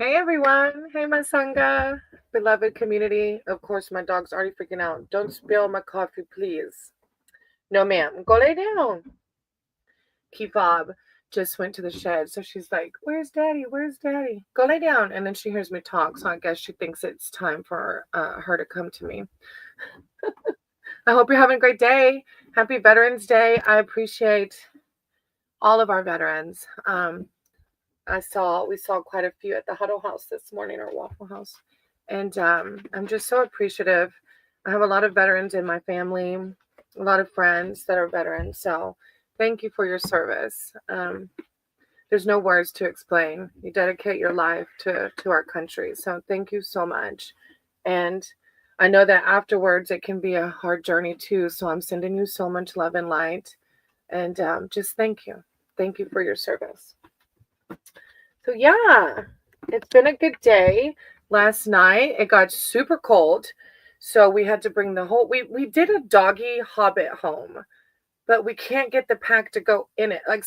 Hey everyone. Hey my Sangha, beloved community. Of course, my dog's already freaking out. Don't spill my coffee, please. No, ma'am. Go lay down. Kebab just went to the shed. So she's like, "Where's daddy? Where's daddy? Go lay down." And then she hears me talk. So I guess she thinks it's time for her to come to me. I hope you're having a great day. Happy Veterans Day. I appreciate all of our veterans. We saw quite a few at the Huddle House this morning, or Waffle House, and I'm just so appreciative. I have a lot of veterans in my family, a lot of friends that are veterans. So thank you for your service. There's no words to explain. You dedicate your life to our country. So thank you so much. And I know that afterwards it can be a hard journey too. So I'm sending you so much love and light. And just thank you. Thank you for your service. So yeah, it's been a good day. Last night it got super cold, so we had to bring the whole we did a doggy hobbit home, but we can't get the pack to go in it. Like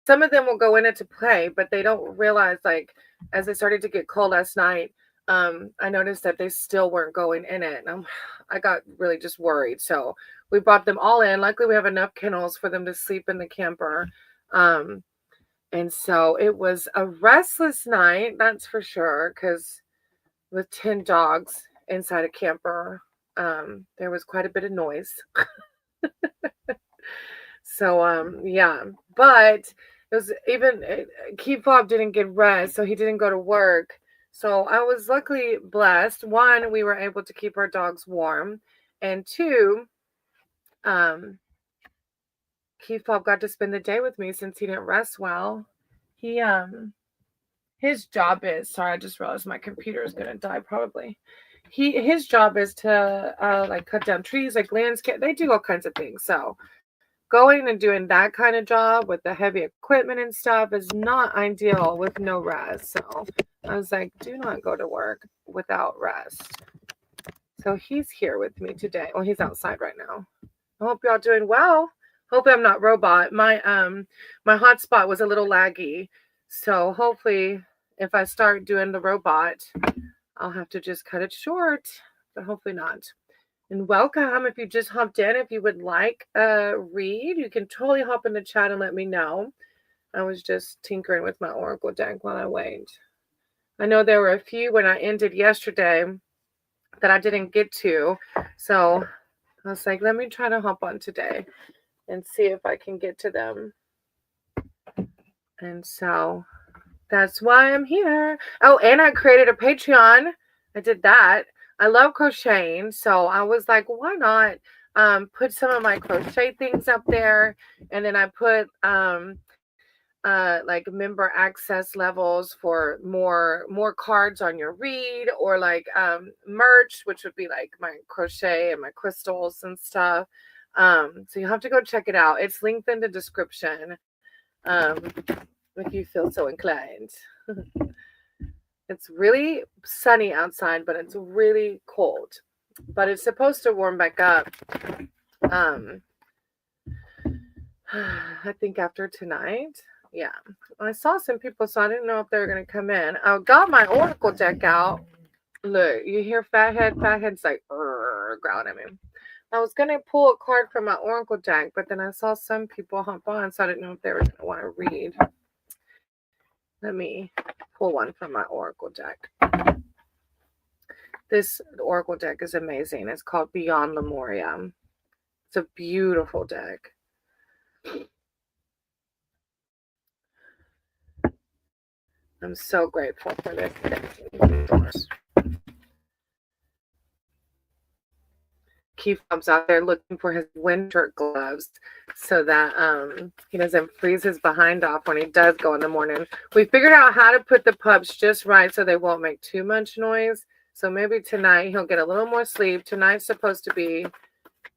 some of them will go in it to play, but they don't realize like as it started to get cold last night, I noticed that they still weren't going in it. And I got really just worried. So we brought them all in. Luckily we have enough kennels for them to sleep in the camper. Um, and so it was a restless night, that's for sure, because with 10 dogs inside a camper, there was quite a bit of noise. So, yeah, but it was even Key Fob didn't get rest, so he didn't go to work. So I was luckily blessed. One, we were able to keep our dogs warm, and two, um, Key Fob got to spend the day with me since he didn't rest well. He his job is, sorry, I just realized my computer is gonna die probably. His job is to like cut down trees, like landscape. They do all kinds of things. So going and doing that kind of job with the heavy equipment and stuff is not ideal with no rest. So I was like, do not go to work without rest. So he's here with me today. Well, he's outside right now. I hope y'all doing well. Hope I'm not robot. My hotspot was a little laggy. So hopefully if I start doing the robot, I'll have to just cut it short. But hopefully not. And welcome. If you just hopped in, if you would like a read, you can totally hop in the chat and let me know. I was just tinkering with my Oracle deck while I wait. I know there were a few when I ended yesterday that I didn't get to. So I was like, let me try to hop on today and see if I can get to them. And so that's why I'm here. Oh, and I created a Patreon. I did that. I love crocheting, so I was like, why not put some of my crochet things up there, and then I put like member access levels for more cards on your read, or like merch, which would be like my crochet and my crystals and stuff. So you have to go check it out. It's linked in the description. If you feel so inclined. It's really sunny outside, but it's really cold. But it's supposed to warm back up. I think after tonight. Yeah. I saw some people, so I didn't know if they were going to come in. I got my Oracle deck out. Look, you hear Fathead? Fathead's like, growling at me. I was going to pull a card from my Oracle deck, but then I saw some people hop on, so I didn't know if they were going to want to read. Let me pull one from my Oracle deck. This Oracle deck is amazing. It's called Beyond Lemuria. It's a beautiful deck. I'm so grateful for this deck. Keyfob's out there looking for his winter gloves so that he doesn't freeze his behind off when he does go in the morning. We figured out how to put the pups just right so they won't make too much noise. So maybe tonight he'll get a little more sleep. Tonight's supposed to be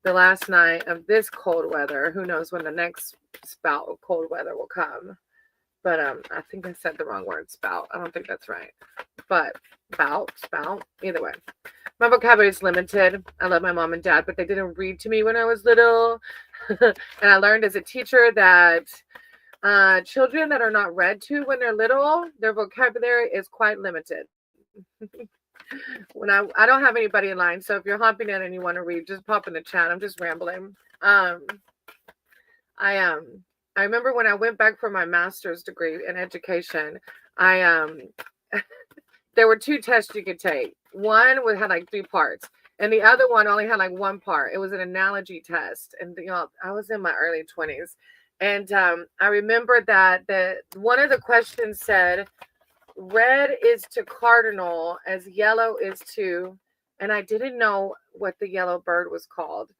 the last night of this cold weather. Who knows when the next spout of cold weather will come. But I think I said the wrong word, spout. I don't think that's right. But spout, either way. My vocabulary is limited. I love my mom and dad, but they didn't read to me when I was little. And I learned as a teacher that Children that are not read to when they're little, their vocabulary is quite limited. When I don't have anybody in line, so if you're hopping in and you want to read, just pop in the chat. I'm just rambling. I I remember when I went back for my master's degree in education, I there were 2 tests you could take. One had like 3 parts, and the other one only had like 1 part. It was an analogy test, and I was in my early 20s, and I remember that one of the questions said, "Red is to cardinal as yellow is to," and I didn't know what the yellow bird was called.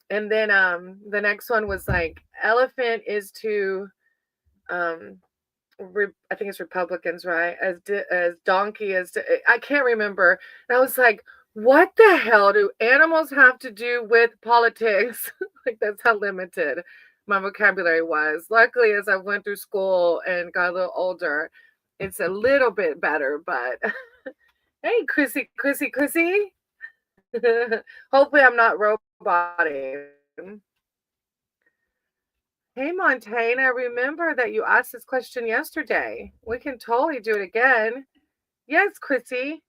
And then the next one was like, "Elephant is to," I think it's Republicans, right? As donkey as to, I can't remember. And I was like, what the hell do animals have to do with politics? Like, that's how limited my vocabulary was. Luckily, as I went through school and got a little older, it's a little bit better. But hey, Chrissy. Hopefully, I'm not roboting. Hey, Montaigne, I remember that you asked this question yesterday. We can totally do it again. Yes, Chrissy.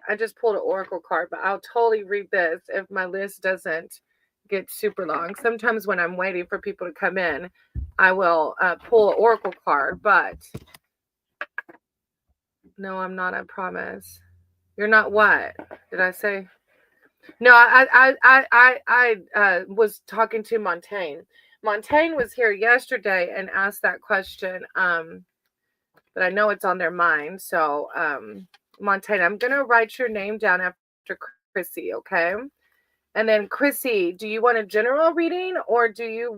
I just pulled an oracle card, but I'll totally read this if my list doesn't get super long. Sometimes when I'm waiting for people to come in, I will pull an oracle card, but no, I'm not, I promise. You're not what? Did I say? No, I was talking to Montaigne. Montaigne was here yesterday and asked that question, but I know it's on their mind. So, Montaigne, I'm going to write your name down after Chrissy, okay? And then, Chrissy, do you want a general reading or do you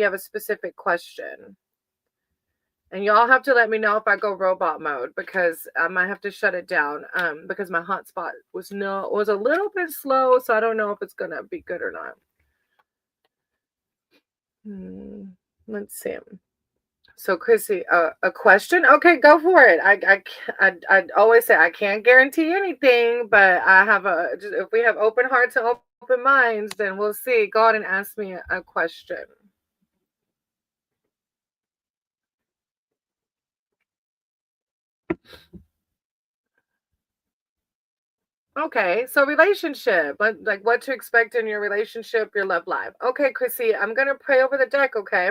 have a specific question? And y'all have to let me know if I go robot mode because I might have to shut it down because my hotspot was a little bit slow, so I don't know if it's going to be good or not. Let's see. So, Chrissy, a question? Okay, go for it. I always say I can't guarantee anything, but if we have open hearts and open minds, then we'll see. Go ahead and ask me a question. Okay, so relationship, like what to expect in your relationship, your love life. Okay, Chrissy, I'm gonna pray over the deck. Okay,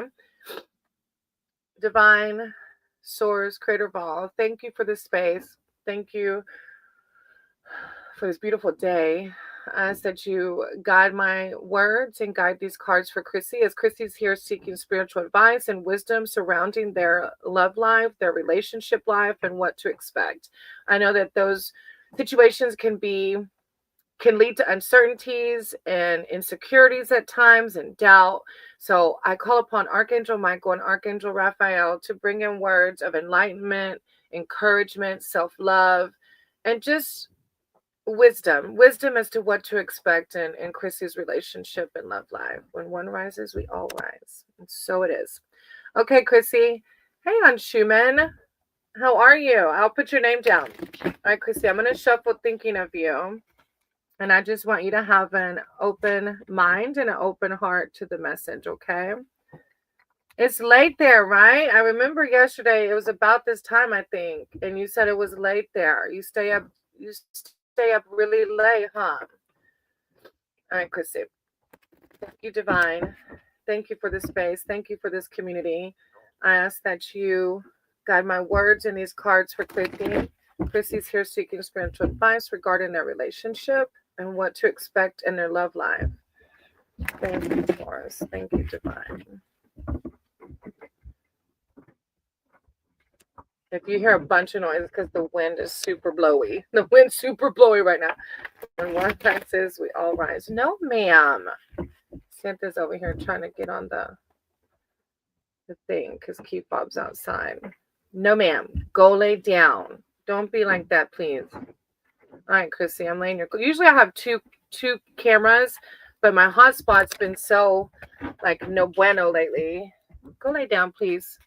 divine source, creator of all, thank you for this space. Thank you for this beautiful day. I ask that you guide my words and guide these cards for Chrissy as Chrissy's here seeking spiritual advice and wisdom surrounding their love life, their relationship life, and what to expect. I know that those situations can lead to uncertainties and insecurities at times and doubt. So I call upon Archangel Michael and Archangel Raphael to bring in words of enlightenment, encouragement, self-love, and just wisdom as to what to expect in Chrissy's relationship and love life. When one rises, we all rise. And so it is. Okay, Chrissy. Hey, Anshuman. How are you? I'll put your name down. All right, Chrissy, I'm going to shuffle thinking of you. And I just want you to have an open mind and an open heart to the message, okay? It's late there, right? I remember yesterday, it was about this time, I think, and you said it was late there. You stay up really late, huh? All right, Chrissy. Thank you, Divine. Thank you for this space. Thank you for this community. I ask that you guide my words in these cards for Chrissy. Chrissy's here seeking spiritual advice regarding their relationship and what to expect in their love life. Thank you, Taurus. Thank you, Divine. If you hear a bunch of noise, it's because the wind is super blowy. The wind's super blowy right now. When one rises, we all rise. No, ma'am. Cynthia's over here trying to get on the thing because Keith Bob's outside. No, ma'am. Go lay down. Don't be like that, please. All right, Chrissy, I'm laying your. Usually I have two cameras, but my hotspot's been so like no bueno lately. Go lay down, please.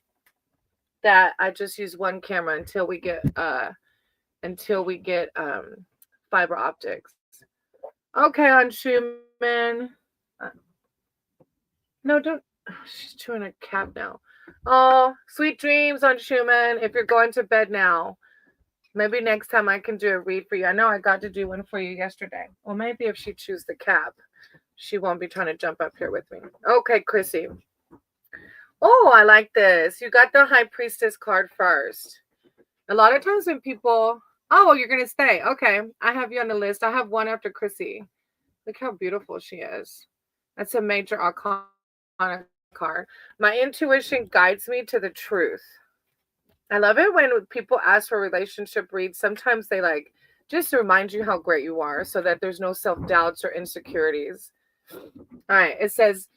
That I just use one camera until we get fiber optics. Okay, on Schumann. No, don't. She's chewing a cap now. Oh, sweet dreams on Schumann. If you're going to bed now, maybe next time I can do a read for you. I know I got to do one for you yesterday. Well, maybe if she chews the cap, she won't be trying to jump up here with me. Okay, Chrissy. Oh, I like this. You got the High Priestess card first. A lot of times when people, oh, you're going to stay. Okay, I have you on the list. I have one after Chrissy. Look how beautiful she is. That's a major arcana card. My intuition guides me to the truth. I love it when people ask for relationship reads. Sometimes they like just remind you how great you are so that there's no self-doubts or insecurities. All right, it says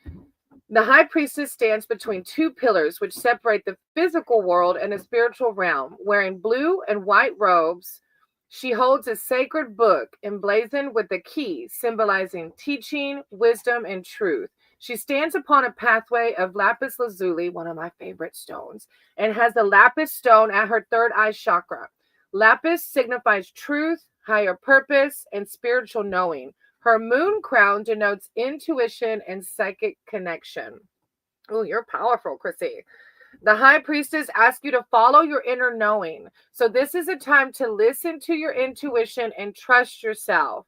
the high priestess stands between two pillars which separate the physical world and the spiritual realm. Wearing blue and white robes, she holds a sacred book emblazoned with a key symbolizing teaching, wisdom, and truth. She stands upon a pathway of lapis lazuli, one of my favorite stones, and has the lapis stone at her third eye chakra. Lapis signifies truth, higher purpose, and spiritual knowing. Her moon crown denotes intuition and psychic connection. Oh, you're powerful, Chrissy. The high priestess asks you to follow your inner knowing. So this is a time to listen to your intuition and trust yourself.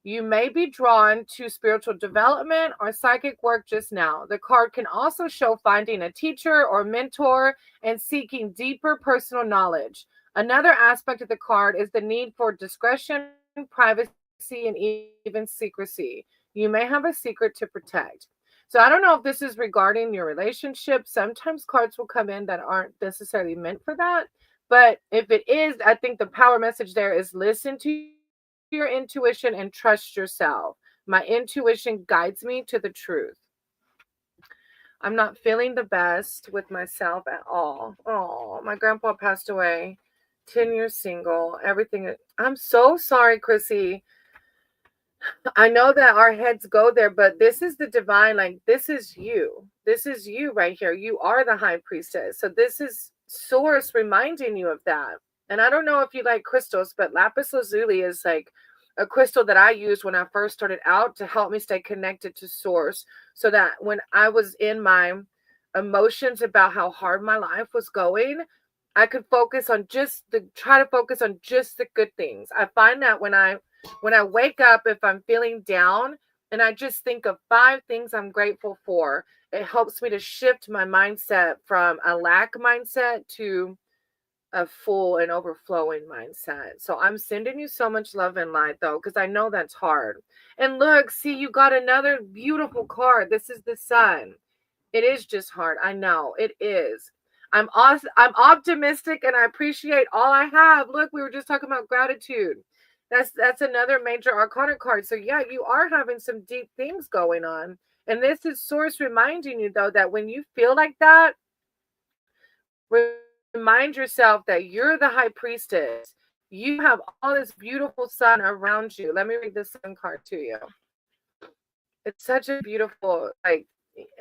You may be drawn to spiritual development or psychic work just now. The card can also show finding a teacher or mentor and seeking deeper personal knowledge. Another aspect of the card is the need for discretion, privacy, and even secrecy. You may have a secret to protect. So I don't know if this is regarding your relationship. Sometimes cards will come in that aren't necessarily meant for that. But if it is, I think the power message there is listen to your intuition and trust yourself. My intuition guides me to the truth. I'm not feeling the best with myself at all. Oh, my grandpa passed away. 10 years single. Everything. I'm so sorry, Chrissy. I know that our heads go there, but this is the divine. Like, this is you. This is you right here. You are the high priestess. So this is source reminding you of that. And I don't know if you like crystals, but lapis lazuli is like a crystal that I used when I first started out to help me stay connected to source, so that when I was in my emotions about how hard my life was going, I could focus on try to focus on just the good things. I find that when I wake up, if I'm feeling down and I just think of 5 things I'm grateful for, it helps me to shift my mindset from a lack mindset to a full and overflowing mindset. So I'm sending you so much love and light, though, because I know that's hard. And look, see, you got another beautiful card. This is the sun. It is just hard. I know it is. I'm optimistic and I appreciate all I have. Look, we were just talking about gratitude. That's another major arcana card. So yeah, you are having some deep things going on. And this is source reminding you, though, that when you feel like that, remind yourself that you're the high priestess. You have all this beautiful sun around you. Let me read this sun card to you. It's such a beautiful, like,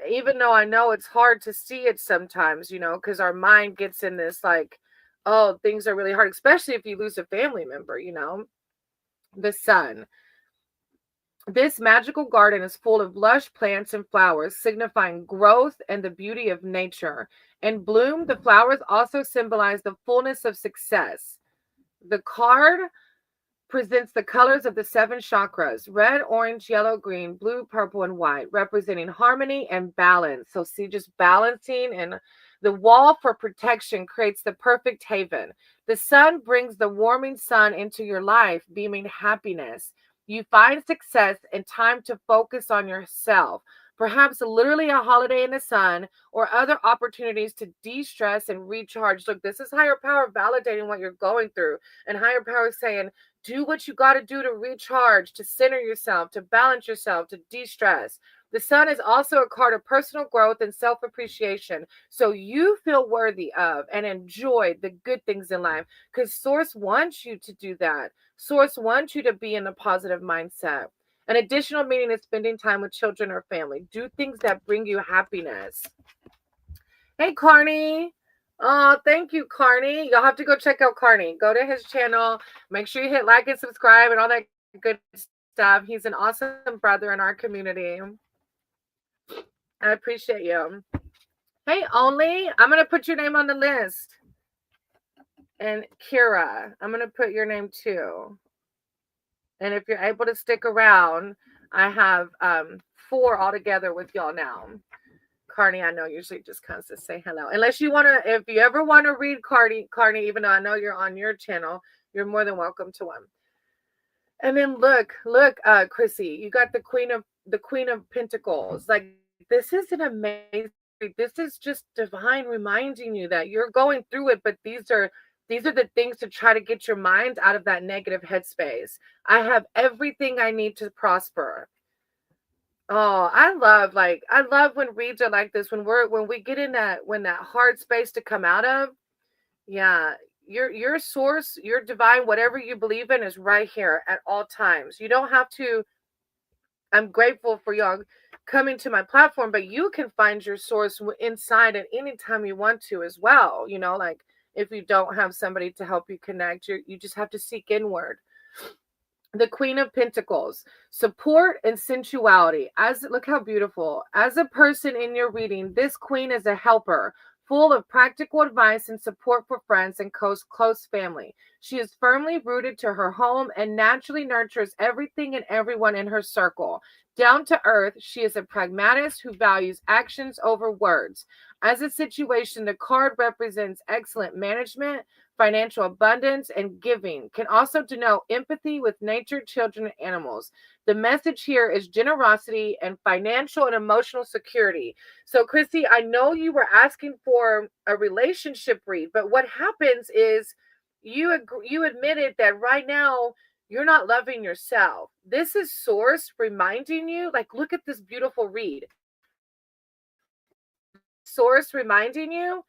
even though I know it's hard to see it sometimes, because our mind gets in this, like, oh, things are really hard, especially if you lose a family member, the sun. This magical garden is full of lush plants and flowers, signifying growth and the beauty of nature. In bloom, the flowers also symbolize the fullness of success. The card presents the colors of the 7 chakras: red, orange, yellow, green, blue, purple, and white, representing harmony and balance. So see, just balancing. And the wall for protection creates the perfect haven. The sun brings the warming sun into your life, beaming happiness. You find success and time to focus on yourself. Perhaps literally a holiday in the sun or other opportunities to de-stress and recharge. Look, this is higher power validating what you're going through. And higher power saying, do what you got to do to recharge, to center yourself, to balance yourself, to de-stress. The sun is also a card of personal growth and self-appreciation. So you feel worthy of and enjoy the good things in life, because Source wants you to do that. Source wants you to be in a positive mindset. An additional meaning is spending time with children or family. Do things that bring you happiness. Hey, Carney. Oh, thank you, Carney. You'll have to go check out Carney. Go to his channel. Make sure you hit like and subscribe and all that good stuff. He's an awesome brother in our community. I appreciate you. Hey, Only, I'm going to put your name on the list. And Kira, I'm going to put your name too. And if you're able to stick around, I have 4 altogether with y'all now. Carney, I know usually just comes to say hello. Unless you want to, if you ever want to read Carney, even though I know you're on your channel, you're more than welcome to one. And then look, Chrissy, you got the Queen of Pentacles. Like, this is an amazing. This is just divine reminding you that you're going through it, but these are the things to try to get your mind out of that negative headspace. I have everything I need to prosper. Oh, I love when reads are like this, when we get in that hard space to come out of. Yeah, your source, your divine, whatever you believe in is right here at all times. You don't have to. I'm grateful for y'all coming to my platform, but you can find your source inside at any time you want to as well. You know, like if you don't have somebody to help you connect, you just have to seek inward. The Queen of Pentacles, support and sensuality. Look how beautiful. As a person in your reading, this queen is a helper, full of practical advice and support for friends and close family. She is firmly rooted to her home and naturally nurtures everything and everyone in her circle. Down to earth, she is a pragmatist who values actions over words. As a situation, the card represents excellent management, financial abundance, and giving. Can also denote empathy with nature, children, and animals. The message here is generosity and financial and emotional security. So, Chrissy, I know you were asking for a relationship read, but what happens is you admitted that right now you're not loving yourself. This is Source reminding you, like, look at this beautiful read. Source reminding you,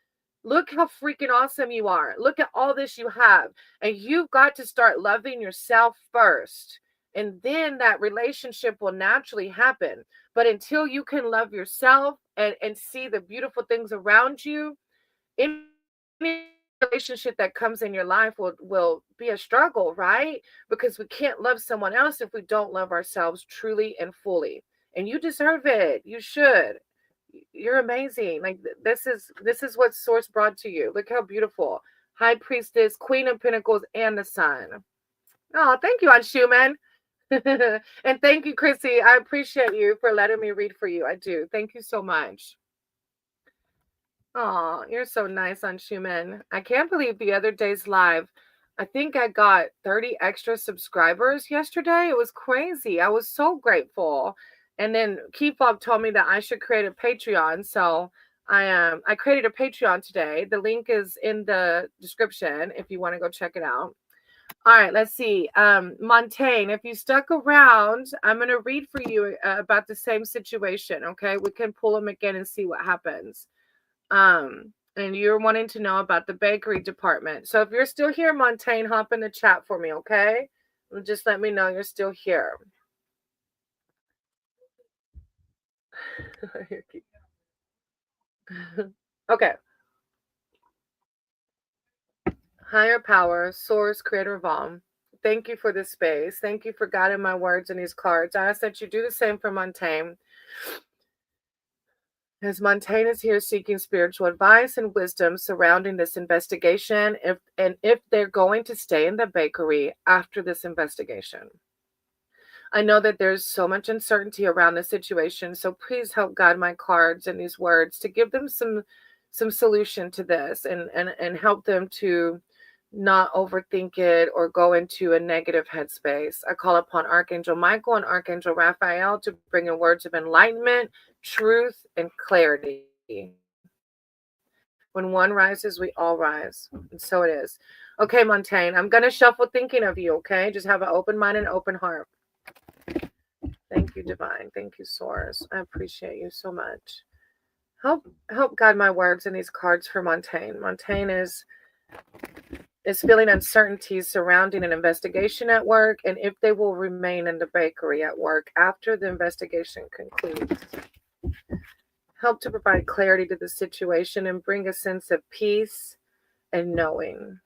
look how freaking awesome you are. Look at all this you have. And you've got to start loving yourself first. And then that relationship will naturally happen. But until you can love yourself and see the beautiful things around you, any relationship that comes in your life will be a struggle, right? Because we can't love someone else if we don't love ourselves truly and fully. And you deserve it. You should. You're amazing. Like, this is what Source brought to you. Look how beautiful. High Priestess, Queen of Pentacles, and the Sun. Oh, thank you, Aunt Schumann. And thank you, Chrissy. I appreciate you for letting me read for you. I do. Thank you so much. Oh, you're so nice, Aunt Schumann. I can't believe the other day's live. I think I got 30 extra subscribers yesterday. It was crazy. I was so grateful. And then Keyfob told me that I should create a Patreon. So I created a Patreon today. The link is in the description if you want to go check it out. All right, let's see. Montaigne, if you stuck around, I'm going to read for you about the same situation. Okay, we can pull them again and see what happens. And you're wanting to know about the bakery department. So if you're still here, Montaigne, hop in the chat for me, okay? Just let me know you're still here. Okay. Higher power, source, creator of all. Thank you for this space. Thank you for guiding my words in these cards. I ask that you do the same for Montaigne. As Montaigne is here seeking spiritual advice and wisdom surrounding this investigation, if they're going to stay in the bakery after this investigation. I know that there's so much uncertainty around the situation, so please help guide my cards and these words to give them some solution to this and help them to not overthink it or go into a negative headspace. I call upon Archangel Michael and Archangel Raphael to bring in words of enlightenment, truth, and clarity. When one rises, we all rise. And so it is. Okay, Montaigne, I'm going to shuffle thinking of you, okay? Just have an open mind and open heart. Thank you, Divine. Thank you, Source. I appreciate you so much. Help guide my words in these cards for Montaigne. Montaigne is feeling uncertainties surrounding an investigation at work and if they will remain in the bakery at work after the investigation concludes. Help to provide clarity to the situation and bring a sense of peace and knowing.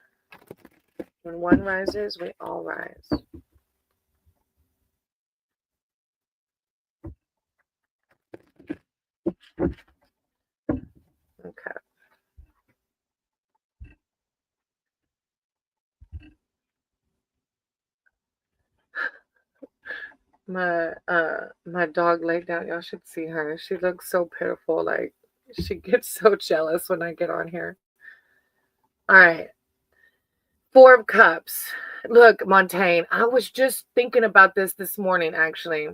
When one rises, we all rise. Okay. My dog laid down. Y'all should see her. She looks so pitiful. Like she gets so jealous when I get on here. All right. Four of Cups. Look, Montaigne, I was just thinking about this morning actually.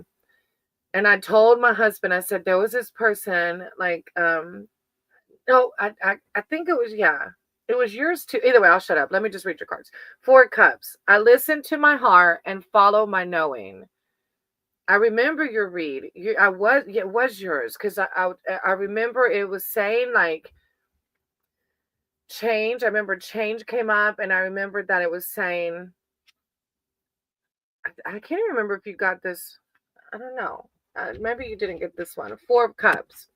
And I told my husband, I said there was this person like no, I think it was, yeah. It was yours too. Either way, I'll shut up. Let me just read your cards. Four Cups. I listen to my heart and follow my knowing. I remember your read. It was yours because I remember it was saying like change. I remember change came up, and I remembered that it was saying. I can't even remember if you got this. I don't know. Maybe you didn't get this one. Four of Cups.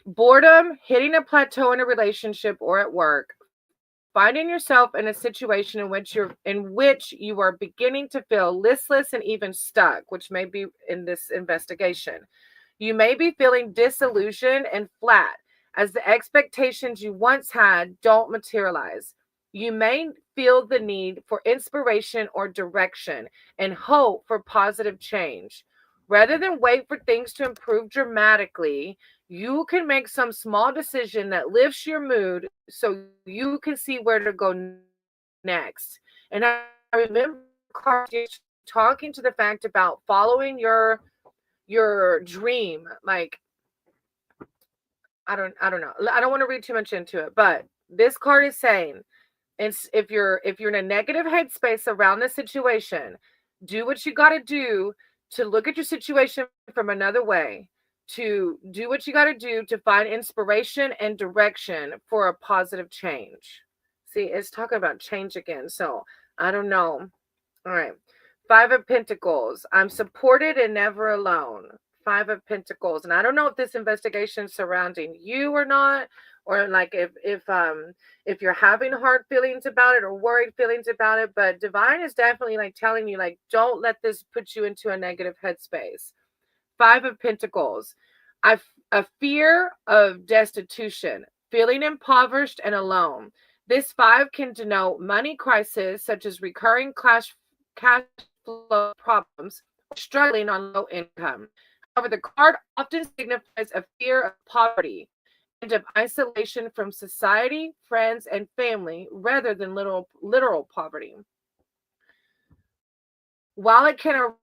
Boredom, hitting a plateau in a relationship or at work, finding yourself in a situation in which you are beginning to feel listless and even stuck, which may be in this investigation. You may be feeling disillusioned and flat as the expectations you once had don't materialize. You may feel the need for inspiration or direction and hope for positive change. Rather than wait for things to improve dramatically, you can make some small decision that lifts your mood so you can see where to go next. And I remember Carl talking to the fact about following your dream. Like I don't know. I don't want to read too much into it, but this card is saying it's if you're in a negative headspace around the situation, do what you got to do to look at your situation from another way, to do what you got to do to find inspiration and direction for a positive change. See, it's talking about change again. So I don't know. All right. Five of Pentacles. I'm supported and never alone. Five of Pentacles. And I don't know if this investigation surrounding you or not, or like if you're having hard feelings about it or worried feelings about it, but divine is definitely like telling you, like, don't let this put you into a negative headspace. Five of Pentacles. A fear of destitution, feeling impoverished and alone. This five can denote money crisis, such as recurring cash flow problems, or struggling on low income. However, the card often signifies a fear of poverty and of isolation from society, friends, and family rather than literal poverty. While it can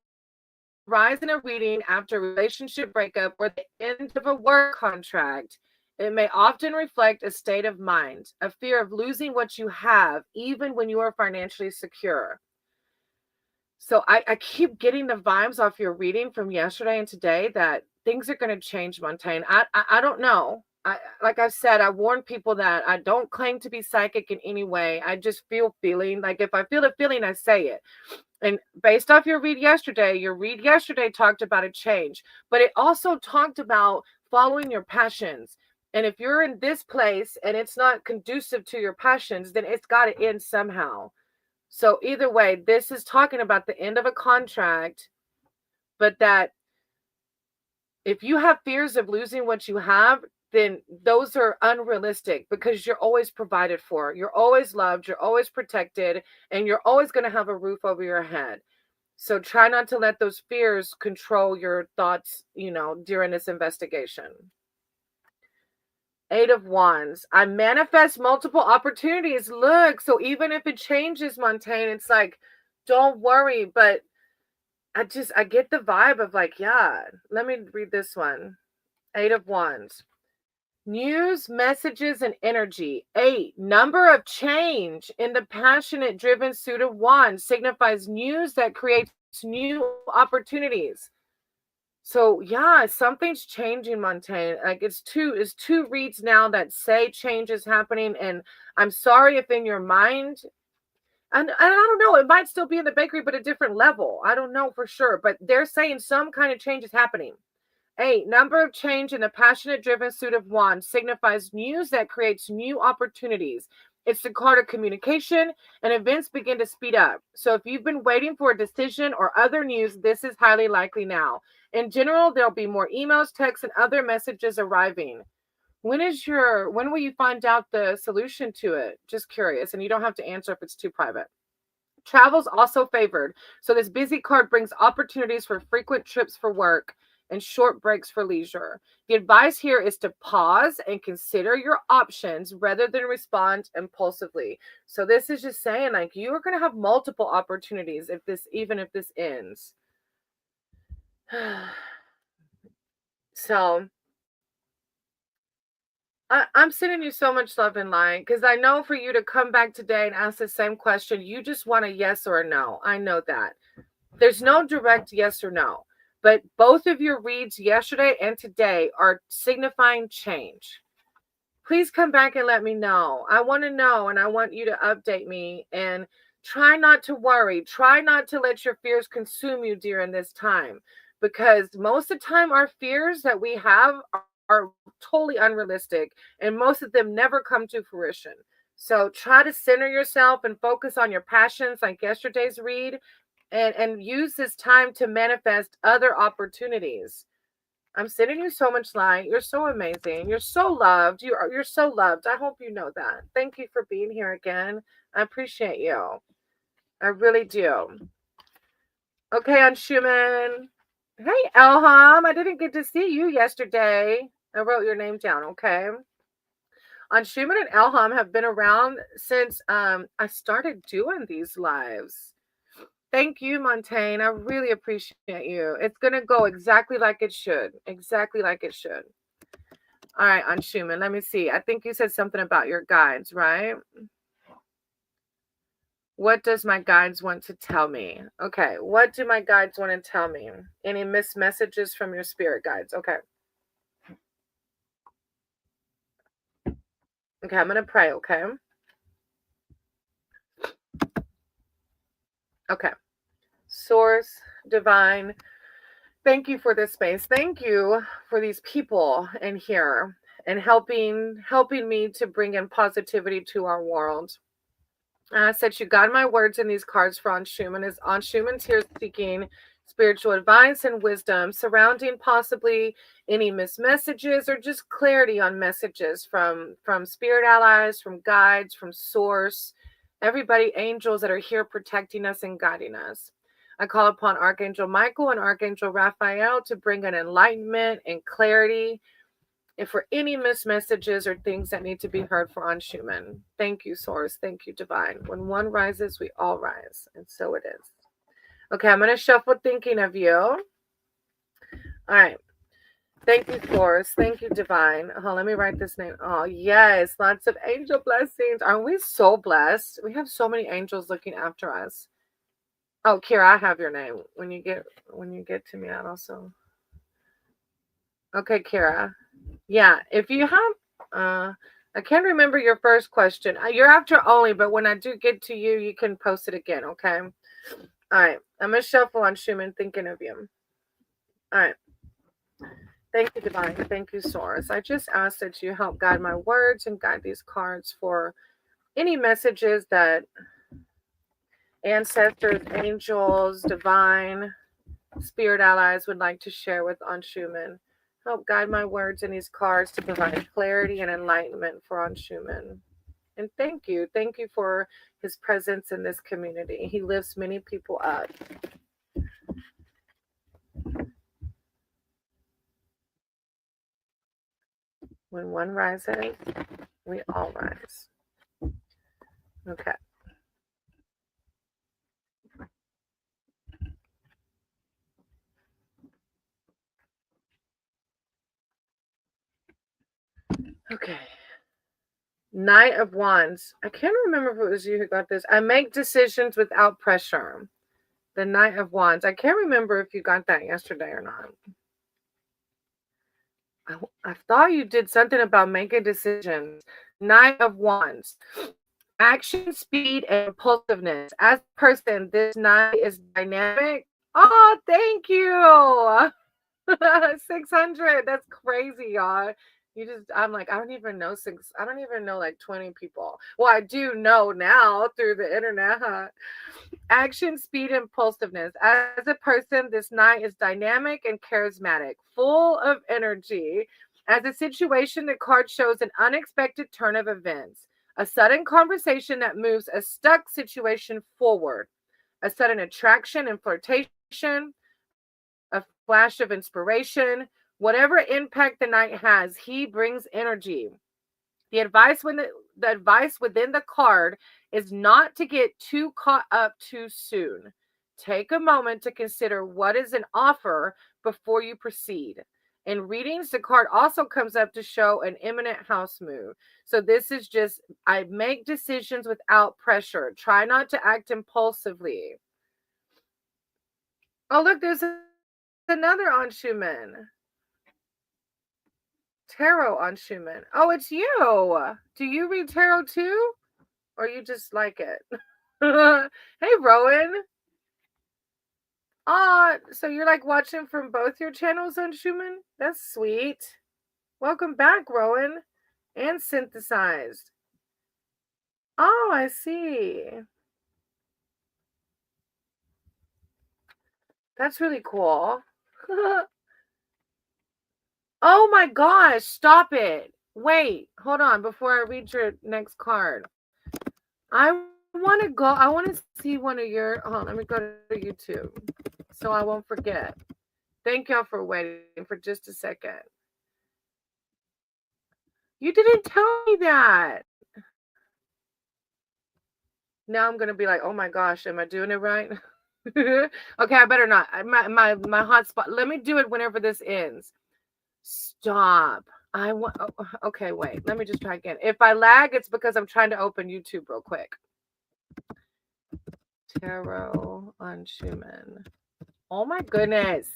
arise in a reading after a relationship breakup or the end of a work contract, it may often reflect a state of mind, a fear of losing what you have, even when you are financially secure. So I keep getting the vibes off your reading from yesterday and today that things are going to change, Montaigne. I don't know. Like I said, I warn people that I don't claim to be psychic in any way. I just feel feeling. Like if I feel a feeling, I say it. And based off your read yesterday talked about a change, but it also talked about following your passions. And if you're in this place and it's not conducive to your passions, then it's got to end somehow. So either way, this is talking about the end of a contract, but that if you have fears of losing what you have, then those are unrealistic because you're always provided for. You're always loved, you're always protected, and you're always going to have a roof over your head. So try not to let those fears control your thoughts, during this investigation. Eight of Wands. I manifest multiple opportunities. Look, so even if it changes, Montaigne, it's like, don't worry. But I get the vibe of like, yeah, let me read this one. Eight of Wands. News, messages, and energy. Eight, number of change in the passionate, driven suit of wands signifies news that creates new opportunities. So yeah, something's changing, Montaigne. Like it's two reads now that say change is happening. And I'm sorry if in your mind, and I don't know, it might still be in the bakery, but a different level. I don't know for sure, but they're saying some kind of change is happening. Eight, number of change in the passionate, driven suit of wands signifies news that creates new opportunities. It's the card of communication, and events begin to speed up. So if you've been waiting for a decision or other news, this is highly likely now. In general, there'll be more emails, texts, and other messages arriving. When will you find out the solution to it? Just curious, and you don't have to answer if it's too private. Travel's also favored. So this busy card brings opportunities for frequent trips for work and short breaks for leisure. The advice here is to pause and consider your options rather than respond impulsively. So this is just saying like you are going to have multiple opportunities even if this ends. So I'm sending you so much love and light because I know for you to come back today and ask the same question, you just want a yes or a no. I know that. There's no direct yes or no, but both of your reads yesterday and today are signifying change. Please come back and let me know. I want to know, and I want you to update me, and try not to worry. Try not to let your fears consume you during this time, because most of the time our fears that we have are totally unrealistic, and most of them never come to fruition. So try to center yourself and focus on your passions like yesterday's read, and use this time to manifest other opportunities. I'm sending you so much light. You're so amazing. You're so loved. You're so loved. I hope you know that. Thank you for being here again. I appreciate you. I really do. Okay, Anshuman. Hey, Elham. I didn't get to see you yesterday. I wrote your name down, okay? Anshuman and Elham have been around since I started doing these lives. Thank you, Montaigne. I really appreciate you. It's going to go exactly like it should. Exactly like it should. All right, Anshuman, let me see. I think you said something about your guides, right? What does my guides want to tell me? Okay, what do my guides want to tell me? Any missed messages from your spirit guides? Okay. Okay, I'm going to pray, okay? Okay. Source, divine, thank you for this space. Thank you for these people in here and helping me to bring in positivity to our world. I said you got my words in these cards for Anshuman. As Anshuman's here seeking spiritual advice and wisdom surrounding possibly any missed messages or just clarity on messages from spirit allies, from guides, from source, everybody, angels that are here protecting us and guiding us. I call upon Archangel Michael and Archangel Raphael to bring an enlightenment and clarity and for any missed messages or things that need to be heard for Anshuman. Thank you, Source. Thank you, Divine. When one rises, we all rise. And so it is. Okay, I'm going to shuffle thinking of you. All right. Thank you, Source. Thank you, Divine. Oh, let me write this name. Oh, yes. Lots of angel blessings. Aren't we so blessed? We have so many angels looking after us. Oh, Kira, I have your name. When you get to me, I'll also. Okay, Kira. Yeah, if you have, I can't remember your first question. You're after only, but when I do get to you, you can post it again, okay? All right, I'm going to shuffle Anshuman thinking of you. All right. Thank you, Divine. Thank you, Source. I just ask that you help guide my words and guide these cards for any messages that ancestors, angels, divine, spirit allies would like to share with Anshuman. Help guide my words in these cards to provide clarity and enlightenment for Anshuman. And thank you. Thank you for his presence in this community. He lifts many people up. When one rises, we all rise. Okay. Okay. Knight of Wands. I can't remember if it was you who got this. I make decisions without pressure. The Knight of Wands. I can't remember if you got that yesterday or not. I thought you did something about making decisions. Knight of Wands. Action, speed, and impulsiveness. As a person, this knight is dynamic. Oh, thank you. 600. That's crazy, y'all. I'm like, I don't even know I don't even know like 20 people. Well, I do know now through the internet, huh? Action, speed, impulsiveness. As a person, this night is dynamic and charismatic, full of energy. As a situation, the card shows an unexpected turn of events, a sudden conversation that moves a stuck situation forward, a sudden attraction and flirtation, a flash of inspiration. Whatever impact the night has, he brings energy. The advice when the advice within the card is not to get too caught up too soon. Take a moment to consider what is an offer before you proceed. In readings, the card also comes up to show an imminent house move. So this is just, I make decisions without pressure. Try not to act impulsively. Oh, look, there's another Anshuman. Tarot Anshuman. Oh, it's you. Do you read tarot too? Or you just like it? Hey, Rowan. So you're like watching from both your channels on Schumann? That's sweet. Welcome back, Rowan. And Synthesized. Oh, I see. That's really cool. Oh my gosh, stop it. Wait, hold on before I read your next card. I want to go. I want to see one of your. Hold on, let me go to YouTube so I won't forget. Thank y'all for waiting for just a second. You didn't tell me that. Now I'm gonna be like, oh my gosh, am I doing it right? Okay, I better not. My hotspot. Let me do it whenever this ends. Stop. I want. Oh, okay, wait. Let me just try again. If I lag, it's because I'm trying to open YouTube real quick. Tarot on Schumann. Oh my goodness.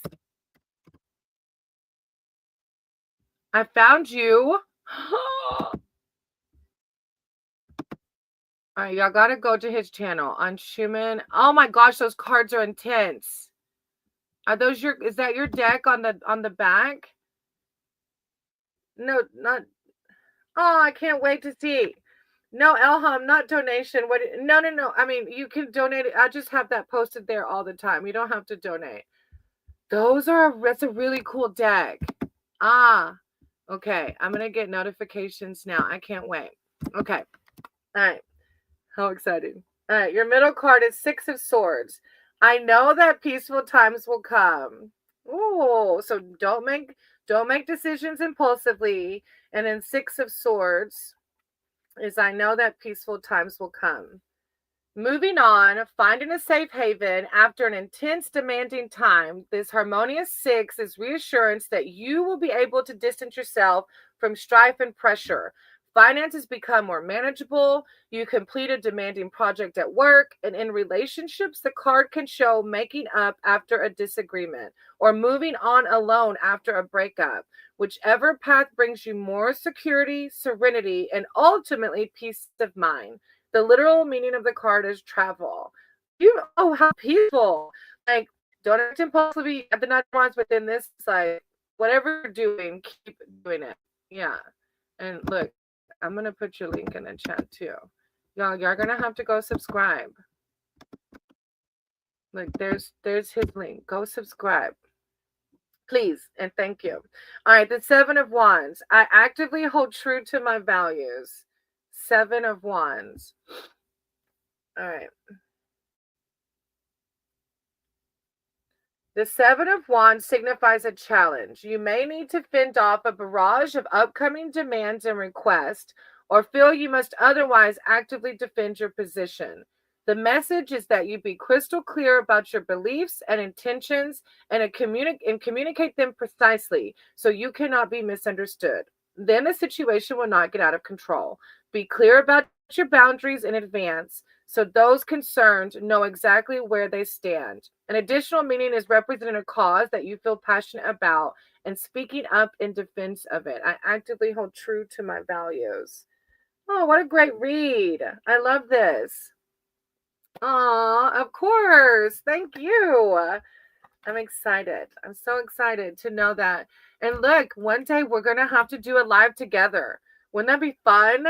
I found you. All right, y'all gotta go to his channel on Schumann. Oh my gosh, those cards are intense. Are those your? Is that your deck on the back? No, not. Oh, I can't wait to see. No, Elham, not donation. What? No, no, no. I mean, you can donate. I just have that posted there all the time. You don't have to donate. That's a really cool deck. Ah, okay. I'm gonna get notifications now. I can't wait. Okay. All right. How exciting. All right. Your middle card is Six of Swords. I know that peaceful times will come. Oh, so don't make decisions impulsively. And then Six of Swords is I know that peaceful times will come. Moving on, finding a safe haven after an intense, demanding time. This harmonious six is reassurance that you will be able to distance yourself from strife and pressure. Finances become more manageable. You complete a demanding project at work, and in relationships, the card can show making up after a disagreement or moving on alone after a breakup. Whichever path brings you more security, serenity, and ultimately peace of mind. The literal meaning of the card is travel. How peaceful. Like, don't act impulsively at the night ones, but then this is like, whatever you're doing, keep doing it. Yeah. And look, I'm going to put your link in the chat too. Y'all, you're going to have to go subscribe. Look, there's his link. Go subscribe. Please and thank you. All right, the Seven of Wands. I actively hold true to my values. Seven of Wands. All right. The Seven of Wands signifies a challenge. You may need to fend off a barrage of upcoming demands and requests, or feel you must otherwise actively defend your position. The message is that you be crystal clear about your beliefs and intentions and communicate them precisely so you cannot be misunderstood. Then the situation will not get out of control. Be clear about your boundaries in advance so those concerned know exactly where they stand. An additional meaning is representing a cause that you feel passionate about and speaking up in defense of it. I actively hold true to my values. Oh, what a great read. I love this. Oh, of course. Thank you. I'm excited. I'm so excited to know that And look, one day we're going to have to do a live together. Wouldn't that be fun?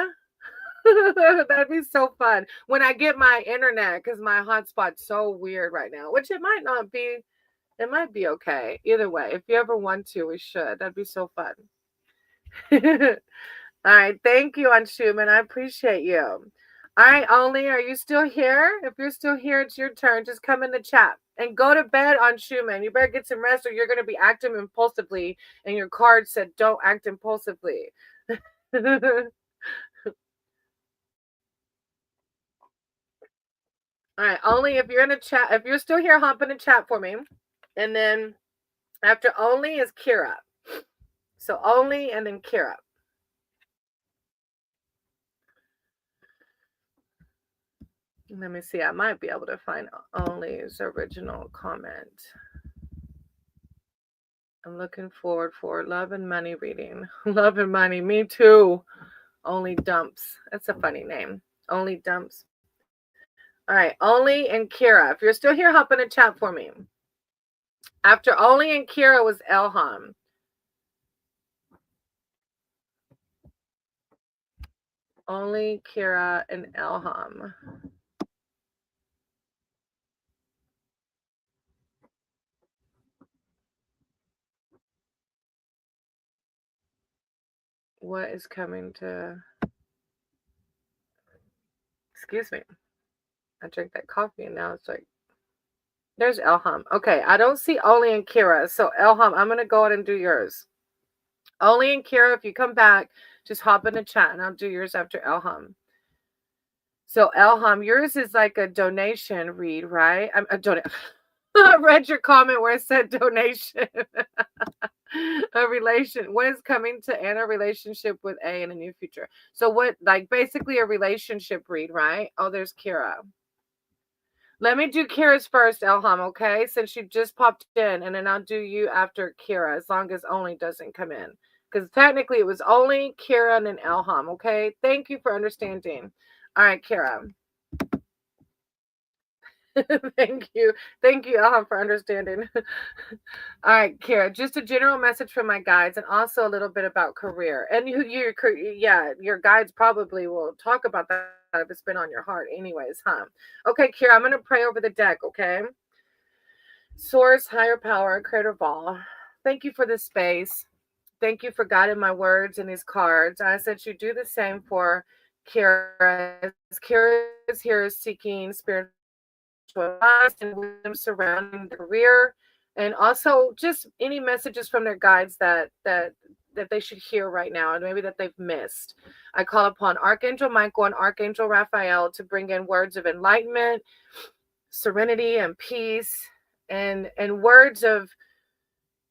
That'd be so fun. When I get my internet, because my hotspot's so weird right now, which it might not be. It might be okay. Either way, if you ever want to, we should. That'd be so fun. All right. Thank you, Anshuman. I appreciate you. All right, Only, are you still here? If you're still here, it's your turn. Just come in the chat and go to bed on Schumann. You better get some rest or you're going to be acting impulsively. And your card said, don't act impulsively. All right, Only, if you're in a chat, if you're still here, hop in the chat for me. And then after Only is Kira. So Only and then Kira. Let me see. I might be able to find Only's original comment. I'm looking forward for Love and Money reading. Love and Money. Me too. Only Dumps. That's a funny name. Only Dumps. All right. Only and Kira. If you're still here, hop in the chat for me. After Only and Kira was Elham. Only, Kira, and Elham. What is coming to... Excuse me. I drank that coffee and now it's like... There's Elham. Okay, I don't see Only and Kira. So Elham, I'm going to go ahead and do yours. Only and Kira, if you come back, just hop in the chat and I'll do yours after Elham. So Elham, yours is like a donation read, right? I read your comment where it said donation. A relation. What is coming to end a relationship with A in the near future? So what, like basically a relationship read, right? Oh, there's Kira. Let me do Kira's first, Elham, okay? Since you just popped in, and then I'll do you after Kira, as long as Only doesn't come in. Because technically it was Only, Kira, and then Elham, okay? Thank you for understanding. All right, Kira. Thank you. Thank you, Elham, for understanding. All right, Kira, just a general message from my guides and also a little bit about career. And your guides probably will talk about that if it's been on your heart anyways, huh? Okay, Kira, I'm going to pray over the deck, okay? Source, higher power, creator of all. Thank you for this space. Thank you for guiding my words and these cards. I said you do the same for Kira. Kira is here seeking spiritual advice and wisdom surrounding the career, and also just any messages from their guides that they should hear right now and maybe that they've missed. I call upon Archangel Michael and Archangel Raphael to bring in words of enlightenment, serenity, and peace, and words of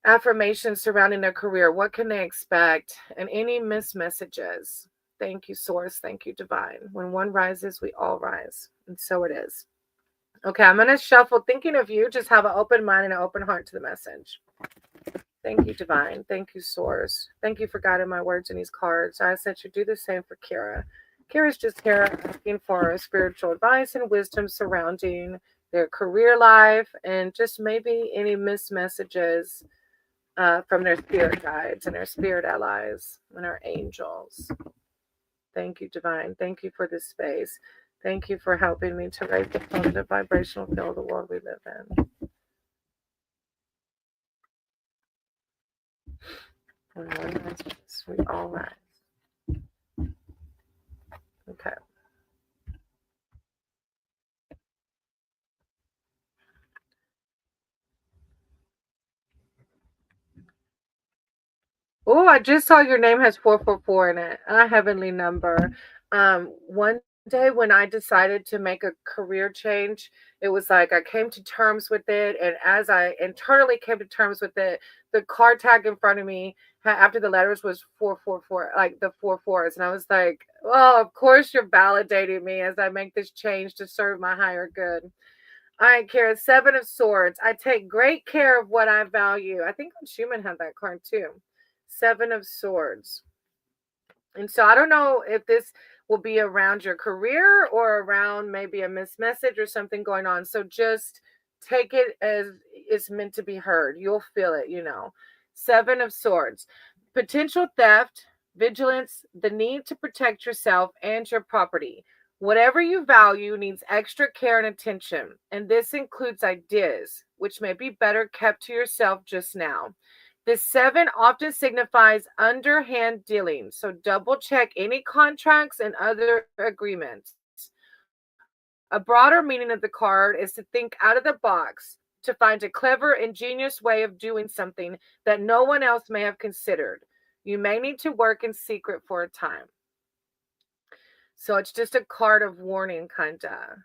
affirmation surrounding their career. What can they expect? And any missed messages. Thank you, Source. Thank you, Divine. When one rises, we all rise. And so it is. Okay, I'm going to shuffle. Thinking of you, just have an open mind and an open heart to the message. Thank you, Divine. Thank you, Source. Thank you for guiding my words in these cards. I said you do the same for Kira. Kira's just here asking for spiritual advice and wisdom surrounding their career life and just maybe any missed messages from their spirit guides and their spirit allies and our angels. Thank you, Divine. Thank you for this space. Thank you for helping me to raise the positive vibrational field of the world we live in. When one rises, we all rise. Okay. Oh, I just saw your name has 444 in it. A heavenly number. One day when I decided to make a career change, it was like I came to terms with it. And as I internally came to terms with it, the card tag in front of me after the letters was 444, like the 4 4s. And I was like, well, of course you're validating me as I make this change to serve my higher good. All right, Kara, 7 of Swords. I take great care of what I value. I think Schumann had that card too. 7 of Swords. And so I don't know if this will be around your career or around maybe a missed message or something going on. So just take it as it's meant to be heard. You'll feel it, Seven of Swords. Potential theft, vigilance, the need to protect yourself and your property. Whatever you value needs extra care and attention, and this includes ideas, which may be better kept to yourself just now. The seven often signifies underhand dealing, so double check any contracts and other agreements. A broader meaning of the card is to think out of the box, to find a clever, ingenious way of doing something that no one else may have considered. You may need to work in secret for a time. So it's just a card of warning, kind of.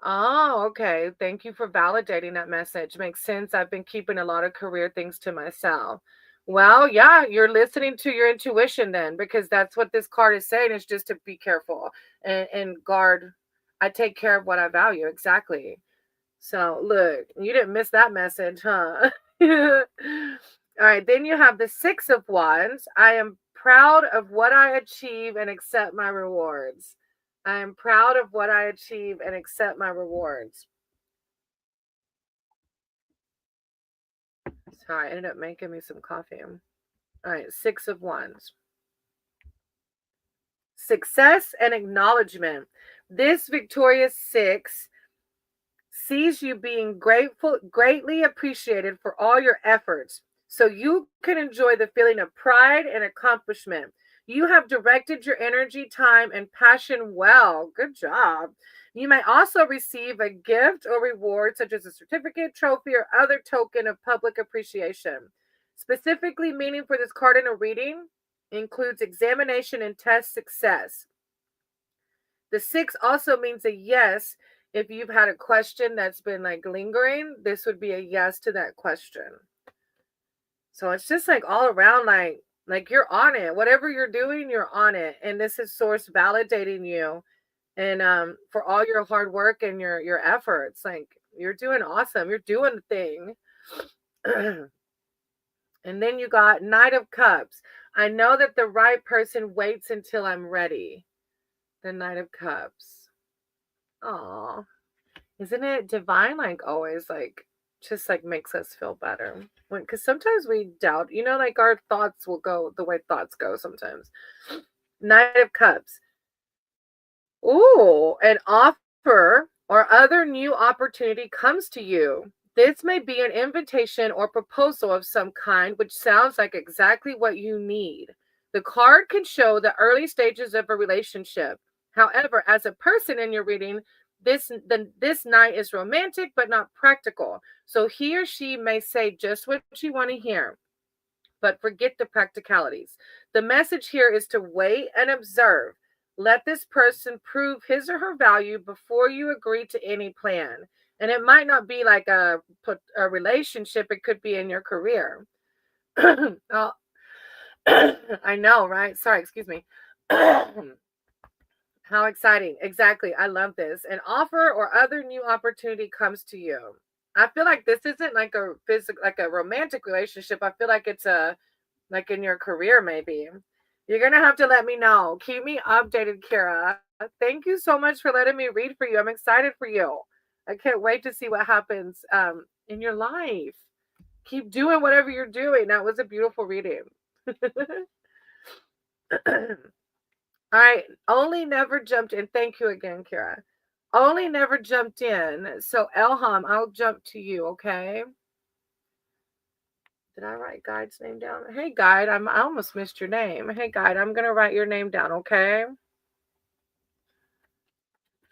Oh, okay. Thank you for validating that message. Makes sense. I've been keeping a lot of career things to myself. Well, yeah, you're listening to your intuition then, because that's what this card is saying, is just to be careful and guard. I take care of what I value. Exactly. So look, you didn't miss that message, huh? All right, then you have the Six of Wands. I am proud of what I achieve and accept my rewards. I am proud of what I achieve and accept my rewards. Sorry, I ended up making me some coffee. All right, Six of Wands. Success and acknowledgement. This victorious six sees you being grateful, greatly appreciated for all your efforts, so you can enjoy the feeling of pride and accomplishment. You have directed your energy, time, and passion well. Good job. You may also receive a gift or reward, such as a certificate, trophy, or other token of public appreciation. Specifically, meaning for this card in a reading includes examination and test success. The six also means a yes. If you've had a question that's been like lingering, this would be a yes to that question. So it's just like all around, like you're on it. Whatever you're doing, you're on it. And this is source validating you and for all your hard work and your efforts. Like you're doing awesome. You're doing the thing. And then you got Knight of Cups. I know that the right person waits until I'm ready. The Knight of Cups. Oh, isn't it divine? Like always, like just like makes us feel better. Because sometimes we doubt, like our thoughts will go the way thoughts go sometimes. Knight of Cups. Ooh, an offer or other new opportunity comes to you. This may be an invitation or proposal of some kind, which sounds like exactly what you need. The card can show the early stages of a relationship. However, as a person in your reading, this knight is romantic but not practical. So he or she may say just what you want to hear, but forget the practicalities. The message here is to wait and observe. Let this person prove his or her value before you agree to any plan. And it might not be like a relationship, it could be in your career. Oh, I know, right? Sorry, excuse me. How exciting. Exactly. I love this. An offer or other new opportunity comes to you. I feel like this isn't like a physical, like a romantic relationship. I feel like it's like in your career, maybe. You're going to have to let me know. Keep me updated, Kira. Thank you so much for letting me read for you. I'm excited for you. I can't wait to see what happens in your life. Keep doing whatever you're doing. That was a beautiful reading. All right. Only never jumped in. Thank you again, Kira. Only never jumped in. So, Elham, I'll jump to you, okay? Did I write Guide's name down? Hey, Guide, I almost missed your name. Hey, Guide, I'm going to write your name down, okay?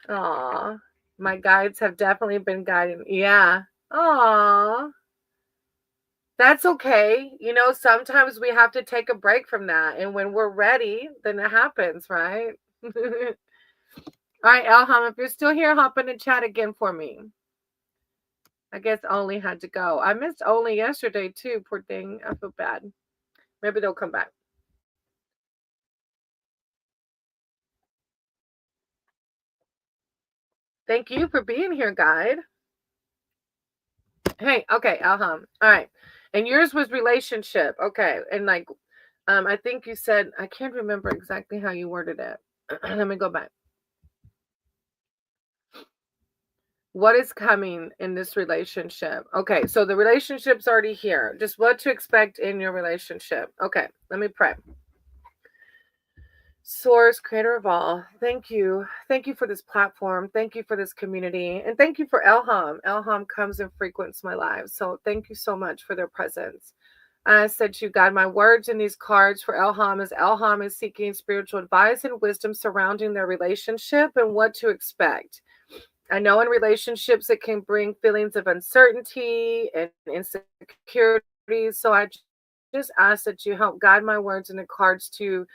Aw, my guides have definitely been guiding. Yeah. Aw. That's okay. Sometimes we have to take a break from that. And when we're ready, then it happens, right? All right, Elham, if you're still here, hop in the chat again for me. I guess Only had to go. I missed Only yesterday too, poor thing. I feel bad. Maybe they'll come back. Thank you for being here, Guide. Hey, okay, Elham. All right. And yours was relationship. Okay. And like, I think you said, I can't remember exactly how you worded it. Let me go back. What is coming in this relationship? Okay, so the relationship's already here. Just what to expect in your relationship. Okay, let me pray. Source, creator of all, thank you. Thank you for this platform. Thank you for this community. And thank you for Elham. Elham comes and frequents my lives. So thank you so much for their presence. I said to you, God, my words in these cards for Elham is seeking spiritual advice and wisdom surrounding their relationship and what to expect. I know in relationships it can bring feelings of uncertainty and insecurity. So I just ask that you help guide my words in the cards to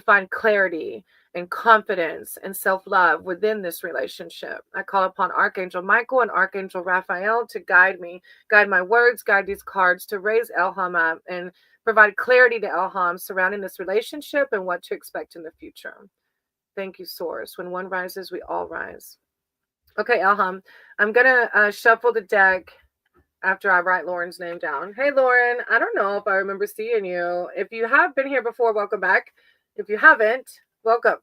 find clarity and confidence and self-love within this relationship. I call upon Archangel Michael and Archangel Raphael to guide me, guide my words, guide these cards to raise Elham up and provide clarity to Elham surrounding this relationship and what to expect in the future. Thank you, Source. When one rises, we all rise. Okay, Elham, I'm going to shuffle the deck after I write Lauren's name down. Hey, Lauren, I don't know if I remember seeing you. If you have been here before, welcome back. If you haven't, welcome.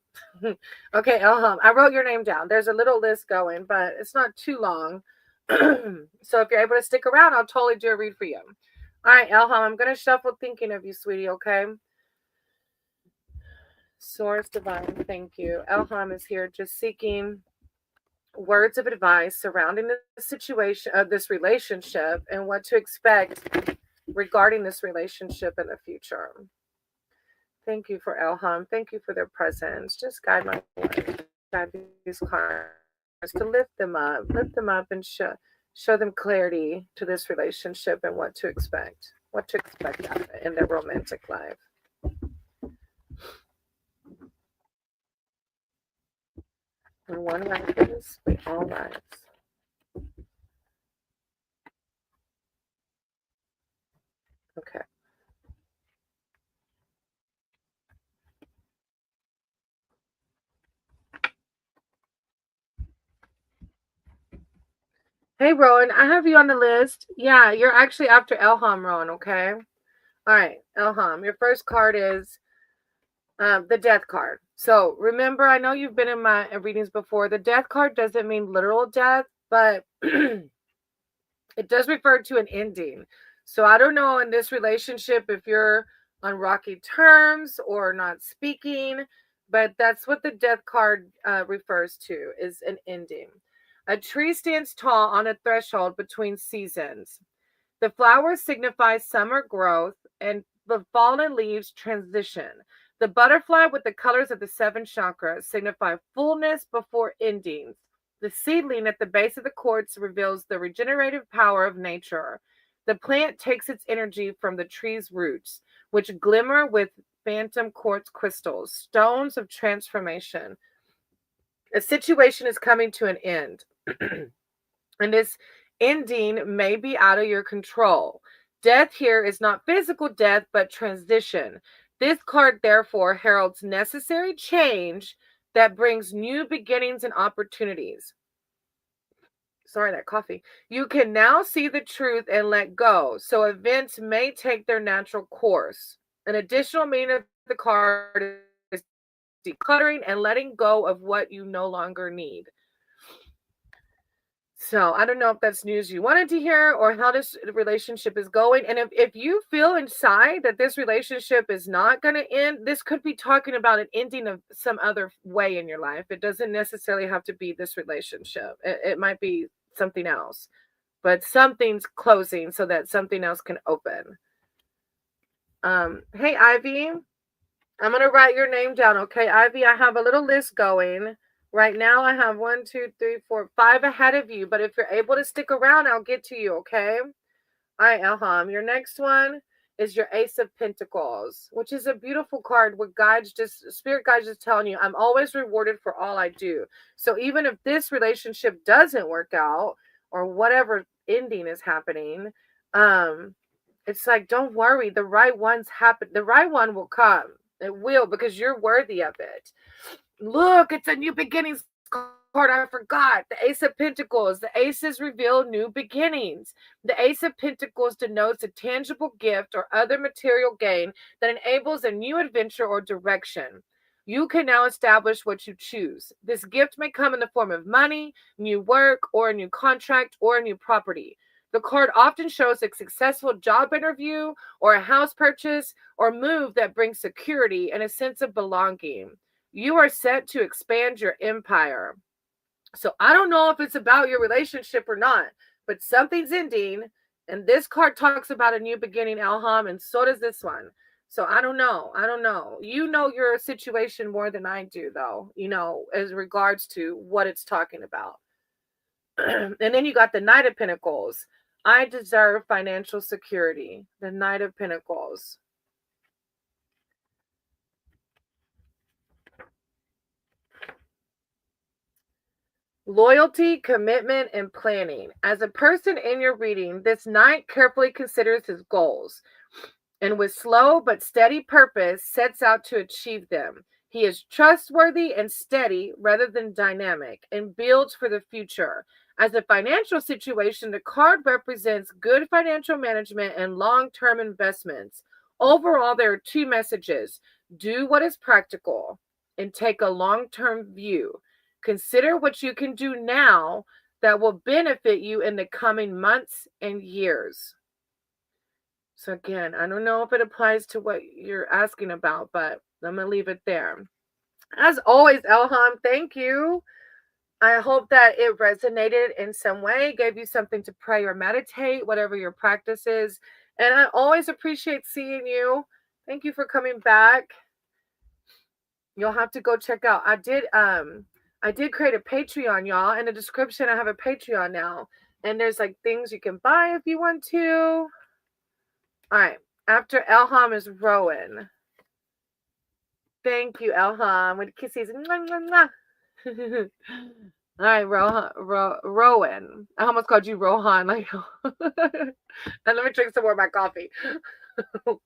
Okay, Elham, I wrote your name down. There's a little list going, but it's not too long. So if you're able to stick around, I'll totally do a read for you. All right, Elham, I'm going to shuffle thinking of you, sweetie, okay? Source Divine, thank you. Elham is here just seeking words of advice surrounding the situation of this relationship and what to expect regarding this relationship in the future. Thank you for Elham. Thank you for their presence. Just guide my words, guide these cards to lift them up and show them clarity to this relationship and what to expect in their romantic life. When one rises, we all rise. Okay. Hey, Rowan, I have you on the list. Yeah, you're actually after Elham, Rowan, okay? All right, Elham, your first card is the death card. So remember, I know you've been in my readings before. The death card doesn't mean literal death, but it does refer to an ending. So I don't know in this relationship if you're on rocky terms or not speaking, but that's what the death card refers to, is an ending. A tree stands tall on a threshold between seasons. The flowers signify summer growth and the fallen leaves transition. The butterfly with the colors of the seven chakras signify fullness before endings. The seedling at the base of the quartz reveals the regenerative power of nature. The plant takes its energy from the tree's roots, which glimmer with phantom quartz crystals, stones of transformation. A situation is coming to an end. And this ending may be out of your control. Death here is not physical death, but transition. This card, therefore, heralds necessary change that brings new beginnings and opportunities. Sorry, that coffee. You can now see the truth and let go. So events may take their natural course. An additional meaning of the card is decluttering and letting go of what you no longer need. So I don't know if that's news you wanted to hear or how this relationship is going. And if you feel inside that this relationship is not going to end, this could be talking about an ending of some other way in your life. It doesn't necessarily have to be this relationship. It might be something else, but something's closing so that something else can open. Hey, Ivy, I'm going to write your name down. Okay, Ivy, I have a little list going. Right now, I have 1, 2, 3, 4, 5 ahead of you. But if you're able to stick around, I'll get to you, okay? All right, Elham. Your next one is your Ace of Pentacles, which is a beautiful card where spirit guides just telling you, I'm always rewarded for all I do. So even if this relationship doesn't work out or whatever ending is happening, it's like, don't worry. The right one's happen. The right one will come. It will, because you're worthy of it. Look, it's a new beginnings card. I forgot. The Ace of Pentacles. The aces reveal new beginnings. The Ace of Pentacles denotes a tangible gift or other material gain that enables a new adventure or direction. You can now establish what you choose. This gift may come in the form of money, new work, or a new contract, or a new property. The card often shows a successful job interview or a house purchase or move that brings security and a sense of belonging. You are set to expand your empire. So I don't know if it's about your relationship or not, but something's ending. And this card talks about a new beginning, Elham, and so does this one. So I don't know. I don't know. You know your situation more than I do, though, as regards to what it's talking about. And then you got the Knight of Pentacles. I deserve financial security. The Knight of Pentacles. Loyalty, commitment, and planning. As a person in your reading, this knight carefully considers his goals and with slow but steady purpose sets out to achieve them. He is trustworthy and steady rather than dynamic and builds for the future. As a financial situation, the card represents good financial management and long-term investments. Overall, there are two messages. Do what is practical and take a long-term view. Consider what you can do now that will benefit you in the coming months and years. So again, I don't know if it applies to what you're asking about, but I'm going to leave it there. As always, Elham, thank you. I hope that it resonated in some way, gave you something to pray or meditate, whatever your practice is. And I always appreciate seeing you. Thank you for coming back. You'll have to go check out. I did create a Patreon, y'all. In the description, I have a Patreon now. And there's like things you can buy if you want to. All right. After Elham is Rowan. Thank you, Elham. With kisses. All right, Rowan. I almost called you Rohan. Like, and let me drink some more of my coffee. All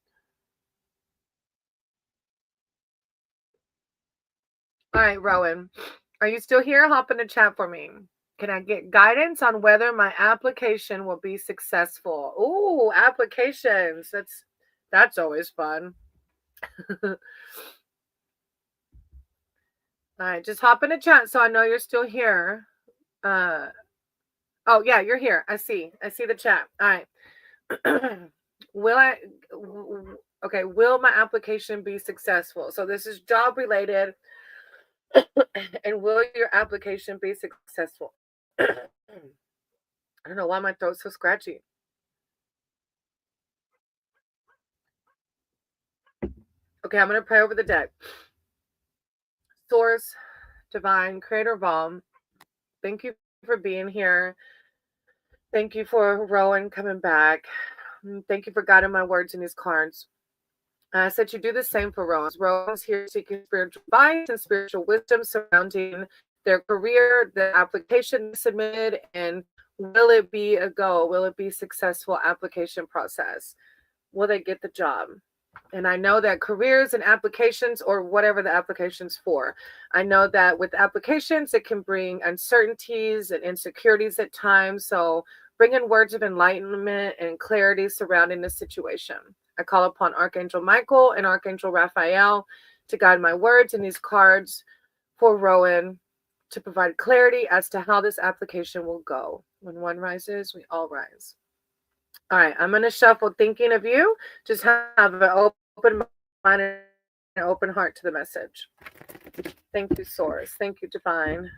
right, Rowan. Are you still here? Hop in the chat for me. Can I get guidance on whether my application will be successful? Ooh, applications. That's always fun. All right, just hop in the chat so I know you're still here. Oh yeah, you're here. I see the chat. All right. Will my application be successful? So this is job related. And will your application be successful? I don't know why my throat's so scratchy. Okay, I'm going to pray over the deck. Source, Divine, Creator of all, thank you for being here. Thank you for Rowan coming back. Thank you for guiding my words in these cards. I said you do the same for Rowan. Rowan's here seeking spiritual advice and spiritual wisdom surrounding their career, the application submitted, and will it be a go? Will it be a successful application process? Will they get the job? And I know that careers and applications, or whatever the application's for, I know that with applications, it can bring uncertainties and insecurities at times. So bring in words of enlightenment and clarity surrounding the situation. I call upon Archangel Michael and Archangel Raphael to guide my words in these cards for Rowan to provide clarity as to how this application will go. When one rises, we all rise. All right, I'm going to shuffle thinking of you. Just have an open mind and an open heart to the message. Thank you, Source. Thank you, Divine.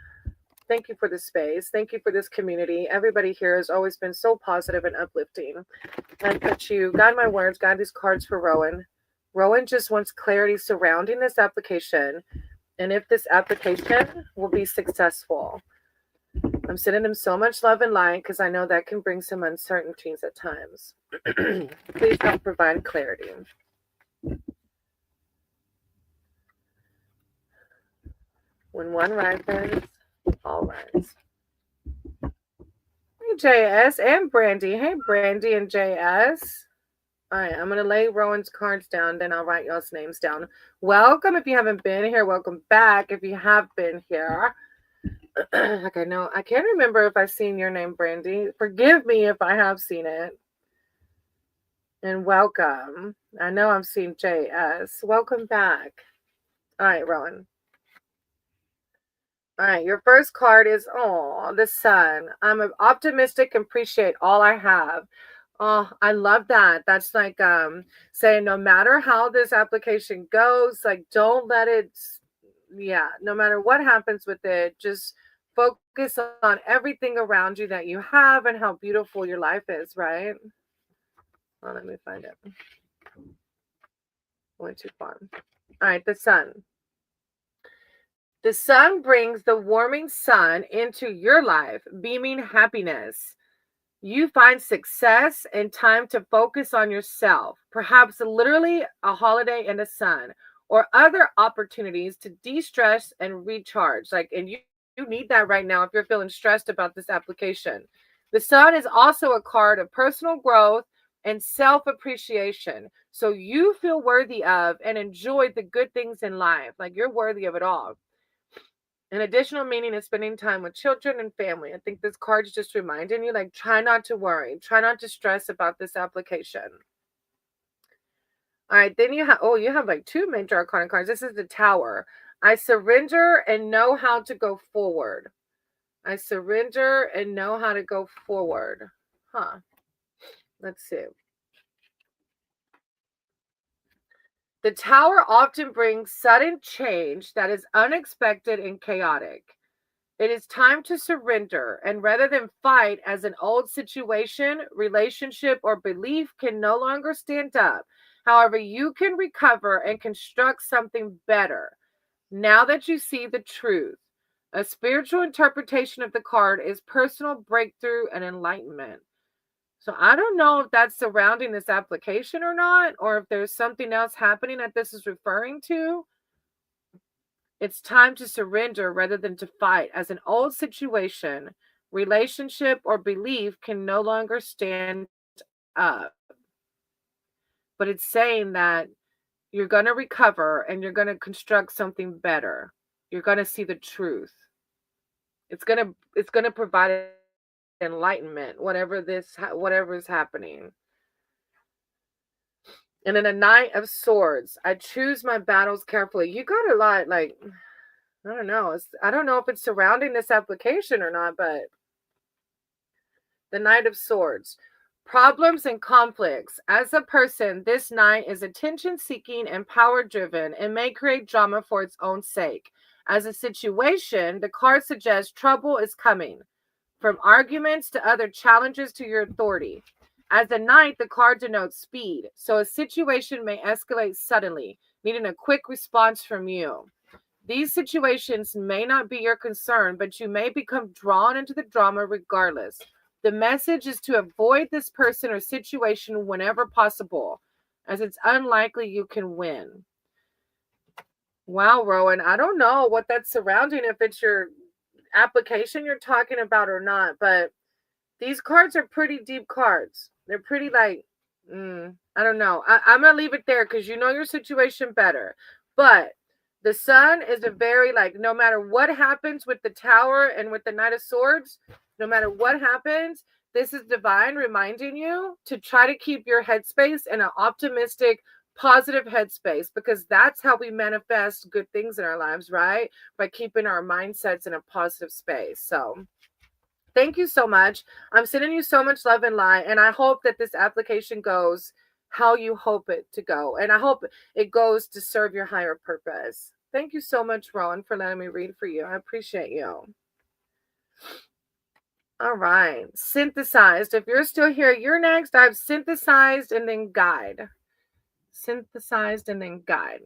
Thank you for the space. Thank you for this community. Everybody here has always been so positive and uplifting. I put you, guide my words, guide these cards for Rowan. Rowan just wants clarity surrounding this application and if this application will be successful. I'm sending them so much love and light because I know that can bring some uncertainties at times. Please help provide clarity. When one rises, all rise. Hey, JS and Brandy. Hey, Brandy and JS. All right, I'm going to lay Rowan's cards down, then I'll write y'all's names down. Welcome if you haven't been here. Welcome back if you have been here. Like I know, I can't remember if I've seen your name, Brandy. Forgive me if I have seen it. And welcome. I know I've seen JS. Welcome back. All right, Rowan. All right, your first card is the sun. I'm optimistic and appreciate all I have. Oh, I love that. That's like saying no matter how this application goes, like don't let it yeah, no matter what happens with it, just focus on everything around you that you have and how beautiful your life is, right? Well, let me find it. Went too far. All right, the sun. The sun brings the warming sun into your life, beaming happiness. You find success and time to focus on yourself, perhaps literally a holiday in the sun or other opportunities to de-stress and recharge. And you need that right now if you're feeling stressed about this application. The sun is also a card of personal growth and self-appreciation. So you feel worthy of and enjoy the good things in life. Like you're worthy of it all. An additional meaning is spending time with children and family. I think this card's just reminding you, like, try not to worry, try not to stress about this application. All right, then you have like two major arcana cards. This is the Tower. I surrender and know how to go forward. I surrender and know how to go forward. Huh. Let's see. The Tower often brings sudden change that is unexpected and chaotic. It is time to surrender, and rather than fight as an old situation, relationship, or belief can no longer stand up. However, you can recover and construct something better now that you see the truth. A spiritual interpretation of the card is personal breakthrough and enlightenment. So I don't know if that's surrounding this application or not, or if there's something else happening that this is referring to. It's time to surrender rather than to fight, as an old situation, relationship, or belief can no longer stand up. But it's saying that you're going to recover and you're going to construct something better. You're going to see the truth. It's going to provide enlightenment, whatever is happening. And then a Knight of Swords. I choose my battles carefully. You got a lot, like, I don't know. I don't know if it's surrounding this application or not, but the Knight of Swords. Problems and conflicts. As a person, this knight is attention seeking and power driven and may create drama for its own sake. As a situation, the card suggests trouble is coming, from arguments to other challenges to your authority. As a knight, the card denotes speed, so a situation may escalate suddenly, needing a quick response from you. These situations may not be your concern, but you may become drawn into the drama regardless. The message is to avoid this person or situation whenever possible, as it's unlikely you can win. Wow, Rowan, I don't know what that's surrounding, if it's your application you're talking about or not, but these cards are pretty deep cards. They're pretty like, I don't know. I'm going to leave it there because you know your situation better. But the sun is a very, like, no matter what happens with the Tower and with the Knight of Swords, no matter what happens, this is divine reminding you to try to keep your headspace in an optimistic, positive headspace, because that's how we manifest good things in our lives, right? By keeping our mindsets in a positive space. So thank you so much. I'm sending you so much love and light, and I hope that this application goes how you hope it to go, and I hope it goes to serve your higher purpose. Thank you so much, Rowan, for letting me read for you. I appreciate you. All right, synthesized. If you're still here, you're next. I've synthesized and then guide. Synthesized and then guide.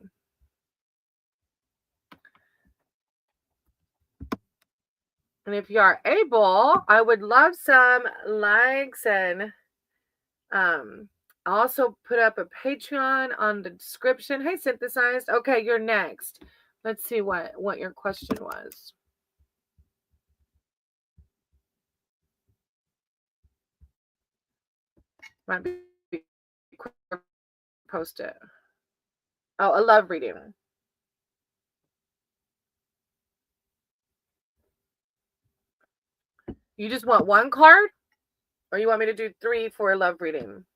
And if you are able, I would love some likes, and I'll also put up a Patreon on the description. Hey, synthesized. Okay, you're next. Let's see what your question was. Might be quick, post it. Oh, a love reading. You just want one card, or you want me to do 3 for a love reading?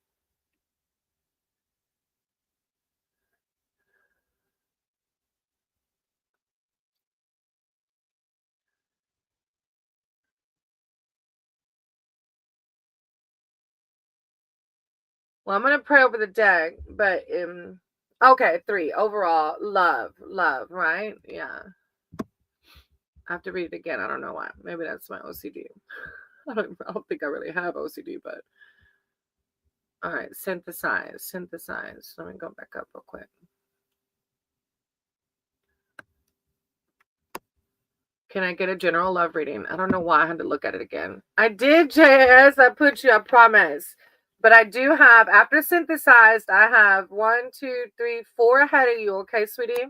Well, I'm going to pray over the deck, but okay, 3 overall. Love, right? Yeah. I have to read it again. I don't know why. Maybe that's my OCD. I don't think I really have OCD, but all right. Synthesize. Let me go back up real quick. Can I get a general love reading? I don't know why I had to look at it again. I did, JS. I put you, I promise. But I do have, after synthesized, I have 1, 2, 3, 4 ahead of you. Okay, sweetie?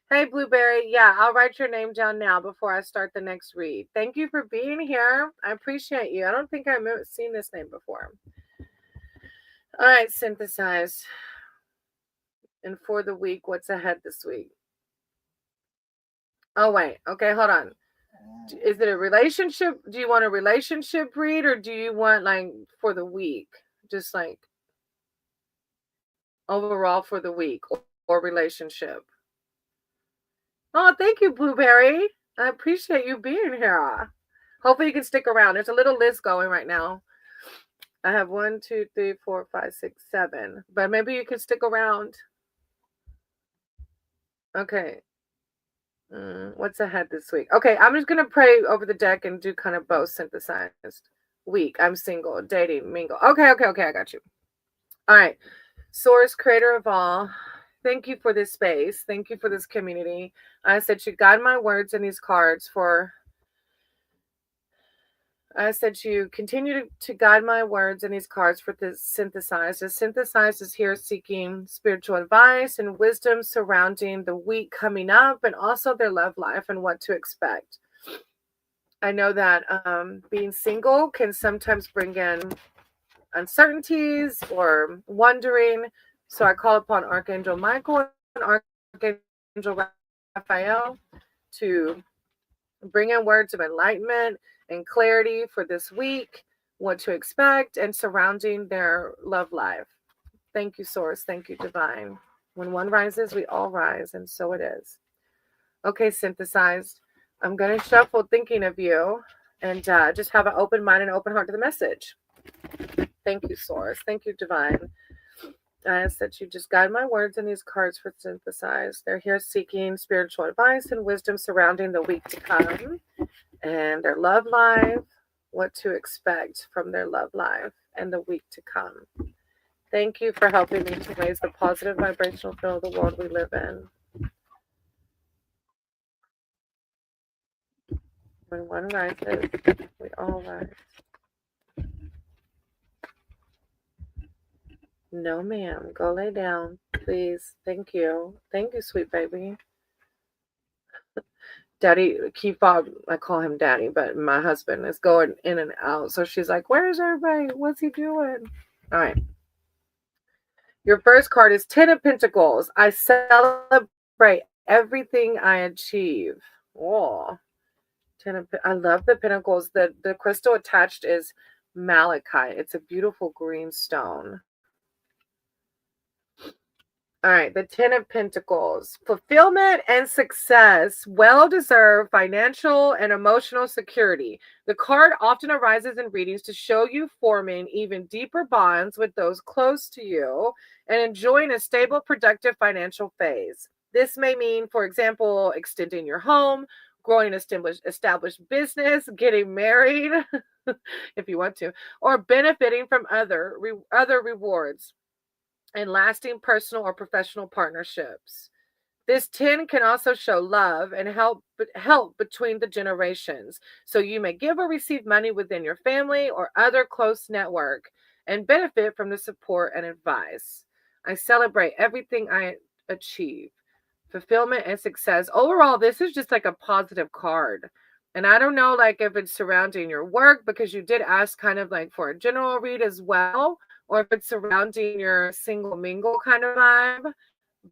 Hey, Blueberry. Yeah, I'll write your name down now before I start the next read. Thank you for being here. I appreciate you. I don't think I've seen this name before. All right, synthesize. And for the week, what's ahead this week? Oh, wait. Okay, hold on. Is it a relationship? Do you want a relationship read, or do you want like for the week? Just like overall for the week, or relationship? Oh, thank you, Blueberry. I appreciate you being here. Hopefully you can stick around. There's a little list going right now. I have 1, 2, 3, 4, 5, 6, 7. But maybe you can stick around. Okay. What's ahead this week? Okay, I'm just gonna pray over the deck and do kind of both synthesized. Week. I'm single, dating, mingle. Okay, I got you. All right. Source, creator of all, thank you for this space. Thank you for this community. I said you guide my words in these cards for. I said you continue to guide my words in these cards for the synthesized. The synthesized is here seeking spiritual advice and wisdom surrounding the week coming up and also their love life and what to expect. I know that being single can sometimes bring in uncertainties or wondering. So I call upon Archangel Michael and Archangel Raphael to bring in words of enlightenment and clarity for this week, what to expect, and surrounding their love life. Thank you, Source. Thank you, Divine. When one rises, we all rise, and so it is. Okay, synthesized. I'm going to shuffle thinking of you and just have an open mind and open heart to the message. Thank you, Source. Thank you, Divine. I ask that you just guide my words in these cards for synthesize. They're here seeking spiritual advice and wisdom surrounding the week to come and their love life, what to expect from their love life and the week to come. Thank you for helping me to raise the positive vibrational field of the world we live in. When one rises, we all rise. No, ma'am. Go lay down, please. Thank you. Thank you, sweet baby. Daddy, Key Fob, I call him Daddy, but my husband is going in and out. So she's like, where's everybody? What's he doing? All right. Your first card is 10 of Pentacles. I celebrate everything I achieve. Oh, I love the Pentacles. The crystal attached is malachite. It's a beautiful green stone. All right, the 10 of Pentacles. Fulfillment and success, well-deserved financial and emotional security. The card often arises in readings to show you forming even deeper bonds with those close to you and enjoying a stable, productive financial phase. This may mean, for example, extending your home, growing an established business, getting married, if you want to, or benefiting from other rewards and lasting personal or professional partnerships. This 10 can also show love and help between the generations. So you may give or receive money within your family or other close network and benefit from the support and advice. I celebrate everything I achieve. Fulfillment and success. Overall, this is just like a positive card. And I don't know like if it's surrounding your work, because you did ask kind of like for a general read as well, or if it's surrounding your single mingle kind of vibe,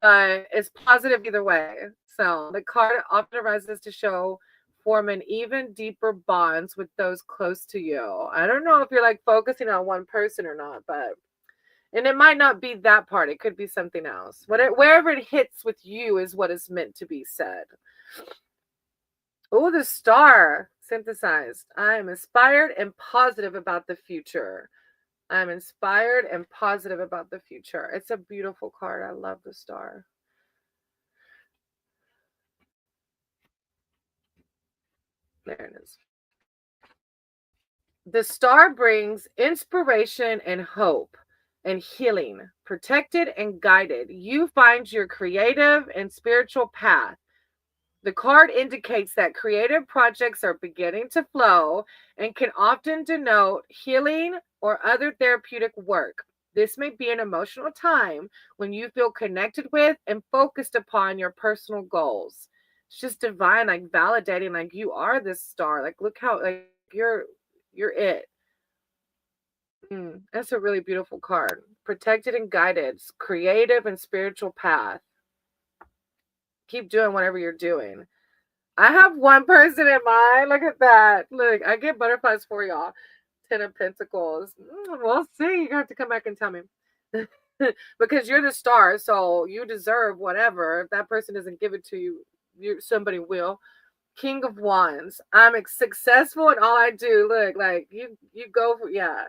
but it's positive either way. So the card often arises to show forming even deeper bonds with those close to you. I don't know if you're like focusing on one person or not, but and it might not be that part. It could be something else. Wherever it hits with you is what is meant to be said. Oh, the star synthesized. I am inspired and positive about the future. I'm inspired and positive about the future. It's a beautiful card. I love the star. There it is. The star brings inspiration and hope and healing, protected and guided. You find your creative and spiritual path. The card indicates that creative projects are beginning to flow and can often denote healing or other therapeutic work. This may be an emotional time when you feel connected with and focused upon your personal goals. It's just divine, like validating, like you are this star. Like look how like you're it. That's a really beautiful card. Protected and guided, creative and spiritual path. Keep doing whatever you're doing. I have one person in mind. Look at that. Look, I get butterflies for y'all. 10 of Pentacles. We'll see. You have to come back and tell me. Because you're the star, so you deserve whatever. If that person doesn't give it to you, somebody will. King of Wands. I'm successful in all I do. Look, like you go for, yeah.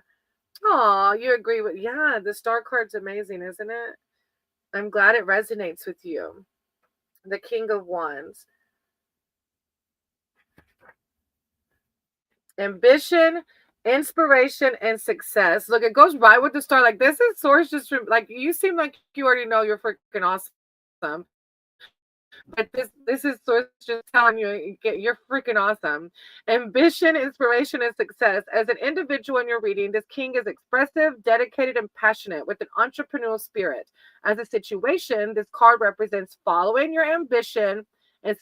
Oh, you agree with, yeah, the star card's amazing, isn't it? I'm glad it resonates with you. The King of Wands. Ambition, inspiration, and success. Look, it goes right with the star. Like this is source just from, like you seem like you already know you're freaking awesome. But this is source just telling you you're freaking awesome. Ambition, inspiration, and success. As an individual in your reading, this king is expressive, dedicated, and passionate with an entrepreneurial spirit. As a situation, this card represents following your ambition and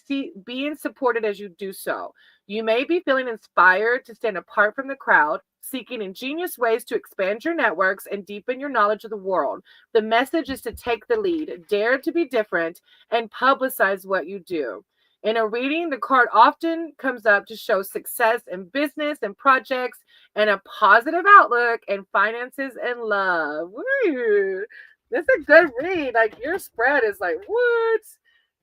being supported as you do so. You may be feeling inspired to stand apart from the crowd, seeking ingenious ways to expand your networks and deepen your knowledge of the world. The message is to take the lead, dare to be different, and publicize what you do. In a reading, the card often comes up to show success in business and projects and a positive outlook in finances and love. Woo! That's a good read. Like your spread is like, what?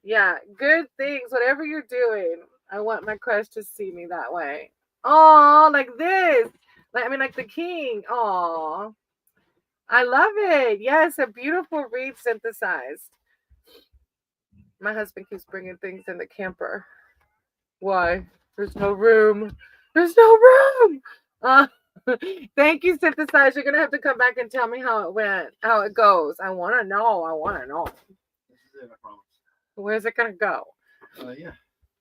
Yeah, good things, whatever you're doing. I want my crush to see me that way. Oh, like this. Like, I mean, like the king. Oh, I love it. Yes, a beautiful read synthesized. My husband keeps bringing things in the camper. Why? There's no room. There's no room. Thank you, synthesize. You're gonna have to come back and tell me how it went, how it goes. I want to know. I want to know. This is it, I promise. Where's it gonna go? Yeah.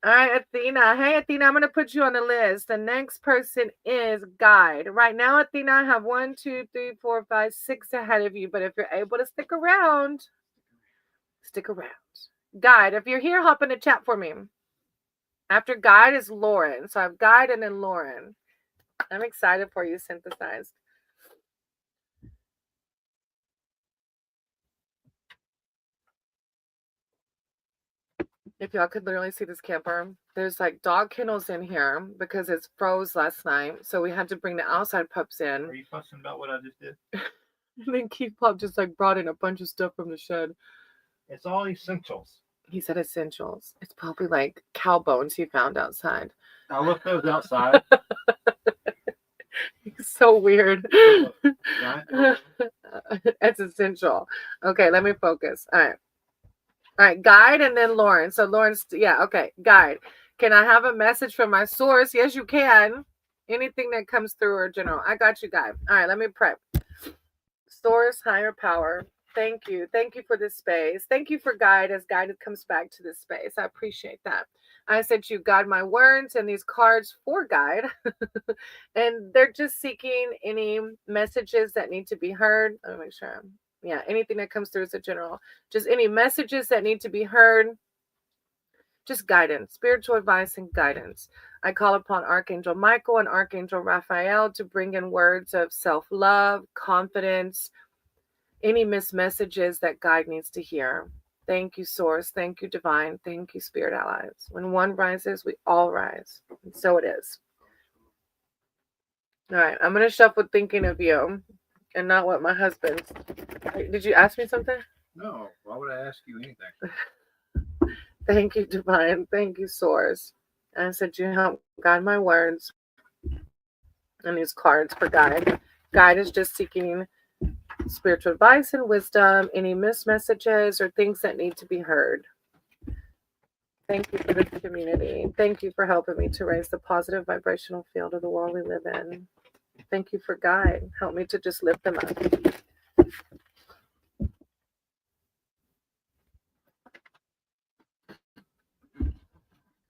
All right, Athena. Hey, Athena, I'm going to put you on the list. The next person is Guide. Right now, Athena, I have 1, 2, 3, 4, 5, 6 ahead of you. But if you're able to stick around, stick around. Guide, if you're here, hop in the chat for me. After Guide is Lauren. So I have Guide and then Lauren. I'm excited for you, synthesized. If y'all could literally see this camper, there's like dog kennels in here because it's froze last night. So we had to bring the outside pups in. Are you fussing about what I just did? And then Keith Pop just like brought in a bunch of stuff from the shed. It's all essentials. He said essentials. It's probably like cow bones he found outside. I left those outside. It's so weird. Right? It's essential. Okay, let me focus. All right, Guide and then Lauren. So Lauren's, yeah, okay, Guide. Can I have a message from my source? Yes, you can. Anything that comes through or general. I got you, Guide. All right, let me prep. Source, higher power. Thank you. Thank you for this space. Thank you for Guide as Guide comes back to this space. I appreciate that. I sent you Guide my words and these cards for Guide. And they're just seeking any messages that need to be heard. Let me make sure. Yeah, anything that comes through is a general. Just any messages that need to be heard. Just guidance, spiritual advice and guidance. I call upon Archangel Michael and Archangel Raphael to bring in words of self-love, confidence, any missed messages that Guide needs to hear. Thank you, Source. Thank you, Divine. Thank you, Spirit Allies. When one rises, we all rise. And so it is. All right, I'm going to shuffle thinking of you and not what my husband's. Did you ask me something? No, why would I ask you anything? Thank you, Divine. Thank you, Source. I said you help guide my words and these cards for Guide. Guide is just seeking spiritual advice and wisdom, any missed messages or things that need to be heard. Thank you for this community. Thank you for helping me to raise the positive vibrational field of the world we live in. Thank you for guide. Help me to just lift them up.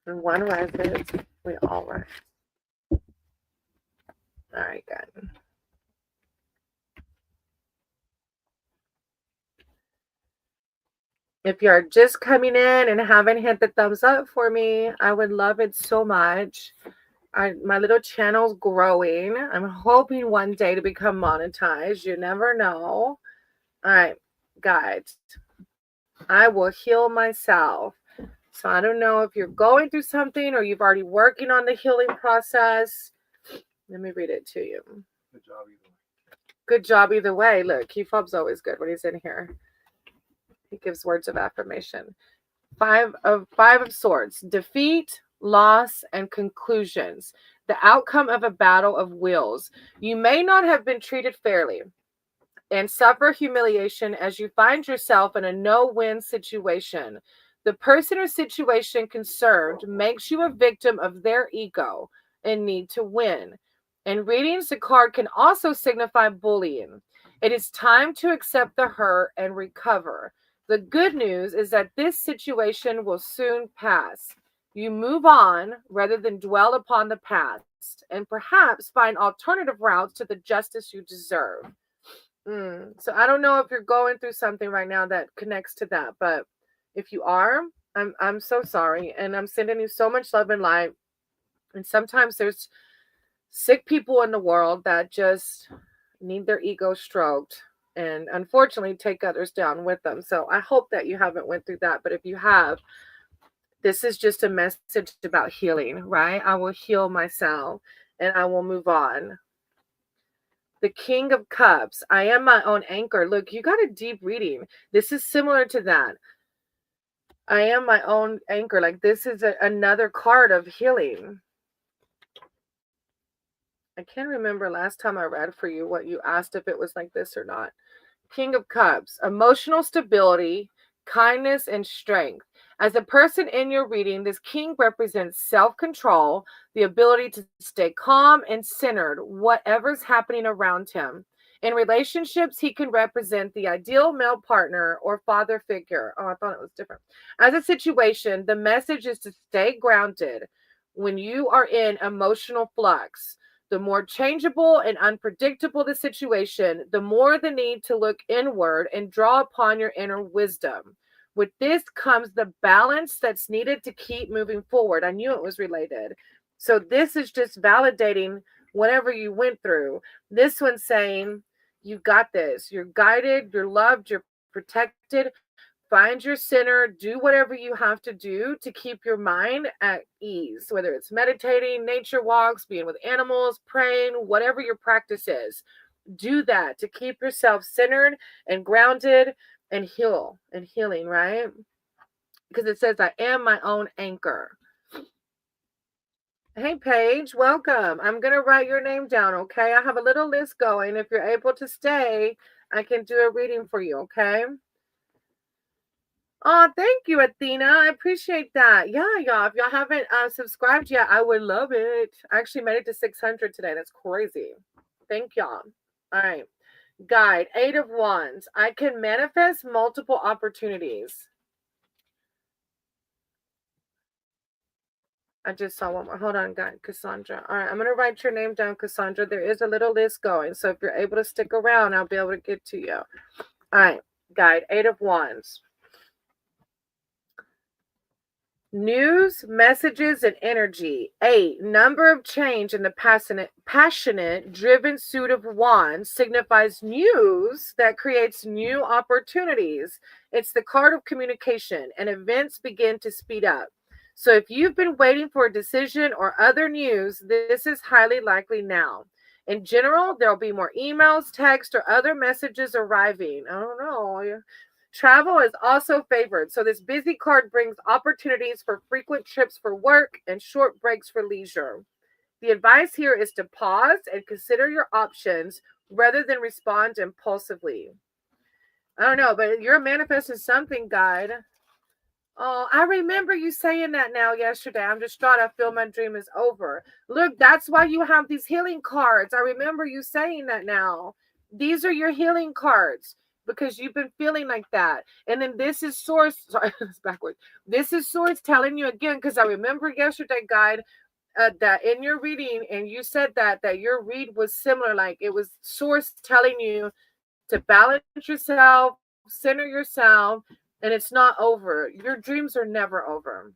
When one rises, we all rise. All right, good. If you're just coming in and haven't hit the thumbs up for me, I would love it so much. My little channel's growing. I'm hoping one day to become monetized. You never know. All right, guys. I will heal myself. So I don't know if you're going through something or you've already working on the healing process. Let me read it to you. Good job either way. Good job either way. Look, Key-Fob's always good when he's in here. He gives words of affirmation. Five of Swords. Defeat, loss, and conclusions. The outcome of a battle of wills. You may not have been treated fairly and suffer humiliation as you find yourself in a no-win situation. The person or situation concerned makes you a victim of their ego and need to win. In readings, the card can also signify bullying. It is time to accept the hurt and recover. The good news is that this situation will soon pass. You move on rather than dwell upon the past and perhaps find alternative routes to the justice you deserve. So I don't know if you're going through something right now that connects to that, but if you are, I'm so sorry, and I'm sending you so much love and light. And sometimes there's sick people in the world that just need their ego stroked and unfortunately take others down with them. So I hope that you haven't went through that, but if you have, this is just a message about healing, right? I will heal myself and I will move on. The King of Cups. I am my own anchor. Look, you got a deep reading. This is similar to that. I am my own anchor. Like this is another card of healing. I can't remember last time I read for you what you asked, if it was like this or not. King of Cups. Emotional stability, kindness, and strength. As a person in your reading, this king represents self-control, the ability to stay calm and centered, whatever's happening around him. In relationships, he can represent the ideal male partner or father figure. Oh, I thought it was different. As a situation, the message is to stay grounded when you are in emotional flux. The more changeable and unpredictable the situation, the more the need to look inward and draw upon your inner wisdom. With this comes the balance that's needed to keep moving forward. I knew it was related. So this is just validating whatever you went through. This one's saying, you got this. You're guided, you're loved, you're protected. Find your center, do whatever you have to do to keep your mind at ease, whether it's meditating, nature walks, being with animals, praying, whatever your practice is. Do that to keep yourself centered and grounded and healing, right? Because it says, I am my own anchor. Hey, Paige, welcome. I'm going to write your name down, okay? I have a little list going. If you're able to stay, I can do a reading for you, okay? Oh, thank you, Athena. I appreciate that. Yeah, y'all. If y'all haven't subscribed yet, I would love it. I actually made it to 600 today. That's crazy. Thank y'all. All right. Guide, 8 of Wands. I can manifest multiple opportunities. I just saw one more. Hold on, guys. Cassandra. All right. I'm going to write your name down, Cassandra. There is a little list going. So if you're able to stick around, I'll be able to get to you. All right. Guide, 8 of Wands. News, messages, and energy. 8. Number of change in the passionate, driven suit of wands signifies news that creates new opportunities. It's the card of communication, and events begin to speed up. So if you've been waiting for a decision or other news, this is highly likely now. In general, there'll be more emails, text, or other messages arriving. I don't know. Travel is also favored. So this busy card brings opportunities for frequent trips for work and short breaks for leisure. The advice here is to pause and consider your options rather than respond impulsively. I don't know, but you're manifesting something, guide. Oh, I remember you saying that now yesterday. I'm distraught. I feel my dream is over. Look, that's why you have these healing cards. I remember you saying that now. These are your healing cards because you've been feeling like that. And then this is source. Sorry, it's backwards. This is source telling you again, because I remember yesterday, guide, that in your reading, and you said that your read was similar. Like it was source telling you to balance yourself, center yourself, and it's not over. Your dreams are never over.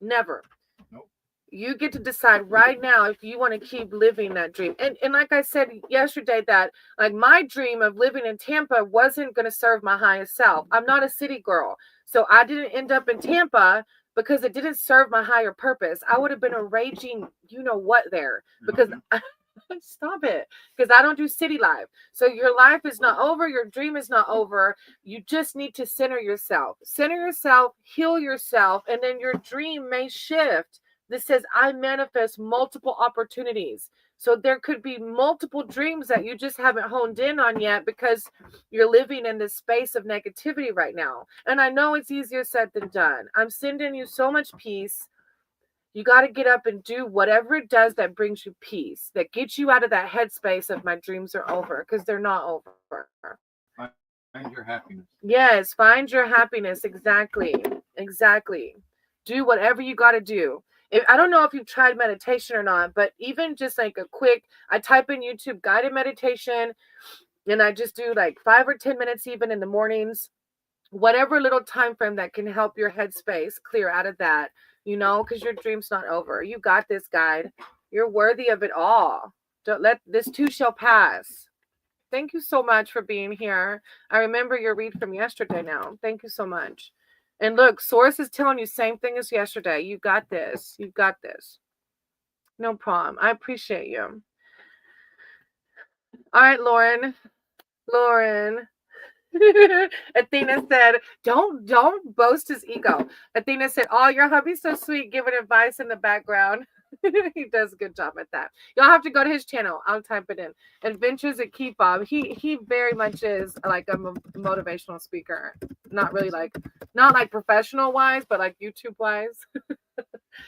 Never. Nope. You get to decide right now if you want to keep living that dream. And like I said yesterday, that like my dream of living in Tampa wasn't going to serve my highest self. I'm not a city girl. So I didn't end up in Tampa because it didn't serve my higher purpose. I would have been a raging, you know what, there because stop it, because I don't do city life. So your life is not over. Your dream is not over. You just need to center yourself, heal yourself, and then your dream may shift. This says, I manifest multiple opportunities. So there could be multiple dreams that you just haven't honed in on yet because you're living in this space of negativity right now. And I know it's easier said than done. I'm sending you so much peace. You got to get up and do whatever it does that brings you peace, that gets you out of that headspace of my dreams are over, because they're not over. Find your happiness. Yes, find your happiness. Exactly. Do whatever you got to do. I don't know if you've tried meditation or not, but even just like a quick, I type in YouTube guided meditation, and I just do like 5 or 10 minutes even in the mornings, whatever little time frame that can help your headspace clear out of that, because your dream's not over. You got this, guide. You're worthy of it all. Don't let this too shall pass. Thank you so much for being here. I remember your read from yesterday now. Thank you so much. And look, Source is telling you same thing as yesterday. You got this. You got this. No problem. I appreciate you. All right, Lauren. Athena said, don't boast his ego. Athena said, oh, your hubby's so sweet, giving advice in the background. He does a good job at that. You'll have to go to his channel. I'll type it in. Adventures at Key Fob. He very much is like a motivational speaker. Not like professional wise, but like YouTube wise.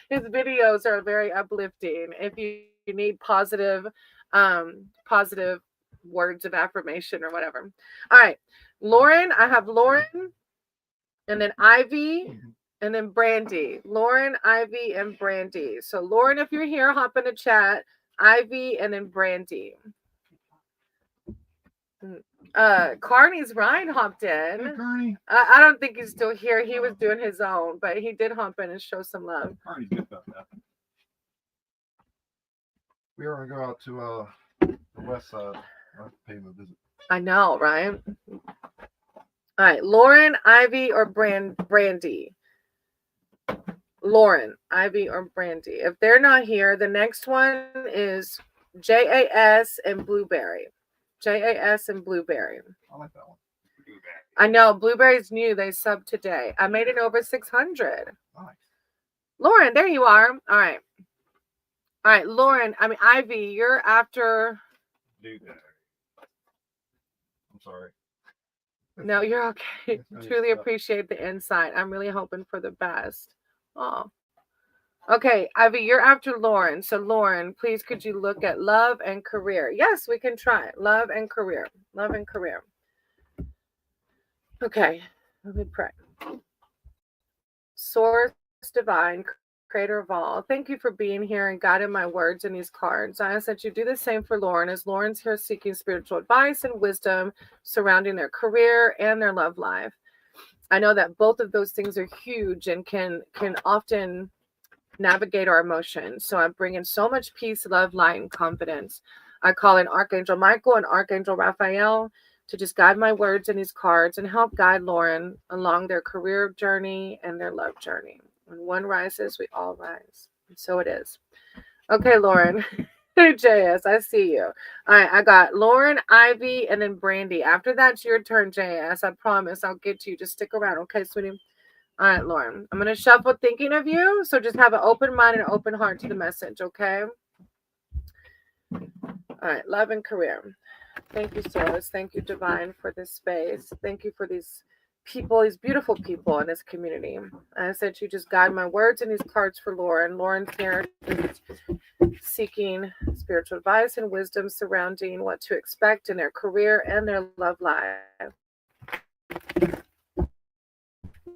His videos are very uplifting. If you need positive words of affirmation or whatever. All right, Lauren. I have Lauren, and then Ivy, and then Brandy. Lauren, Ivy, and Brandy. So Lauren, if you're here, hop in the chat. Ivy, and then Brandy. Carney's Ryan hopped in. Hey, Carney. I don't think he's still here. He was doing his own, but he did hop in and show some love. Carney's good about that. We are going to go out to the west side. I'll have to pay him a visit. I know, right? All right, Lauren, Ivy, or Brandy. Lauren, Ivy, or Brandy. If they're not here, the next one is JAS and Blueberry. JAS and Blueberry. I like that one. I know, Blueberry's new. They subbed today. I made it over 600. Nice. Lauren, there you are. All right, Lauren, Ivy, you're after. Blueberry. I'm sorry. No, you're okay. Nice Truly stuff. appreciate the insight. I'm really hoping for the best. Oh. Okay, Ivy, you're after Lauren. So Lauren, please could you look at love and career? Yes, we can try. Love and career. Love and career. Okay, let me pray. Source divine, creator of all, thank you for being here and guiding my words in these cards. I ask that you do the same for Lauren, as Lauren's here seeking spiritual advice and wisdom surrounding their career and their love life. I know that both of those things are huge and can often navigate our emotions. So I'm bringing so much peace, love, light, and confidence. I call in Archangel Michael and Archangel Raphael to just guide my words in these cards and help guide Lauren along their career journey and their love journey. When one rises, we all rise. And so it is. Okay, Lauren. JS, I see you. All right, I got Lauren, Ivy, and then Brandy. After that's your turn, JS. I promise I'll get to you. Just stick around, okay, sweetie? All right, Lauren. I'm going to shuffle thinking of you. So just have an open mind and an open heart to the message, okay? All right, love and career. Thank you, Source. Thank you, Divine, for this space. Thank you for these people, these beautiful people in this community. I said you just guide my words and these cards for Lauren. Lauren's here just seeking spiritual advice and wisdom surrounding what to expect in their career and their love life.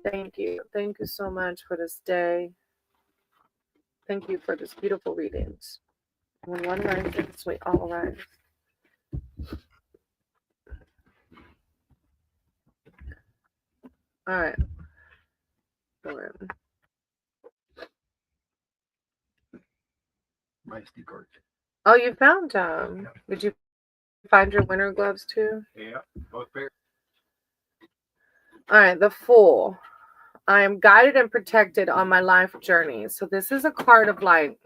Thank you. Thank you so much for this day. Thank you for this beautiful readings. When one rises, we all rise. All right. Lauren. My SD card. Oh, you found them. Did you find your winter gloves too? Yeah, both pairs. All right, the Fool. I am guided and protected on my life journey. So this is a card of like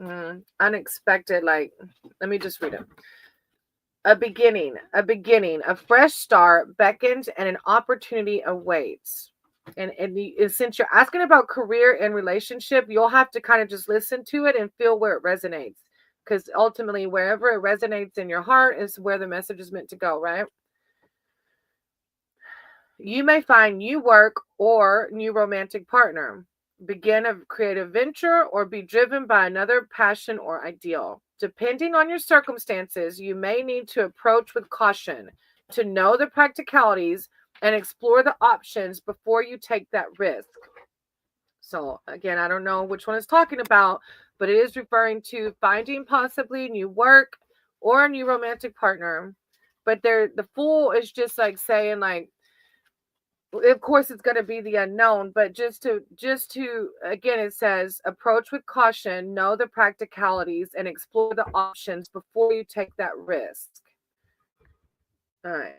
unexpected, like, let me just read it. A beginning, a fresh start beckons and an opportunity awaits. And since you're asking about career and relationship, you'll have to kind of just listen to it and feel where it resonates. Because ultimately, wherever it resonates in your heart is where the message is meant to go, right? You may find new work or new romantic partner, begin a creative venture, or be driven by another passion or ideal. Depending on your circumstances, you may need to approach with caution to know the practicalities and explore the options before you take that risk. So again, I don't know which one it's talking about, but it is referring to finding possibly new work or a new romantic partner. But the Fool is just like saying, like, of course it's going to be the unknown, but just to again, it says approach with caution, know the practicalities, and explore the options before you take that risk. All right.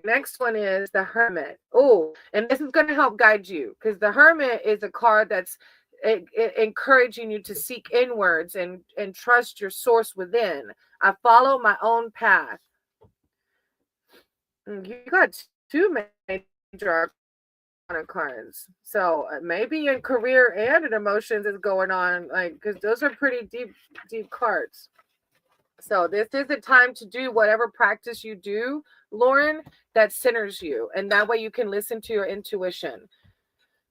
Next one is the Hermit. Oh, and this is going to help guide you, because the Hermit is a card that's encouraging you to seek inwards and trust your source within. I follow my own path. You got two major cards, so maybe in career and in emotions is going on, like, because those are pretty deep cards. So this is a time to do whatever practice you do, Lauren, that centers you, and that way you can listen to your intuition.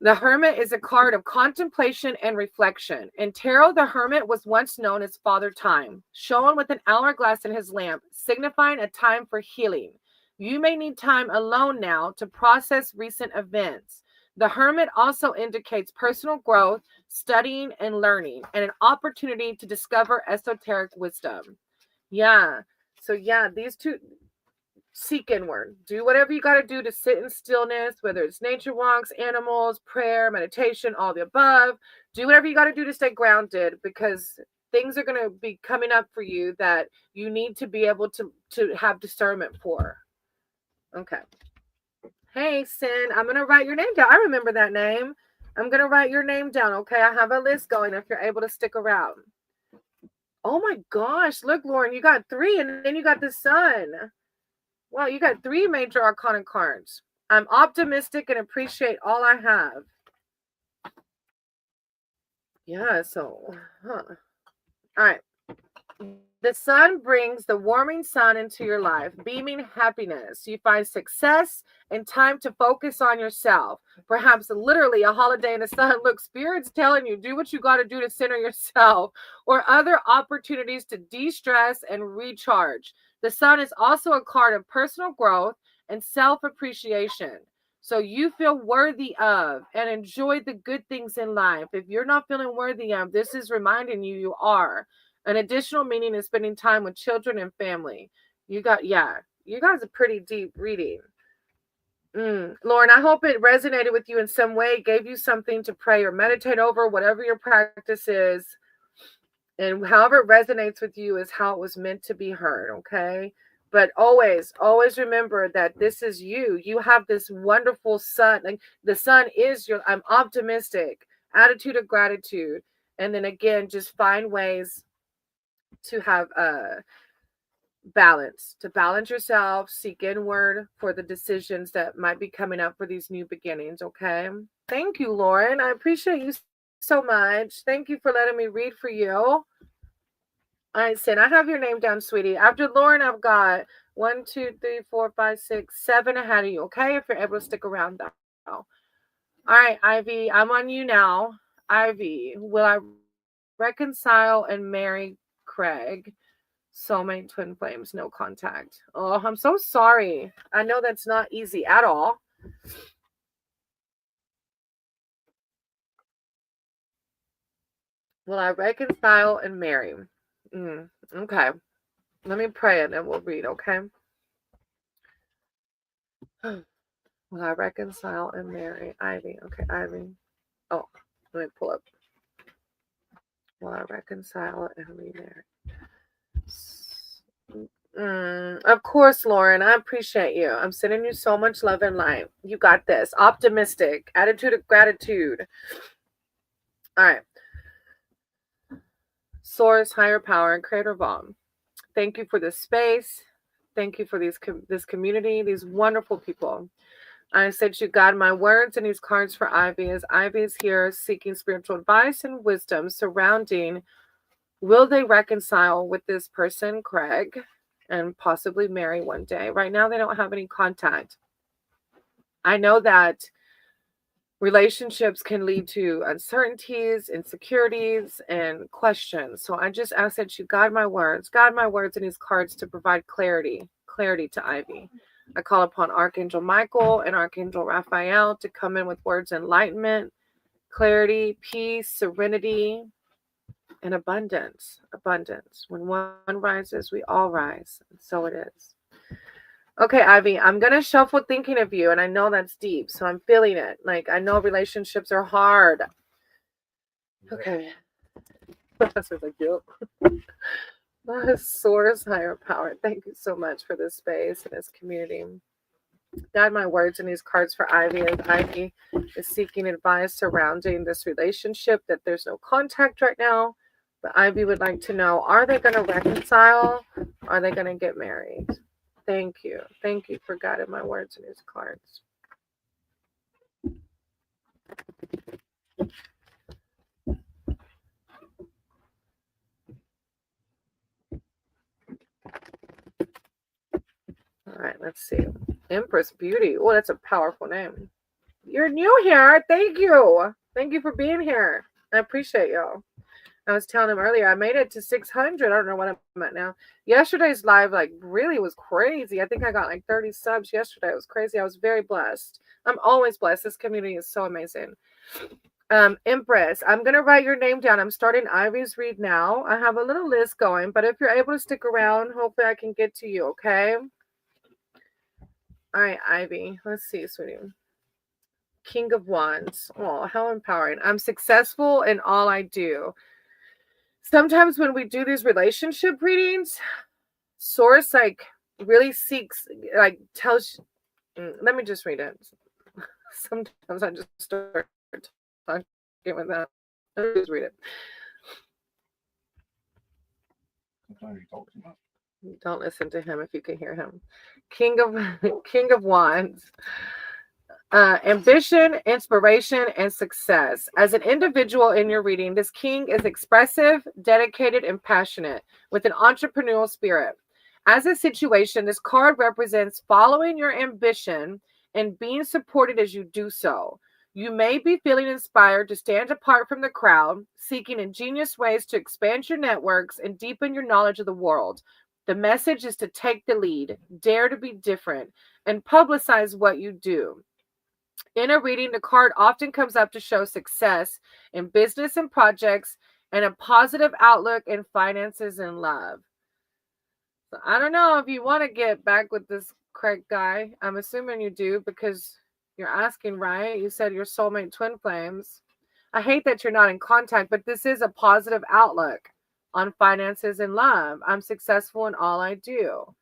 The Hermit is a card of contemplation and reflection. In tarot, the Hermit was once known as Father Time, shown with an hourglass in his lamp, signifying a time for healing. You may need time alone now to process recent events. The Hermit also indicates personal growth, studying and learning, and an opportunity to discover esoteric wisdom. Yeah. So yeah, these two, seek inward. Do whatever you got to do to sit in stillness, whether it's nature walks, animals, prayer, meditation, all the above. Do whatever you got to do to stay grounded, because things are going to be coming up for you that you need to be able to have discernment for. Okay. Hey, Sin, I'm going to write your name down. I remember that name. I'm going to write your name down, okay? I have a list going if you're able to stick around. Oh my gosh. Look, Lauren, you got 3, and then you got the Sun. Wow, you got 3 major arcana cards. I'm optimistic and appreciate all I have. Yeah, so, All right. The Sun brings the warming sun into your life, beaming happiness. You find success and time to focus on yourself. Perhaps literally a holiday in the sun. Look, Spirit's telling you, do what you got to do to center yourself, or other opportunities to de-stress and recharge. The Sun is also a card of personal growth and self-appreciation. So you feel worthy of and enjoy the good things in life. If you're not feeling worthy of, this is reminding you you are. An additional meaning is spending time with children and family. You guys are pretty deep reading. Lauren, I hope it resonated with you in some way, gave you something to pray or meditate over, whatever your practice is. And however it resonates with you is how it was meant to be heard, okay? But always remember that this is you. You have this wonderful sun. Like, the sun is I'm optimistic, attitude of gratitude. And then again, just find ways to have to balance yourself, seek inward for the decisions that might be coming up for these new beginnings. Okay. Thank you, Lauren. I appreciate you so much. Thank you for letting me read for you. All right, Sin, I have your name down, sweetie. After Lauren, I've got 1, 2, 3, 4, 5, 6, 7 ahead of you, okay? If you're able to stick around, though. All right, Ivy, I'm on you now. Ivy, will I reconcile and marry Craig? Soulmate, twin flames, no contact. Oh, I'm so sorry. I know that's not easy at all. Will I reconcile and marry? Okay. Let me pray and then we'll read, okay? Will I reconcile and marry? Ivy. Okay, Ivy. Oh, let me pull up. Will I reconcile and remarry? Of course, Lauren. I appreciate you. I'm sending you so much love and light. You got this. Optimistic. Attitude of gratitude. All right. Source, higher power, and creator bomb. Thank you for this space. Thank you for this community, these wonderful people. I said you guide my words and these cards for Ivy as Ivy is here seeking spiritual advice and wisdom surrounding will they reconcile with this person, Craig, and possibly marry one day. Right now, they don't have any contact. I know that relationships can lead to uncertainties, insecurities, and questions. So I just ask that you guide my words in these cards to provide clarity to Ivy. I call upon Archangel Michael and Archangel Raphael to come in with words of enlightenment, clarity, peace, serenity, and abundance. When one rises, we all rise. And so it is. Okay, Ivy, I'm going to shuffle thinking of you, and I know that's deep, so I'm feeling it. Like, I know relationships are hard. Okay. Professor's like, yep. Source, higher power. Thank you so much for this space and this community. Guide my words in these cards for Ivy as Ivy is seeking advice surrounding this relationship that there's no contact right now. But Ivy would like to know, are they going to reconcile? Are they going to get married? Thank you. Thank you for guiding my words in these cards. All right, let's see. Empress Beauty. Oh, that's a powerful name. You're new here. Thank you. Thank you for being here. I appreciate y'all. I was telling him earlier, I made it to 600. I don't know what I'm at now. Yesterday's live, like, really was crazy. I think I got like 30 subs yesterday. It was crazy. I was very blessed. I'm always blessed. This community is so amazing. Empress, I'm going to write your name down. I'm starting Ivy's read now. I have a little list going, but if you're able to stick around, hopefully I can get to you, okay? All right, Ivy. Let's see, sweetie. King of Wands. Oh, how empowering. I'm successful in all I do. Sometimes when we do these relationship readings, Source like really seeks, like tells, let me just read it. Sometimes I just start talking with that. Let me just read it. Sometimes you talk too much. Don't listen to him if you can hear him. King of Wands. Ambition, inspiration, and success. As an individual in your reading, this king is expressive, dedicated, and passionate with an entrepreneurial spirit. As a situation, this card represents following your ambition and being supported as you do so. You may be feeling inspired to stand apart from the crowd, seeking ingenious ways to expand your networks and deepen your knowledge of the world. The message is to take the lead, dare to be different, and publicize what you do. In a reading, the card often comes up to show success in business and projects and a positive outlook in finances and love. So I don't know if you want to get back with this Craig guy. I'm assuming you do because you're asking, right? You said your soulmate twin flames. I hate that you're not in contact, but this is a positive outlook on finances and love. I'm successful in all I do.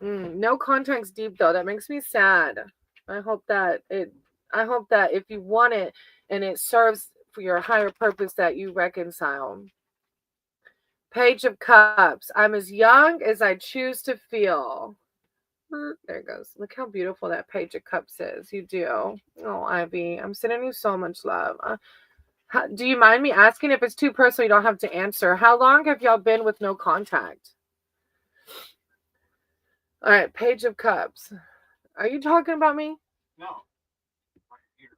No contact's deep though. That makes me sad. I hope that if you want it and it serves for your higher purpose that you reconcile. Page of Cups. I'm as young as I choose to feel. There it goes. Look how beautiful that Page of Cups is. You do. Oh, Ivy, I'm sending you so much love. Do you mind me asking? If it's too personal, you don't have to answer. How long have y'all been with no contact? All right, Page of Cups. Are you talking about me? No. Right here.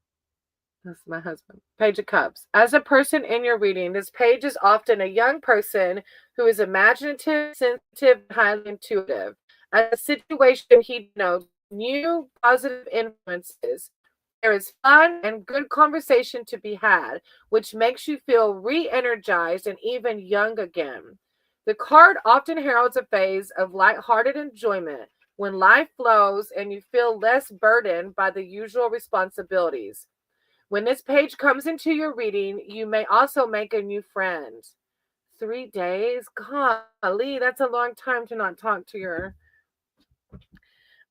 That's my husband. Page of Cups. As a person in your reading, this page is often a young person who is imaginative, sensitive, and highly intuitive. As a situation he knows new positive influences. There is fun and good conversation to be had, which makes you feel re-energized and even young again. The card often heralds a phase of lighthearted enjoyment when life flows and you feel less burdened by the usual responsibilities. When this page comes into your reading, you may also make a new friend. 3 days? Golly, that's a long time to not talk to your...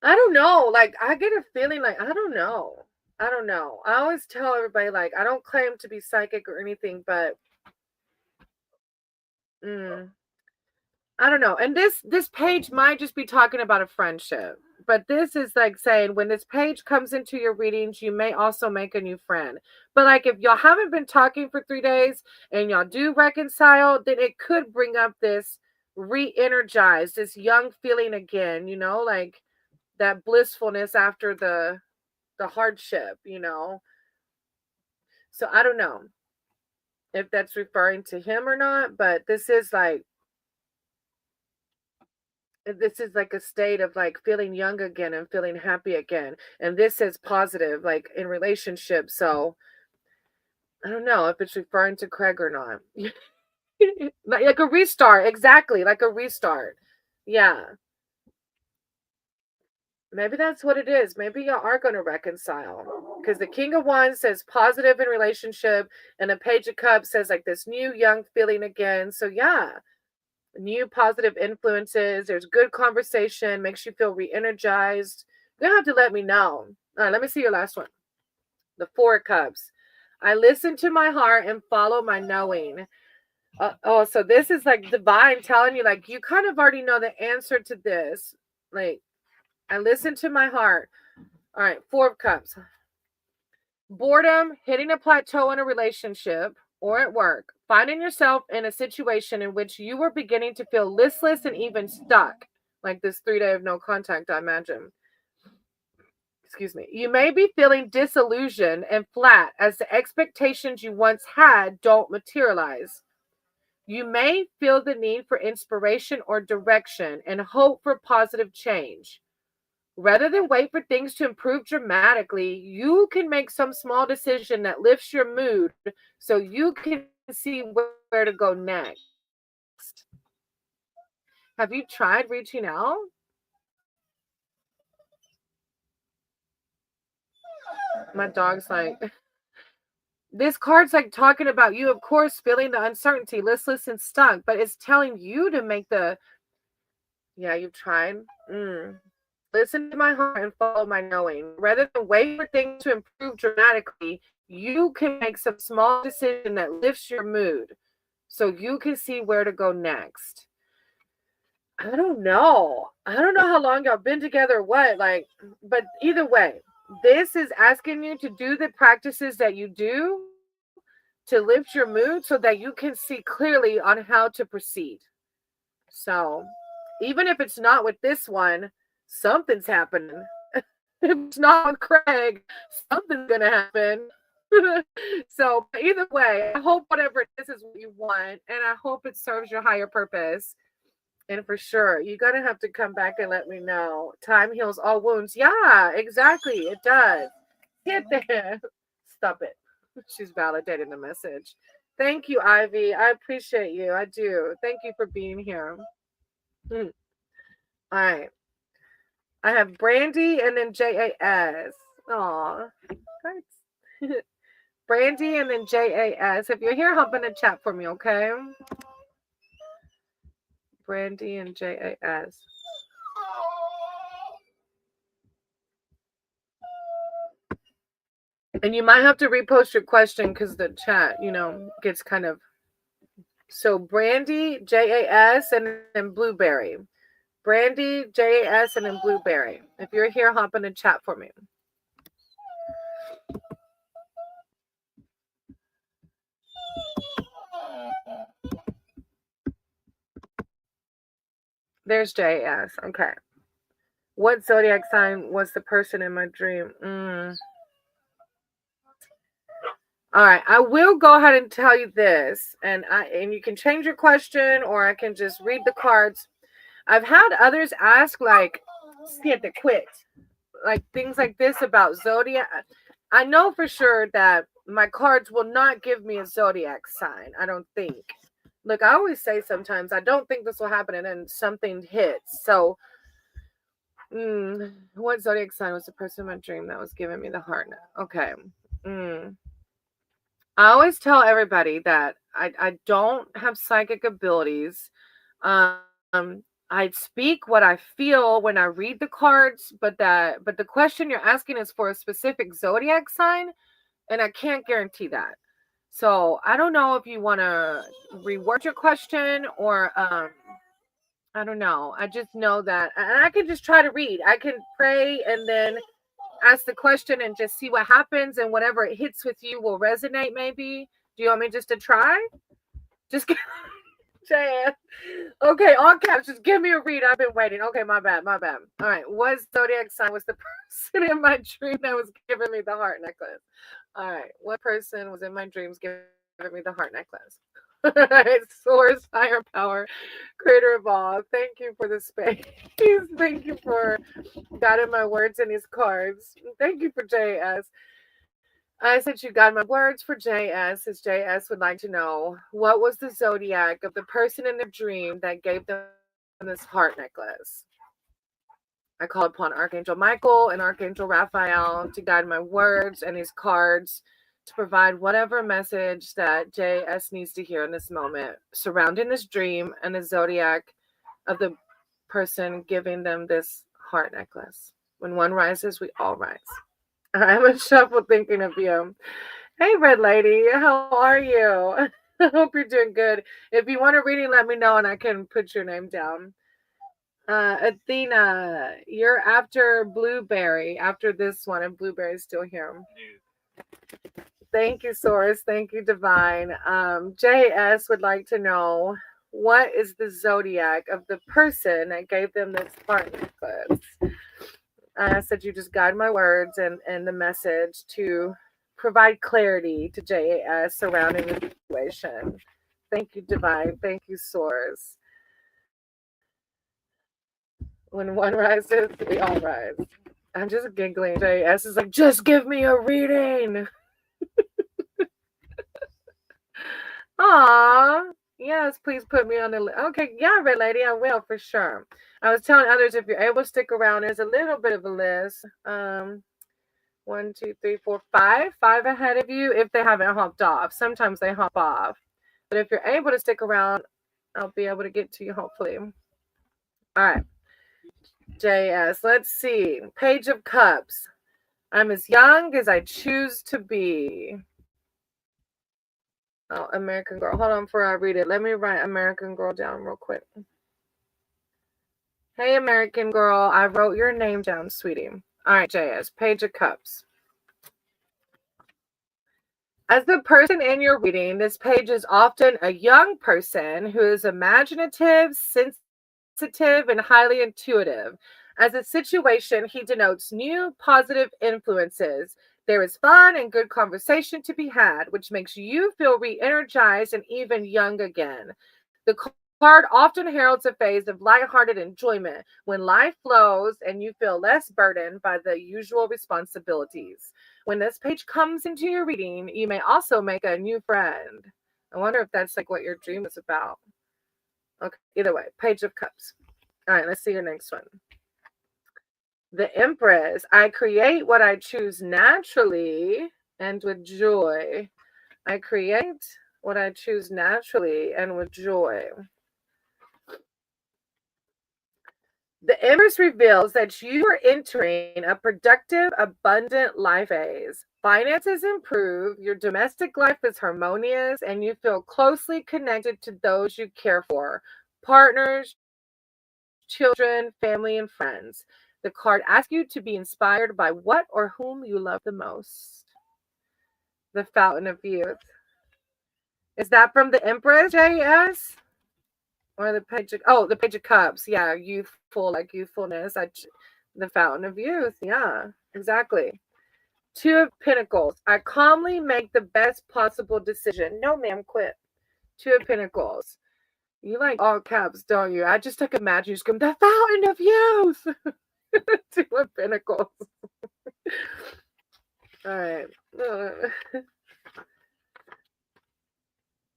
I don't know. Like, I get a feeling like, I don't know. I always tell everybody, like, I don't claim to be psychic or anything, but I don't know. And this page might just be talking about a friendship. But this is like saying when this page comes into your readings, you may also make a new friend. But like if y'all haven't been talking for 3 days and y'all do reconcile, then it could bring up this re-energized, this young feeling again, you know, like that blissfulness after the hardship, you know. So I don't know if that's referring to him or not, but this is like a state of like feeling young again and feeling happy again. And this is positive, like in relationships. So I don't know if it's referring to Craig or not. Like a restart. Exactly. Like a restart. Yeah. Maybe that's what it is. Maybe y'all are going to reconcile. Because the King of Wands says positive in relationship. And the Page of Cups says like this new young feeling again. So yeah. New positive influences. There's good conversation, makes you feel re-energized. You're gonna have to let me know. All right, let me see your last one. The Four of Cups. I listen to my heart and follow my knowing. So this is like divine telling you, like, you kind of already know the answer to this. Like, I listen to my heart. All right, Four of Cups. Boredom, hitting a plateau in a relationship or at work, finding yourself in a situation in which you were beginning to feel listless and even stuck, like this 3 day of no contact, I imagine. Excuse me. You may be feeling disillusioned and flat as the expectations you once had don't materialize. You may feel the need for inspiration or direction and hope for positive change. Rather than wait for things to improve dramatically, you can make some small decision that lifts your mood so you can see where to go next. Have you tried reaching out? My dog's like, this card's like talking about you, of course, feeling the uncertainty, listless and stuck, but it's telling you to make the... Yeah, you've tried. Listen to my heart and follow my knowing. Rather than wait for things to improve dramatically, you can make some small decision that lifts your mood so you can see where to go next. I don't know. I don't know how long y'all been together, what, like, but either way, this is asking you to do the practices that you do to lift your mood so that you can see clearly on how to proceed. So even if it's not with this one, something's happening. If it's not with Craig, something's gonna happen. So either way, I hope whatever it is what you want, and I hope it serves your higher purpose. And for sure, you're gonna have to come back and let me know. Time heals all wounds. Yeah, exactly. It does. Get there. Stop it. She's validating the message. Thank you, Ivy. I appreciate you. I do. Thank you for being here. All right. I have Brandy and then JAS. Aw. Thanks. Brandy and then JAS. If you're here, hop in the chat for me, okay? Brandy and JAS. And you might have to repost your question because the chat, gets kind of... So Brandy, JAS, and then Blueberry. Brandy, JAS, and then Blueberry. If you're here, hop in the chat for me. There's JS. Okay. What zodiac sign was the person in my dream? All right, I will go ahead and tell you this, and you can change your question, or I can just read the cards. I've had others ask, like, siete quit, like things like this about zodiac. I know for sure that my cards will not give me a zodiac sign. I don't think. Look, I always say sometimes I don't think this will happen, and then something hits. So, what zodiac sign was the person in my dream that was giving me the heart? Okay. I always tell everybody that I don't have psychic abilities. I speak what I feel when I read the cards, but the question you're asking is for a specific zodiac sign, and I can't guarantee that. So I don't know if you want to reword your question, or I don't know. I just know that, and I can just try to read. I can pray and then ask the question and just see what happens, and whatever it hits with you will resonate. Maybe. Do you want me just to try? Just Jan. Okay, all caps. Just give me a read. I've been waiting. Okay, my bad. All right. What zodiac sign was the person in my dream that was giving me the heart necklace? All right. What person was in my dreams giving me the heart necklace? Source, higher power, creator of all. Thank you for the space. Thank you for guiding my words in these cards. Thank you for JS. I said you got my words for JS, as JS would like to know what was the zodiac of the person in the dream that gave them this heart necklace. I call upon Archangel Michael and Archangel Raphael to guide my words and these cards to provide whatever message that JS needs to hear in this moment surrounding this dream and the zodiac of the person giving them this heart necklace. When one rises, we all rise. I'm a shuffle thinking of you. Hey, Red Lady, how are you? I hope you're doing good. If you want a reading, let me know and I can put your name down. Athena, you're after Blueberry, after this one, and Blueberry's still here. Thank you, Source. Thank you, Divine. JS would like to know, what is the zodiac of the person that gave them this heart necklace? I said you just guide my words and the message to provide clarity to JAS surrounding the situation. Thank you, Divine. Thank you, Source. When one rises, we all rise. I'm just giggling. JAS is like, just give me a reading. Aw. Yes, please put me on the list. Okay, yeah, Red Lady, I will for sure. I was telling others, if you're able to stick around, there's a little bit of a list. 1, 2, 3, 4, 5 ahead of you if they haven't hopped off. Sometimes they hop off. But if you're able to stick around, I'll be able to get to you, hopefully. All right. JS, let's see. Page of Cups. I'm as young as I choose to be. Oh, American Girl. Hold on before I read it. Let me write American Girl down real quick. Hey, American Girl. I wrote your name down, sweetie. All right, JS. Page of Cups. As the person in your reading, this page is often a young person who is imaginative, sensitive, and highly intuitive. As a situation, he denotes new positive influences. There is fun and good conversation to be had, which makes you feel re-energized and even young again. The card often heralds a phase of lighthearted enjoyment when life flows and you feel less burdened by the usual responsibilities. When this page comes into your reading, you may also make a new friend. I wonder if that's like what your dream is about. Okay, either way, Page of Cups. All right, let's see your next one. The Empress. I create what I choose naturally and with joy. I create what I choose naturally and with joy. The Empress reveals that you are entering a productive, abundant life phase. Finances improve, your domestic life is harmonious, and you feel closely connected to those you care for, partners, children, family, and friends. The card asks you to be inspired by what or whom you love the most. The Fountain of Youth. Is that from the Empress, JS? Or the page of, the page of cups. Yeah, youthful, like youthfulness. The fountain of youth. Yeah, exactly. Two of pentacles. I calmly make the best possible decision. No, ma'am, quit. Two of pentacles. You like all caps, don't you? I just took imagine you scream, the fountain of youth. Two of pentacles. All right.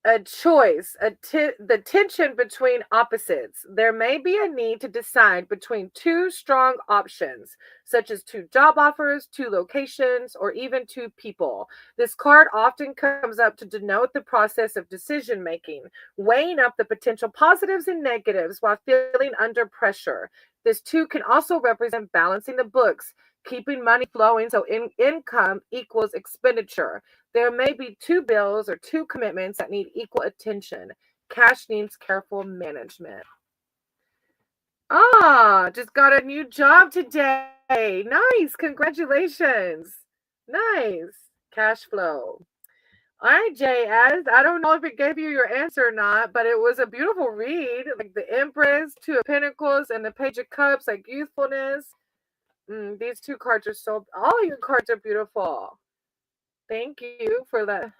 A choice, the tension between opposites. There may be a need to decide between two strong options, such as two job offers, two locations, or even two people. This card often comes up to denote the process of decision making, weighing up the potential positives and negatives while feeling under pressure. This too can also represent balancing the books, keeping money flowing so income equals expenditure. There may be two bills or two commitments that need equal attention. Cash needs careful management. Just got a new job today. Nice. Congratulations. Nice. Cash flow. All right, JS. I don't know if it gave you your answer or not, but it was a beautiful read. Like the Empress, Two of Pentacles, and the Page of Cups, like youthfulness. These two cards are all your cards are beautiful. Thank you for that.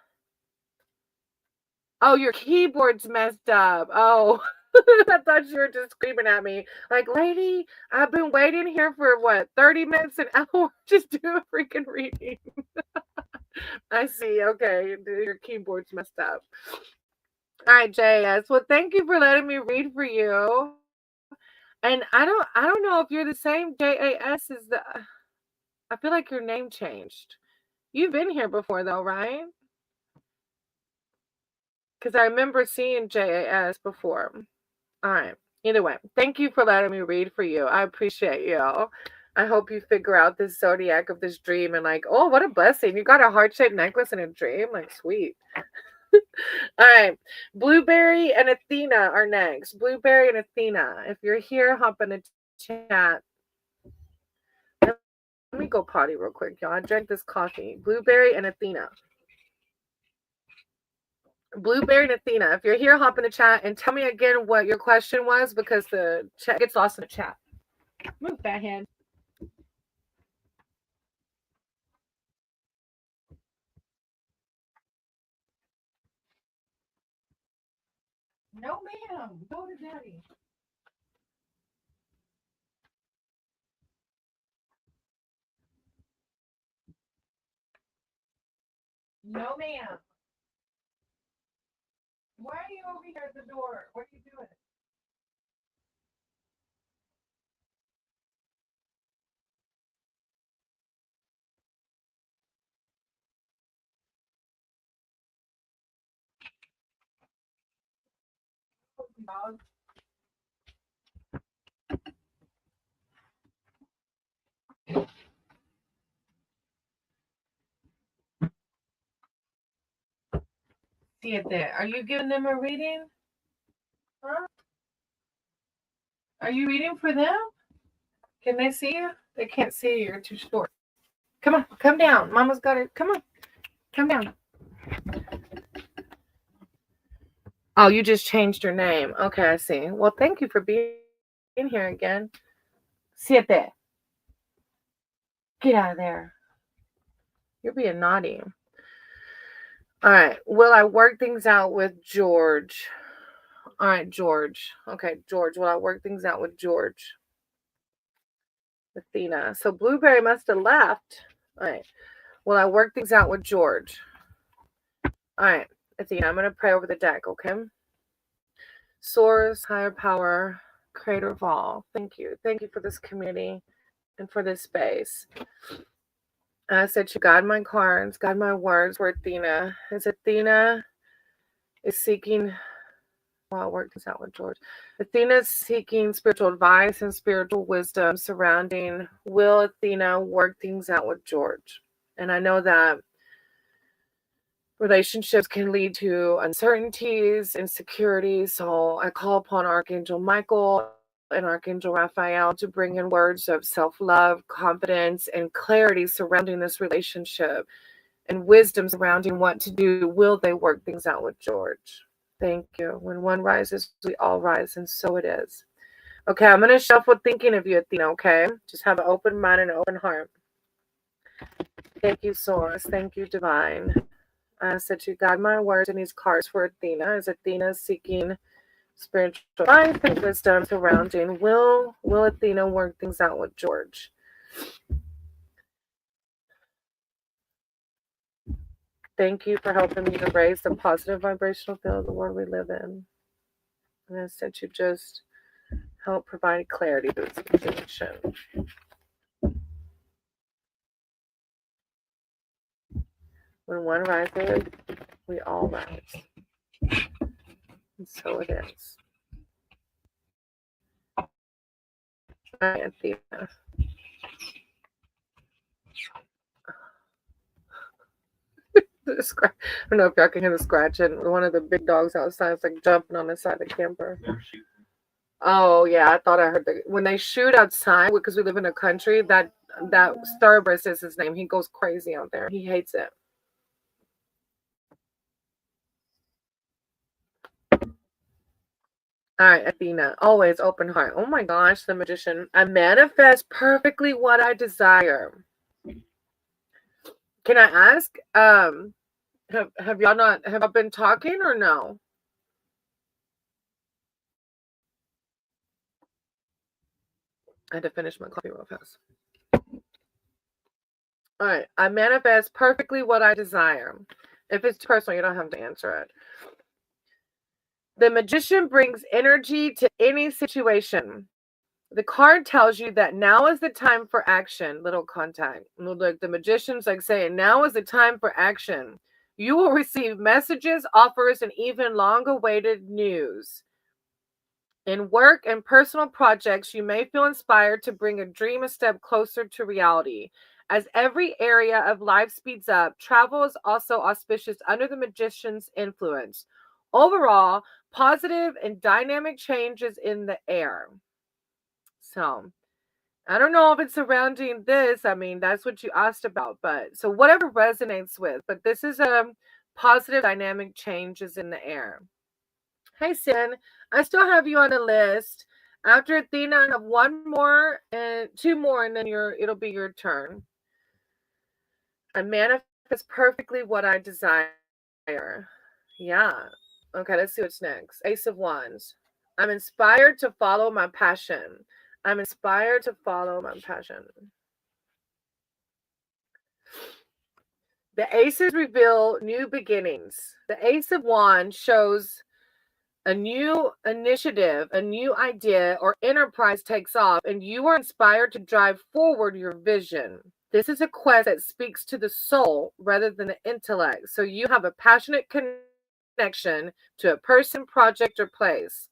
Oh, your keyboard's messed up. Oh, I thought you were just screaming at me. Like, lady, I've been waiting here for 30 minutes, an hour, just do a freaking reading. I see. Okay, your keyboard's messed up. All right, JS. Well, thank you for letting me read for you. And I don't know if you're the same JAS as the. I feel like your name changed. You've been here before, though, right? Because I remember seeing JAS before. All right. Either way, thank you for letting me read for you. I appreciate you. I hope you figure out this zodiac of this dream and like, oh, what a blessing. You got a heart-shaped necklace in a dream? Like, sweet. All right. Blueberry and Athena are next. Blueberry and Athena. If you're here, hop in the chat. Let me go potty real quick, y'all. I drank this coffee. Blueberry and Athena. Blueberry and Athena. If you're here, hop in the chat and tell me again what your question was because the chat gets lost in the chat. Move, fathead. No, ma'am. Go to daddy. No, ma'am. Why are you over here at the door? What are you doing? Dog. See it there. Are you giving them a reading? Huh? Are you reading for them? Can they see you? They can't see you. You're too short. Come on. Come down. Mama's got it. Come on. Come down. Oh, you just changed your name. Okay, I see. Well, thank you for being here again. Siete. Get out of there. You're being naughty. All right. Will I work things out with George? All right, George. Okay, George. Will I work things out with George? Athena. So Blueberry must have left. All right. Will I work things out with George? All right, Athena. I'm going to pray over the deck, okay? Source, higher power, creator of all. Thank you. Thank you for this community and for this space. I said to guide my cards, guide my words for Athena. As Athena is seeking, well, I'll work this out with George. Athena is seeking spiritual advice and spiritual wisdom surrounding, will Athena work things out with George? And I know that relationships can lead to uncertainties, insecurities. So I call upon Archangel Michael and Archangel Raphael to bring in words of self-love, confidence, and clarity surrounding this relationship and wisdom surrounding what to do. Will they work things out with George? Thank you. When one rises, we all rise, and so it is. Okay, I'm going to shuffle thinking of you, Athena, okay? Just have an open mind and an open heart. Thank you, Source. Thank you, Divine. I said you guide my words in these cards for Athena. As Athena seeking spiritual life and wisdom surrounding, will Athena work things out with George? Thank you for helping me to raise the positive vibrational field of the world we live in. And I said you just help provide clarity to this situation. When one rises, we all rise. And so it is. Hi, Athena. I don't know if y'all can hear the scratching. One of the big dogs outside is like jumping on the side of the camper. Oh yeah, I thought I heard when they shoot outside because we live in a country that Starburst is his name. He goes crazy out there. He hates it. All right, Athena, always open heart. Oh my gosh, the Magician. I manifest perfectly what I desire. Can I ask? Have y'all been talking or no? I had to finish my coffee real fast. All right, I manifest perfectly what I desire. If it's personal, you don't have to answer it. The Magician brings energy to any situation. The card tells you that now is the time for action. Little contact. Look, the Magician's like saying, now is the time for action. You will receive messages, offers, and even long-awaited news. In work and personal projects, you may feel inspired to bring a dream a step closer to reality. As every area of life speeds up, travel is also auspicious under the Magician's influence. Overall, positive and dynamic changes in the air. So, I don't know if it's surrounding this. I mean, that's what you asked about, but so whatever resonates with, but this is a positive dynamic changes in the air. Hey, Sin, I still have you on the list. After Athena, I have one more and two more, and then it'll be your turn. I manifest perfectly what I desire. Yeah. Okay, let's see what's next. Ace of Wands. I'm inspired to follow my passion. I'm inspired to follow my passion. The aces reveal new beginnings. The Ace of Wands shows a new initiative, a new idea or enterprise takes off, and you are inspired to drive forward your vision. This is a quest that speaks to the soul rather than the intellect. So you have a passionate connection to a person, project, or place.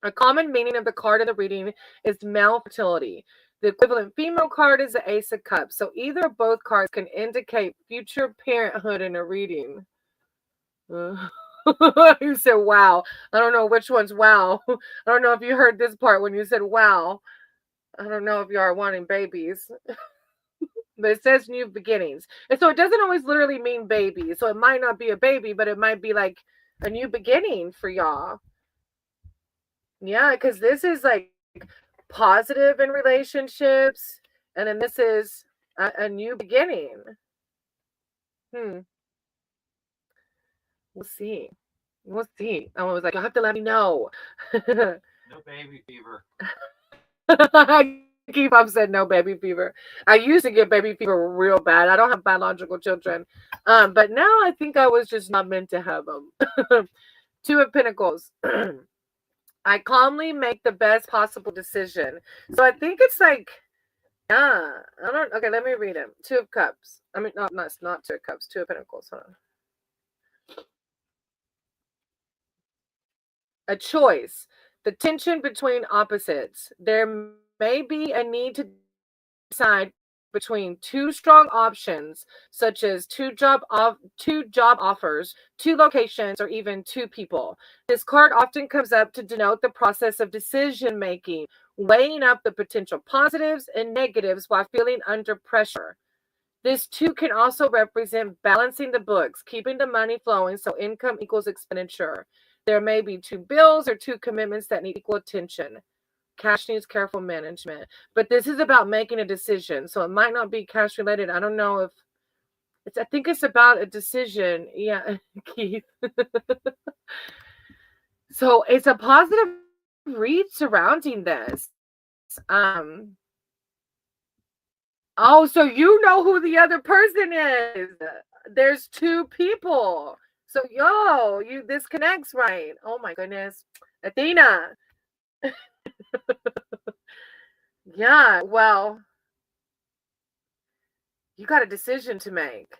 A common meaning of the card in the reading is male fertility. The equivalent female card is the Ace of Cups. So either or both cards can indicate future parenthood in a reading. You said wow. I don't know which one's wow. I don't know if you heard this part when you said wow. I don't know if you are wanting babies. But it says new beginnings. And so it doesn't always literally mean baby. So it might not be a baby, but it might be like a new beginning for y'all. Yeah, because this is like positive in relationships. And then this is a new beginning. We'll see. We'll see. I was like, you'll have to let me know. No baby fever. Keep up said no baby fever. I used to get baby fever real bad. I don't have biological children. But now I think I was just not meant to have them. Two of Pentacles. I calmly make the best possible decision. So I think it's like, yeah, I don't, okay, let me read it. Two of Cups. I mean, not Two of Cups, Two of Pentacles. Hold on. A choice. The tension between opposites. There may be a need to decide between two strong options, such as two job offers, two locations, or even two people. This card often comes up to denote the process of decision making, weighing up the potential positives and negatives while feeling under pressure. This too can also represent balancing the books, keeping the money flowing so income equals expenditure. There may be 2 bills or 2 commitments that need equal attention. Cash needs careful management. But this is about making a decision. So it might not be cash related. I don't know if I think it's about a decision. Yeah, Keith. So it's a positive read surrounding this. Oh, so you know who the other person is. There's 2 people. So this connects, right? Oh my goodness. Athena. Yeah, well, you got a decision to make.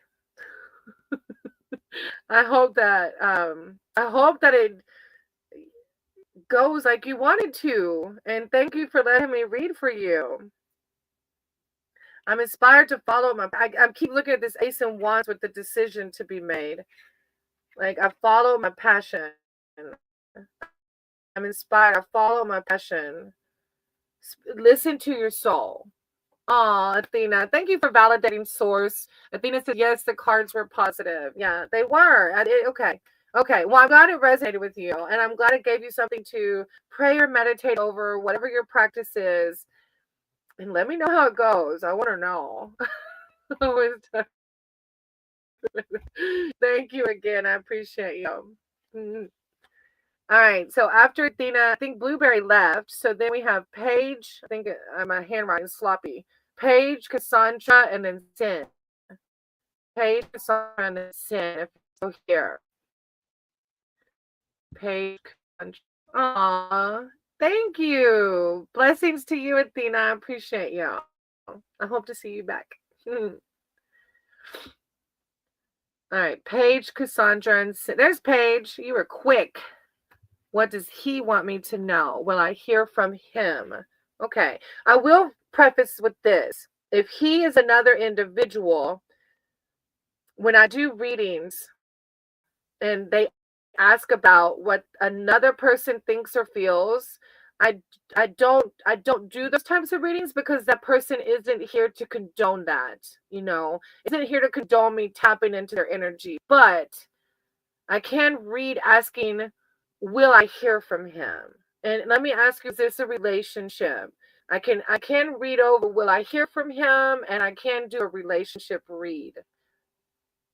I hope that it goes like you wanted to. And thank you for letting me read for you. I'm inspired to follow I keep looking at this Ace of Wands with the decision to be made. Like, I follow my passion. I'm inspired. I follow my passion. Listen to your soul. Aw, Athena, thank you for validating source. Athena said, yes, the cards were positive. Yeah, they were. Okay. Okay. Well, I'm glad it resonated with you. And I'm glad it gave you something to pray or meditate over, whatever your practice is. And let me know how it goes. I want to know. Thank you again. I appreciate you. Mm-hmm. All right. So after Athena, I think Blueberry left. So then we have Paige. I think my handwriting is sloppy. Paige, Cassandra, and then Sin. Paige, Cassandra, and then Sin. If you go here. Paige, Cassandra. Aw, thank you. Blessings to you, Athena. I appreciate you. I hope to see you back. All right. Paige, Cassandra, and Sin. There's Paige. You were quick. What does he want me to know? Will I hear from him? Okay. I will preface with this. If he is another individual, when I do readings and they ask about what another person thinks or feels, I don't do those types of readings because that person isn't here to condone that, isn't here to condone me tapping into their energy. But I can read asking, will I hear from him? And let me ask you, is this a relationship? I can read over, will I hear from him? And I can do a relationship read.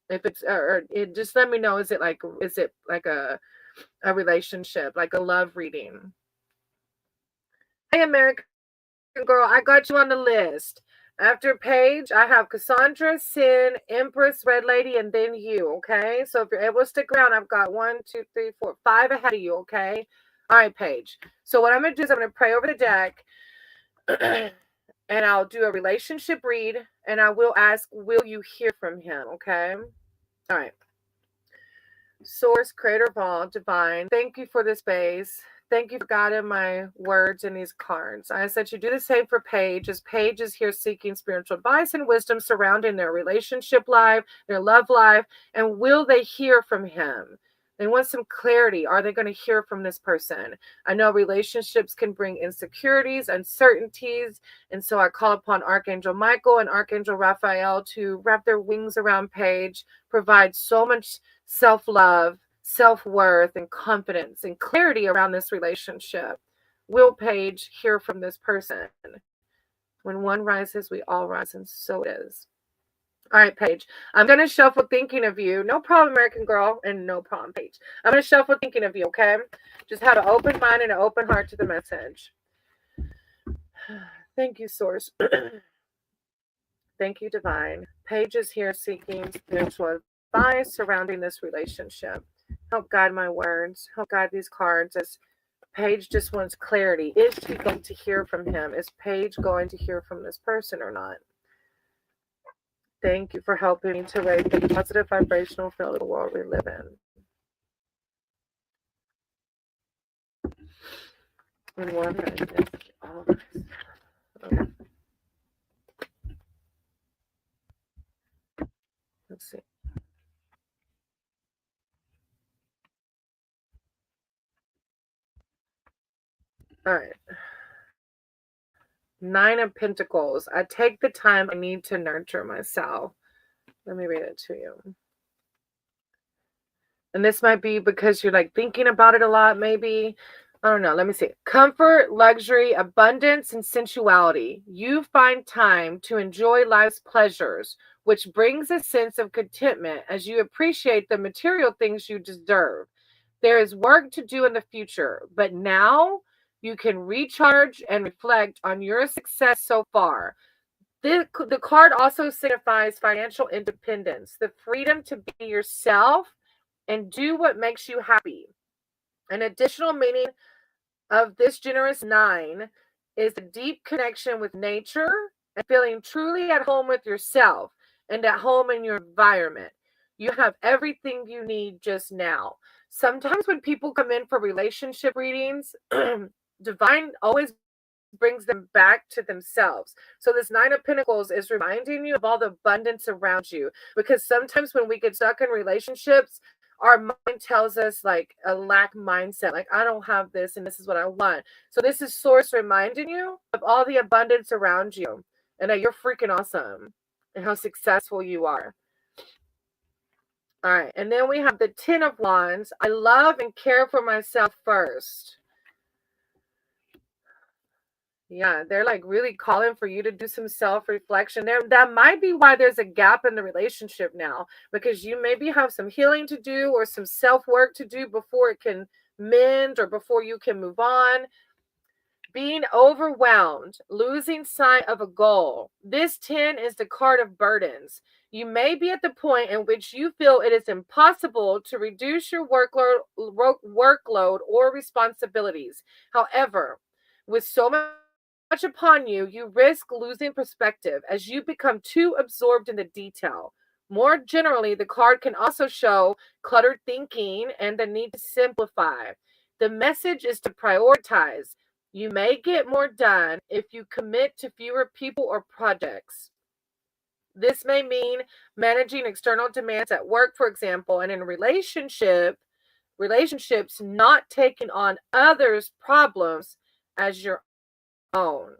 If it's, or it, just let me know, is it like a relationship, like a love reading? Hey, American Girl, I got you on the list. After Paige, I have Cassandra, Sin, Empress, Red Lady, and then you, okay? So if you're able to stick around, I've got 1, 2, 3, 4, 5 ahead of you, okay? All right, Paige. So what I'm going to do is I'm going to pray over the deck, and I'll do a relationship read, and I will ask, will you hear from him, okay? All right. Source, creator of all, divine, thank you for this space. Thank you for guiding my words in these cards. I said you do the same for Paige, as Paige is here seeking spiritual advice and wisdom surrounding their relationship life, their love life, and will they hear from him? They want some clarity. Are they going to hear from this person? I know relationships can bring insecurities, uncertainties, and so I call upon Archangel Michael and Archangel Raphael to wrap their wings around Paige, provide so much self-love, self-worth, and confidence and clarity around this relationship. Will Paige hear from this person? When one rises, we all rise, and so it is. All right, Paige. I'm going to shuffle thinking of you. No problem, American Girl, and no problem, Paige. I'm going to shuffle thinking of you, okay? Just have an open mind and an open heart to the message. Thank you, Source. Thank you, Divine. Paige is here seeking spiritual advice surrounding this relationship. Help guide my words. Help guide these cards as Paige just wants clarity. Is she going to hear from him? Is Paige going to hear from this person or not? Thank you for helping me to raise the positive vibrational field of the world we live in. And one okay. Let's see. All right. 9 of Pentacles. I take the time I need to nurture myself. Let me read it to you. And this might be because you're like thinking about it a lot, maybe. I don't know. Let me see. Comfort, luxury, abundance, and sensuality. You find time to enjoy life's pleasures, which brings a sense of contentment as you appreciate the material things you deserve. There is work to do in the future, but now you can recharge and reflect on your success so far. The card also signifies financial independence, the freedom to be yourself and do what makes you happy. An additional meaning of this generous nine is a deep connection with nature and feeling truly at home with yourself and at home in your environment. You have everything you need just now. Sometimes when people come in for relationship readings, divine always brings them back to themselves. So this Nine of Pentacles is reminding you of all the abundance around you, because sometimes when we get stuck in relationships, our mind tells us like a lack mindset, like I don't have this and this is what I want. So this is source reminding you of all the abundance around you and that you're freaking awesome and how successful you are. All right, and then we have the Ten of Wands. I love and care for myself first. Yeah, they're like really calling for you to do some self-reflection. That might be why there's a gap in the relationship now, because you maybe have some healing to do or some self-work to do before it can mend or before you can move on. Being overwhelmed, losing sight of a goal. This 10 is the card of burdens. You may be at the point in which you feel it is impossible to reduce your workload or responsibilities. However, with so much upon you, you risk losing perspective as you become too absorbed in the detail. More generally, the card can also show cluttered thinking and the need to simplify. The message is to prioritize. You may get more done if you commit to fewer people or projects. This may mean managing external demands at work, for example, and in relationships, not taking on others' problems as your own.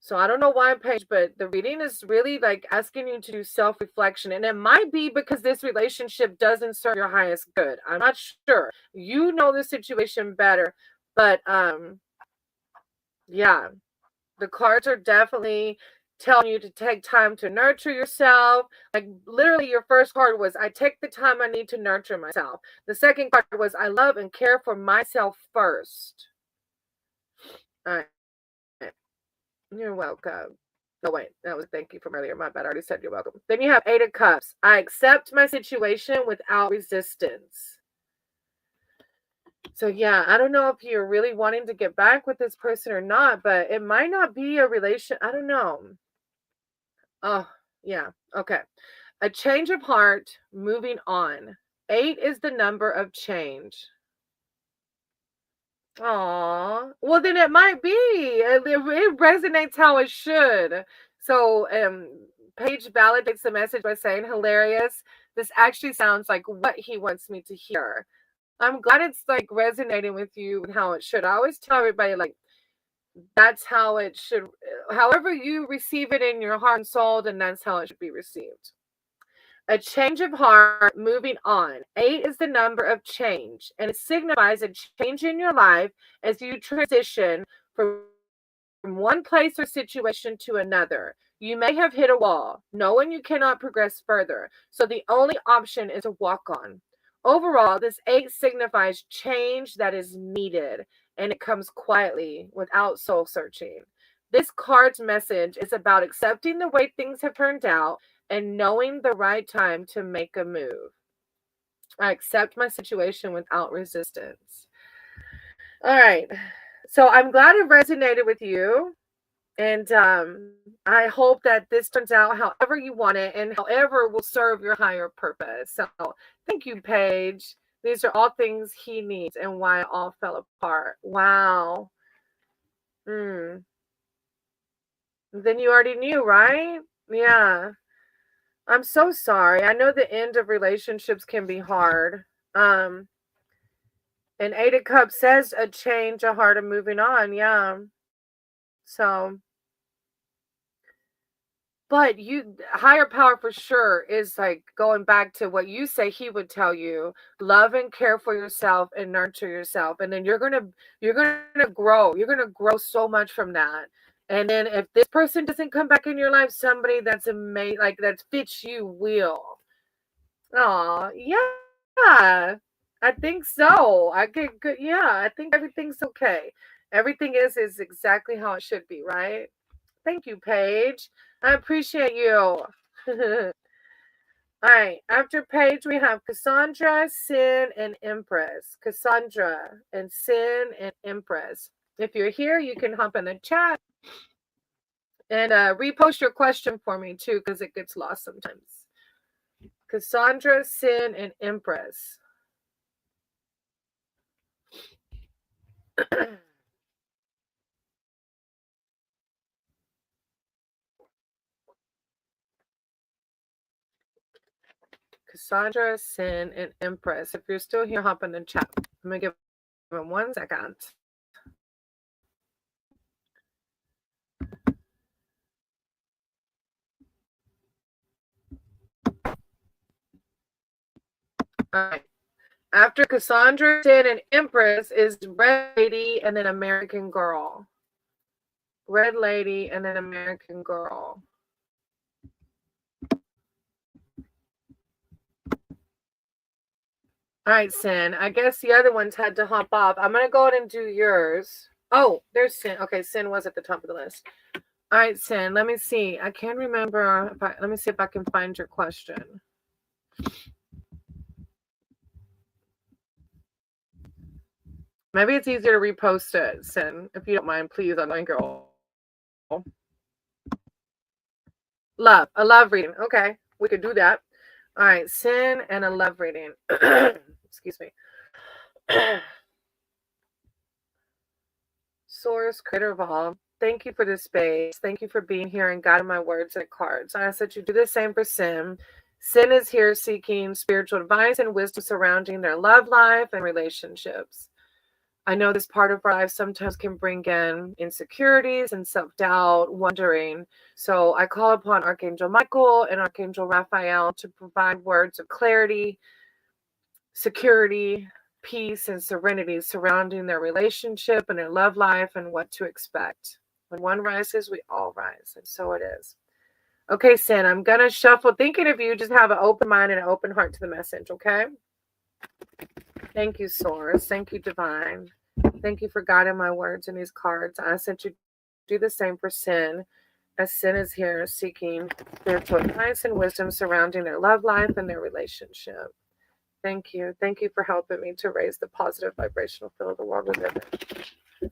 So I don't know why, Paige, but the reading is really like asking you to do self-reflection. And it might be because this relationship doesn't serve your highest good. I'm not sure. You know the situation better. But yeah, the cards are definitely telling you to take time to nurture yourself. Like literally your first card was, I take the time I need to nurture myself. The second card was, I love and care for myself first. All right. You're welcome. Oh, wait, that was thank you from earlier. My bad. I already said you're welcome. Then you have Eight of Cups. I accept my situation without resistance. So, yeah, I don't know if you're really wanting to get back with this person or not, but it might not be a relation. I don't know. Oh, yeah. Okay. A change of heart, moving on. 8 is the number of change. Aw, well then it might be. It resonates how it should. So, Paige validates the message by saying, hilarious. This actually sounds like what he wants me to hear. I'm glad it's like resonating with you and how it should. I always tell everybody like that's how it should. However you receive it in your heart and soul, then that's how it should be received. A change of heart, moving on. 8 is the number of change, and it signifies a change in your life as you transition from one place or situation to another. You may have hit a wall, knowing you cannot progress further, so the only option is to walk on. Overall, this 8 signifies change that is needed, and it comes quietly without soul searching. This card's message is about accepting the way things have turned out and knowing the right time to make a move. I accept my situation without resistance. All right. So I'm glad it resonated with you. And I hope that this turns out however you want it and however will serve your higher purpose. So thank you, Paige. These are all things he needs and why it all fell apart. Wow. Then you already knew, right? Yeah. I'm so sorry. I know the end of relationships can be hard. And 8 of Cups says a change, a heart, of moving on. Yeah. So, But you, higher power for sure is like going back to what you say he would tell you: love and care for yourself and nurture yourself. And then you're gonna grow. You're gonna grow so much from that. And then if this person doesn't come back in your life, somebody that's amazing, like that fits you will. Oh, yeah. I think so. I get good. Yeah, I think everything's okay. Everything is exactly how it should be, right? Thank you, Paige. I appreciate you. All right. After Paige, we have Cassandra, Sin, and Empress. Cassandra and Sin and Empress. If you're here, you can hop in the chat and repost your question for me too, because it gets lost sometimes. Cassandra, Sin, and Empress. Cassandra, Sin, and Empress. If you're still here, hop in the chat. I'm going to give them 1 second. All right. After Cassandra, Sin, and Empress is Red Lady and then American Girl. Red Lady and then American Girl. All right, Sin. I guess the other ones had to hop off. I'm going to go ahead and do yours. Oh, there's Sin. Okay, Sin was at the top of the list. All right, Sin. Let me see. I can't remember. Let me see if I can find your question. Maybe it's easier to repost it, Sin. If you don't mind, please, on my girl. Love. A love reading. Okay, we could do that. All right, Sin and a love reading. Excuse me. Source, creator of all, thank you for this space. Thank you for being here and guiding my words and cards. I ask that you do the same for Sin. Sin is here seeking spiritual advice and wisdom surrounding their love life and relationships. I know this part of our life sometimes can bring in insecurities and self-doubt, wondering. So I call upon Archangel Michael and Archangel Raphael to provide words of clarity, security, peace, and serenity surrounding their relationship and their love life and what to expect. When one rises, we all rise. And so it is. Okay, Sin, I'm going to shuffle. Thinking of you, just have an open mind and an open heart to the message, okay? Thank you, Source. Thank you, Divine. Thank you for guiding my words in these cards. I ask that you do the same for Sin, as Sin is here seeking spiritual advice and wisdom surrounding their love life and their relationship. Thank you. Thank you for helping me to raise the positive vibrational field of the world within them.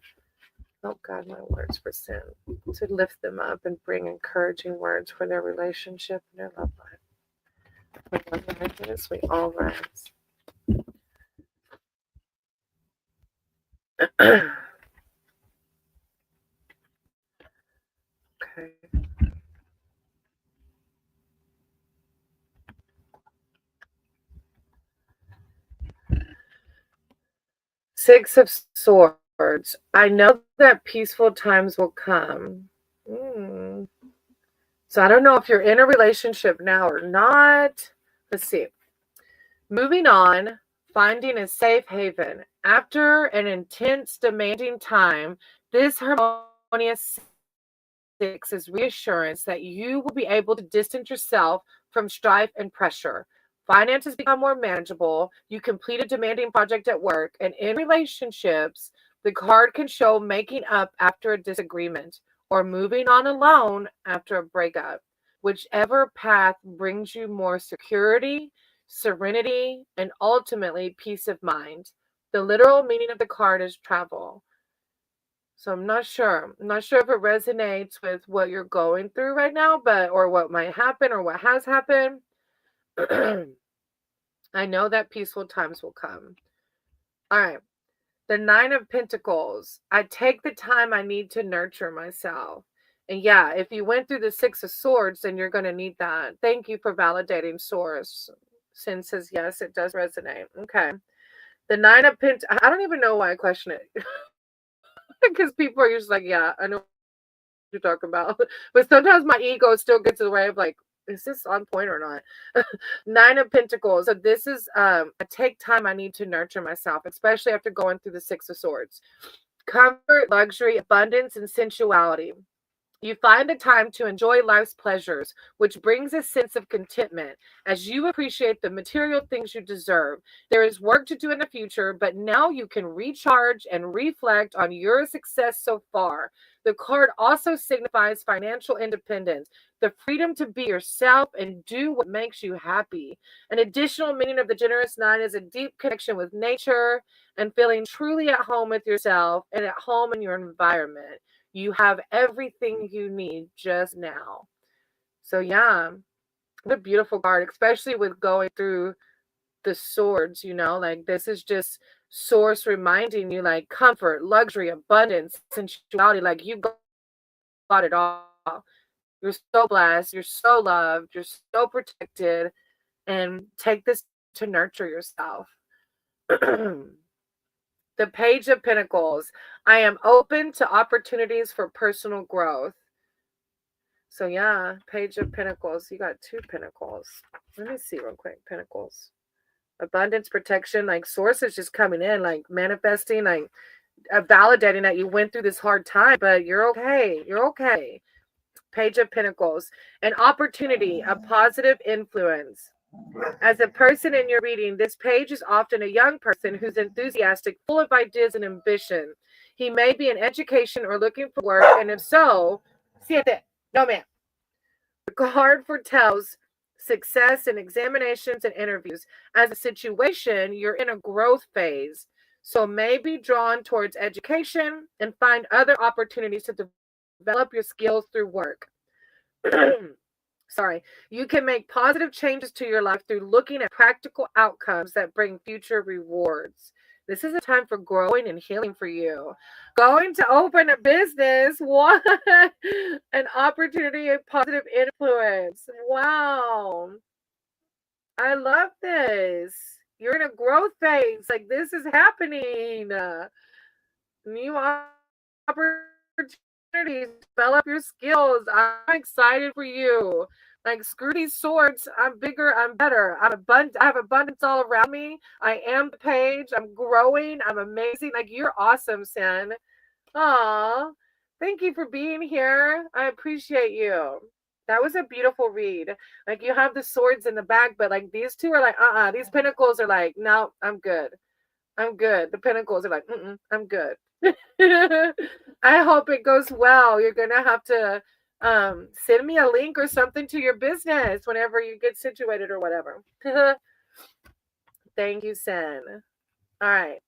Oh, God, my words for Sin. To lift them up and bring encouraging words for their relationship and their love life. When one rises, we all rise. Okay. Six of Swords. I know that peaceful times will come. So I don't know if you're in a relationship now or not. Let's see. Moving on, finding a safe haven. After an intense, demanding time, this harmonious six is reassurance that you will be able to distance yourself from strife and pressure. Finances become more manageable. You complete a demanding project at work, and in relationships, the card can show making up after a disagreement or moving on alone after a breakup. Whichever path brings you more security, serenity, and ultimately peace of mind. The literal meaning of the card is travel. So I'm not sure. I'm not sure if it resonates with what you're going through right now, or what might happen or what has happened. I know that peaceful times will come. All right. The Nine of Pentacles. I take the time I need to nurture myself. And yeah, if you went through the Six of Swords, then you're going to need that. Thank you for validating, Source. Sin says, yes, it does resonate. Okay. The Nine of Pentacles. I don't even know why I question it. Because people are usually like, yeah, I know you're talking about. But sometimes my ego still gets in the way of like, is this on point or not? Nine of Pentacles. So this is I take time. I need to nurture myself, especially after going through the Six of Swords. Comfort, luxury, abundance, and sensuality. You find the time to enjoy life's pleasures, which brings a sense of contentment as you appreciate the material things you deserve. There is work to do in the future, but now you can recharge and reflect on your success so far. The card also signifies financial independence, the freedom to be yourself and do what makes you happy. An additional meaning of the Generous Nine is a deep connection with nature and feeling truly at home with yourself and at home in your environment. You have everything you need just now. So yeah, what a beautiful card, especially with going through the swords, like this is just source reminding you like comfort, luxury, abundance, sensuality, like you got it all. You're so blessed, you're so loved, you're so protected, and take this to nurture yourself. The Page of Pentacles. I am open to opportunities for personal growth. So yeah, Page of Pentacles. You got 2 Pentacles. Let me see real quick. Pentacles. Abundance, protection, like sources just coming in, like manifesting, like validating that you went through this hard time, but you're okay. You're okay. Page of Pentacles. An opportunity, a positive influence. As a person in your reading, this page is often a young person who's enthusiastic, full of ideas and ambition. He may be in education or looking for work, and if so, siete, no man. The card foretells success in examinations and interviews. As a situation, you're in a growth phase, so may be drawn towards education and find other opportunities to develop your skills through work. Sorry, you can make positive changes to your life through looking at practical outcomes that bring future rewards. This is a time for growing and healing for you. Going to open a business. What? An opportunity of positive influence. Wow. I love this. You're in a growth phase. Like this is happening. New opportunities, develop your skills. I'm excited for you. Like screw these swords. I'm bigger. I'm better. I'm abundant. I have abundance all around me. I am the page. I'm growing. I'm amazing. Like you're awesome, Sen. Aw, thank you for being here. I appreciate you. That was a beautiful read. Like you have the swords in the back, but like these two are like, these pentacles are like, no, I'm good. I'm good. The pentacles are like, I'm good. I hope it goes well. You're gonna have to send me a link or something to your business whenever you get situated or whatever. Thank you, Sen. All right.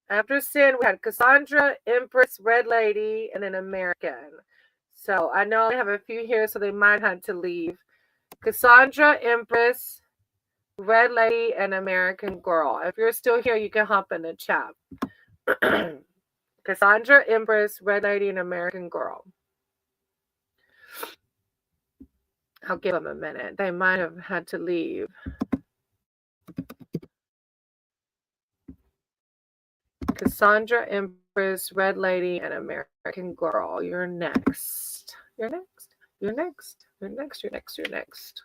After Sin, we had Cassandra, Empress, Red Lady, and an American. So I know I have a few here, so they might have to leave. Cassandra, Empress, Red Lady, and American Girl. If you're still here, you can hop in the chat. Cassandra, Empress, Red Lady, and American Girl. I'll give them a minute. They might have had to leave. Cassandra, Empress, Red Lady, and American Girl. You're next. You're next. You're next. You're next. You're next. You're next.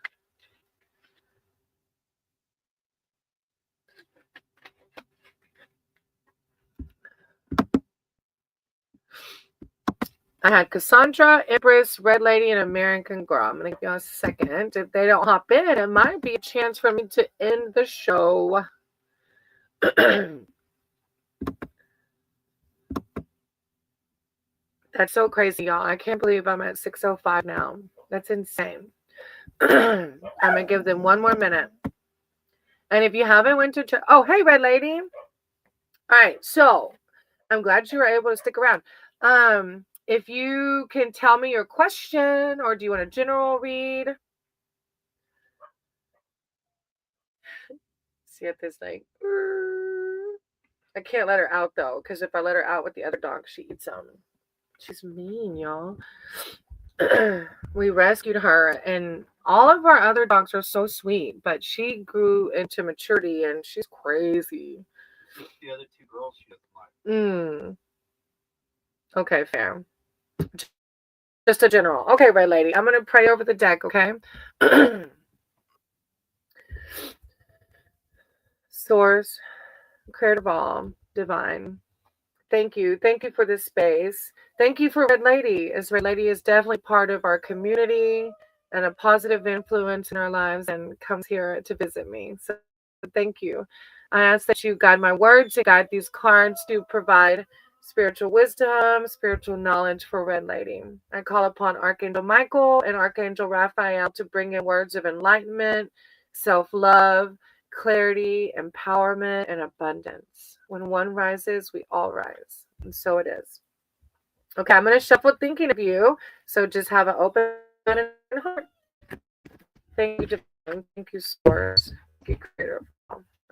I had Cassandra, Empress, Red Lady, and American Girl. I'm going to give you a second. If they don't hop in, it might be a chance for me to end the show. That's so crazy, y'all. I can't believe I'm at 6:05 now. That's insane. I'm going to give them one more minute. And if you haven't went to... Oh, hey, Red Lady. All right, so I'm glad you were able to stick around. If you can tell me your question, or do you want a general read? See if there's like... I can't let her out, though, because if I let her out with the other dog, she eats them. She's mean, y'all. We rescued her, and all of our other dogs are so sweet, but she grew into maturity, and she's crazy. The other 2 girls she doesn't like. Okay, fair. Just a general. Okay, Red Lady. I'm going to pray over the deck, okay? Source, creator of all, divine. Thank you. Thank you for this space. Thank you for Red Lady, as Red Lady is definitely part of our community and a positive influence in our lives and comes here to visit me. So thank you. I ask that you guide my words and guide these cards to provide spiritual wisdom, spiritual knowledge for Red Lady. I call upon Archangel Michael and Archangel Raphael to bring in words of enlightenment, self-love, clarity, empowerment, and abundance. When one rises, we all rise. And so it is. Okay, I'm going to shuffle thinking of you. So just have an open heart. Thank you, Divine. Thank you, Source. Thank you, Creator.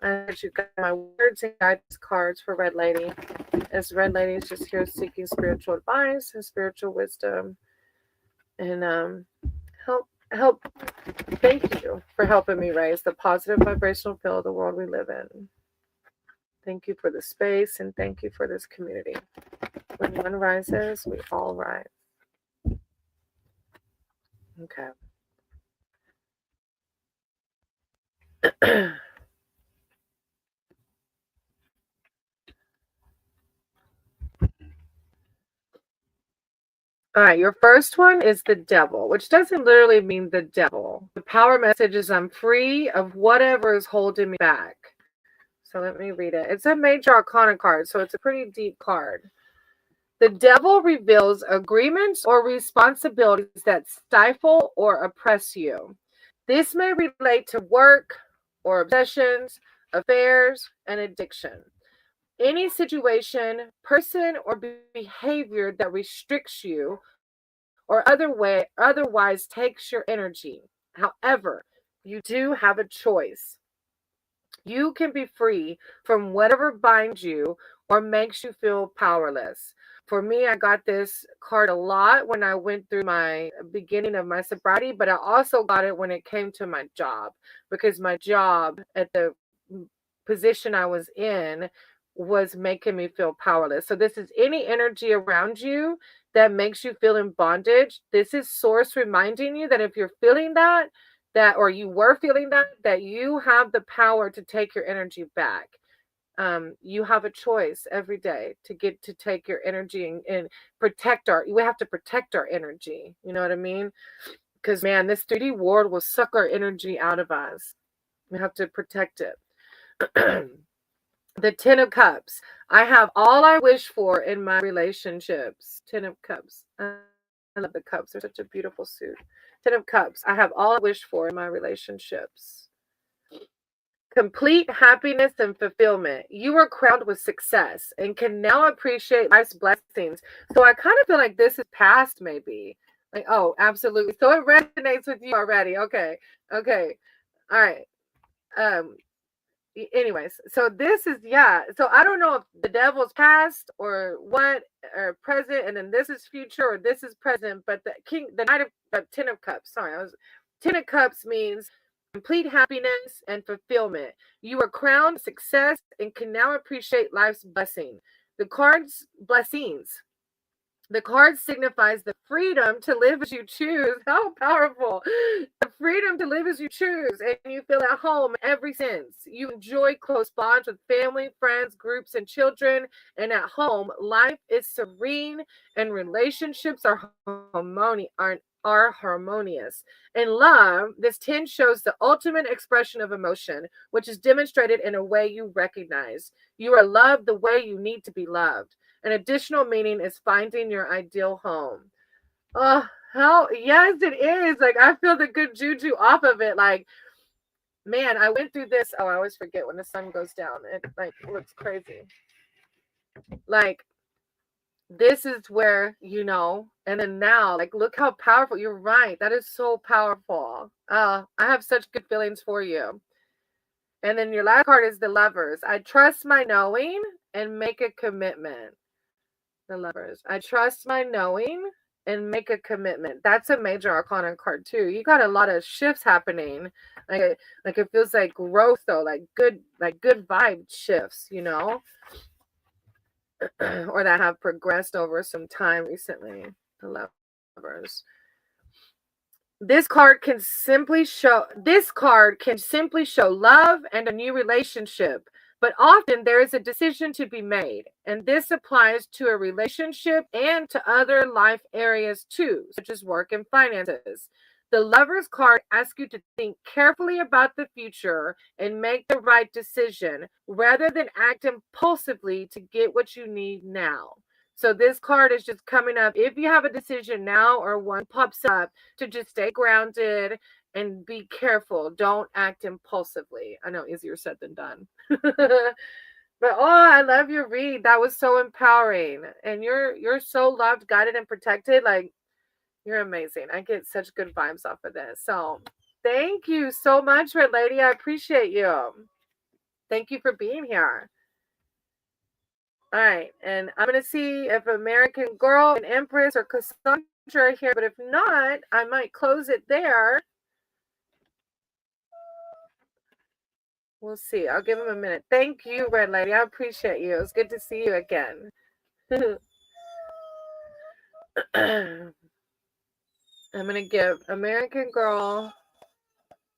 I ask you guide my words and guide these cards for Red Lady. As Red Lady is just here seeking spiritual advice and spiritual wisdom. And help. Thank you for helping me raise the positive vibrational field of the world we live in. Thank you for the space and thank you for this community. When one rises, we all rise. Okay. All right, your first one is the devil, which doesn't literally mean the devil. The power message is I'm free of whatever is holding me back. So let me read it. It's a major arcana card, so it's a pretty deep card. The devil reveals agreements or responsibilities that stifle or oppress you. This may relate to work or obsessions, affairs, and addiction. Any situation, person, or behavior that restricts you or otherwise takes your energy. However, you do have a choice. You can be free from whatever binds you or makes you feel powerless. For me, I got this card a lot when I went through my beginning of my sobriety, but I also got it when it came to my job, because my job at the position I was in was making me feel powerless. So this is any energy around you that makes you feel in bondage. This is Source reminding you that if you're feeling that or you were feeling that you have the power to take your energy back. You have a choice every day to take your energy and we have to protect our energy. You know what I mean? Because man, this 3D world will suck our energy out of us. We have to protect it. The Ten of Cups. I have all I wish for in my relationships. Ten of Cups. I love the cups. They're such a beautiful suit. Ten of Cups. I have all I wish for in my relationships. Complete happiness and fulfillment. You are crowned with success and can now appreciate life's blessings. So I kind of feel like this is past, maybe. Like, oh, absolutely. So it resonates with you already. Okay. All right. Anyways, so this is, so I don't know if the devil's past or what, or present, and then this is future, or this is present, but the Knight of Ten of Cups, Ten of Cups means complete happiness and fulfillment. You are crowned success and can now appreciate life's blessing. The card's blessings. The card signifies the freedom to live as you choose. How powerful. The freedom to live as you choose. And you feel at home in every sense. You enjoy close bonds with family, friends, groups, and children. And at home, life is serene and relationships are harmonious. In love, this 10 shows the ultimate expression of emotion, which is demonstrated in a way you recognize. You are loved the way you need to be loved. An additional meaning is finding your ideal home. Oh, yes, it is. Like, I feel the good juju off of it. Like, man, I went through this. Oh, I always forget when the sun goes down. It like looks crazy. Like, this is where, and then now, like, look how powerful. You're right. That is so powerful. I have such good feelings for you. And then your last card is the Lovers. I trust my knowing and make a commitment. The Lovers. I trust my knowing and make a commitment. That's a major arcana card too. You got a lot of shifts happening. Like it feels like growth though, like good vibe shifts, or that have progressed over some time recently. The Lovers. This card can simply show love and a new relationship, but often there is a decision to be made, and this applies to a relationship and to other life areas too, such as work and finances. The Lovers card asks you to think carefully about the future and make the right decision rather than act impulsively to get what you need now. So this card is just coming up. If you have a decision now or one pops up, to just stay grounded and be careful. Don't act impulsively. I know, easier said than done. But I love your read. That was so empowering. And you're so loved, guided, and protected. Like, you're amazing. I get such good vibes off of this. So thank you so much, Red Lady. I appreciate you. Thank you for being here. All right, and I'm going to see if American Girl and Empress or Cassandra are here, but if not, I might close it there. We'll see. I'll give them a minute. Thank you, Red Lady. I appreciate you. It's good to see you again. I'm going to give American Girl,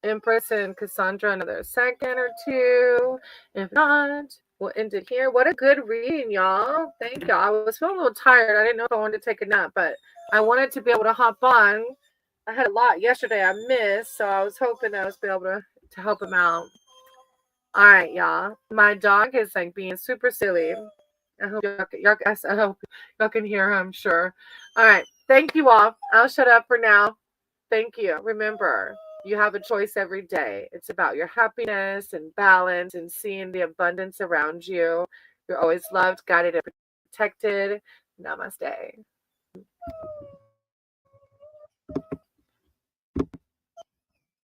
Empress, and Cassandra another second or two. If not, we'll end it here. What a good reading, y'all. Thank y'all. I was feeling a little tired. I didn't know if I wanted to take a nap, but I wanted to be able to hop on. I had a lot yesterday I missed, so I was hoping I was be able to help him out. All right, y'all. My dog is like being super silly. I hope y'all can hear her, I'm sure. All right. Thank you all. I'll shut up for now. Thank you. Remember, you have a choice every day. It's about your happiness and balance and seeing the abundance around you. You're always loved, guided, and protected. Namaste.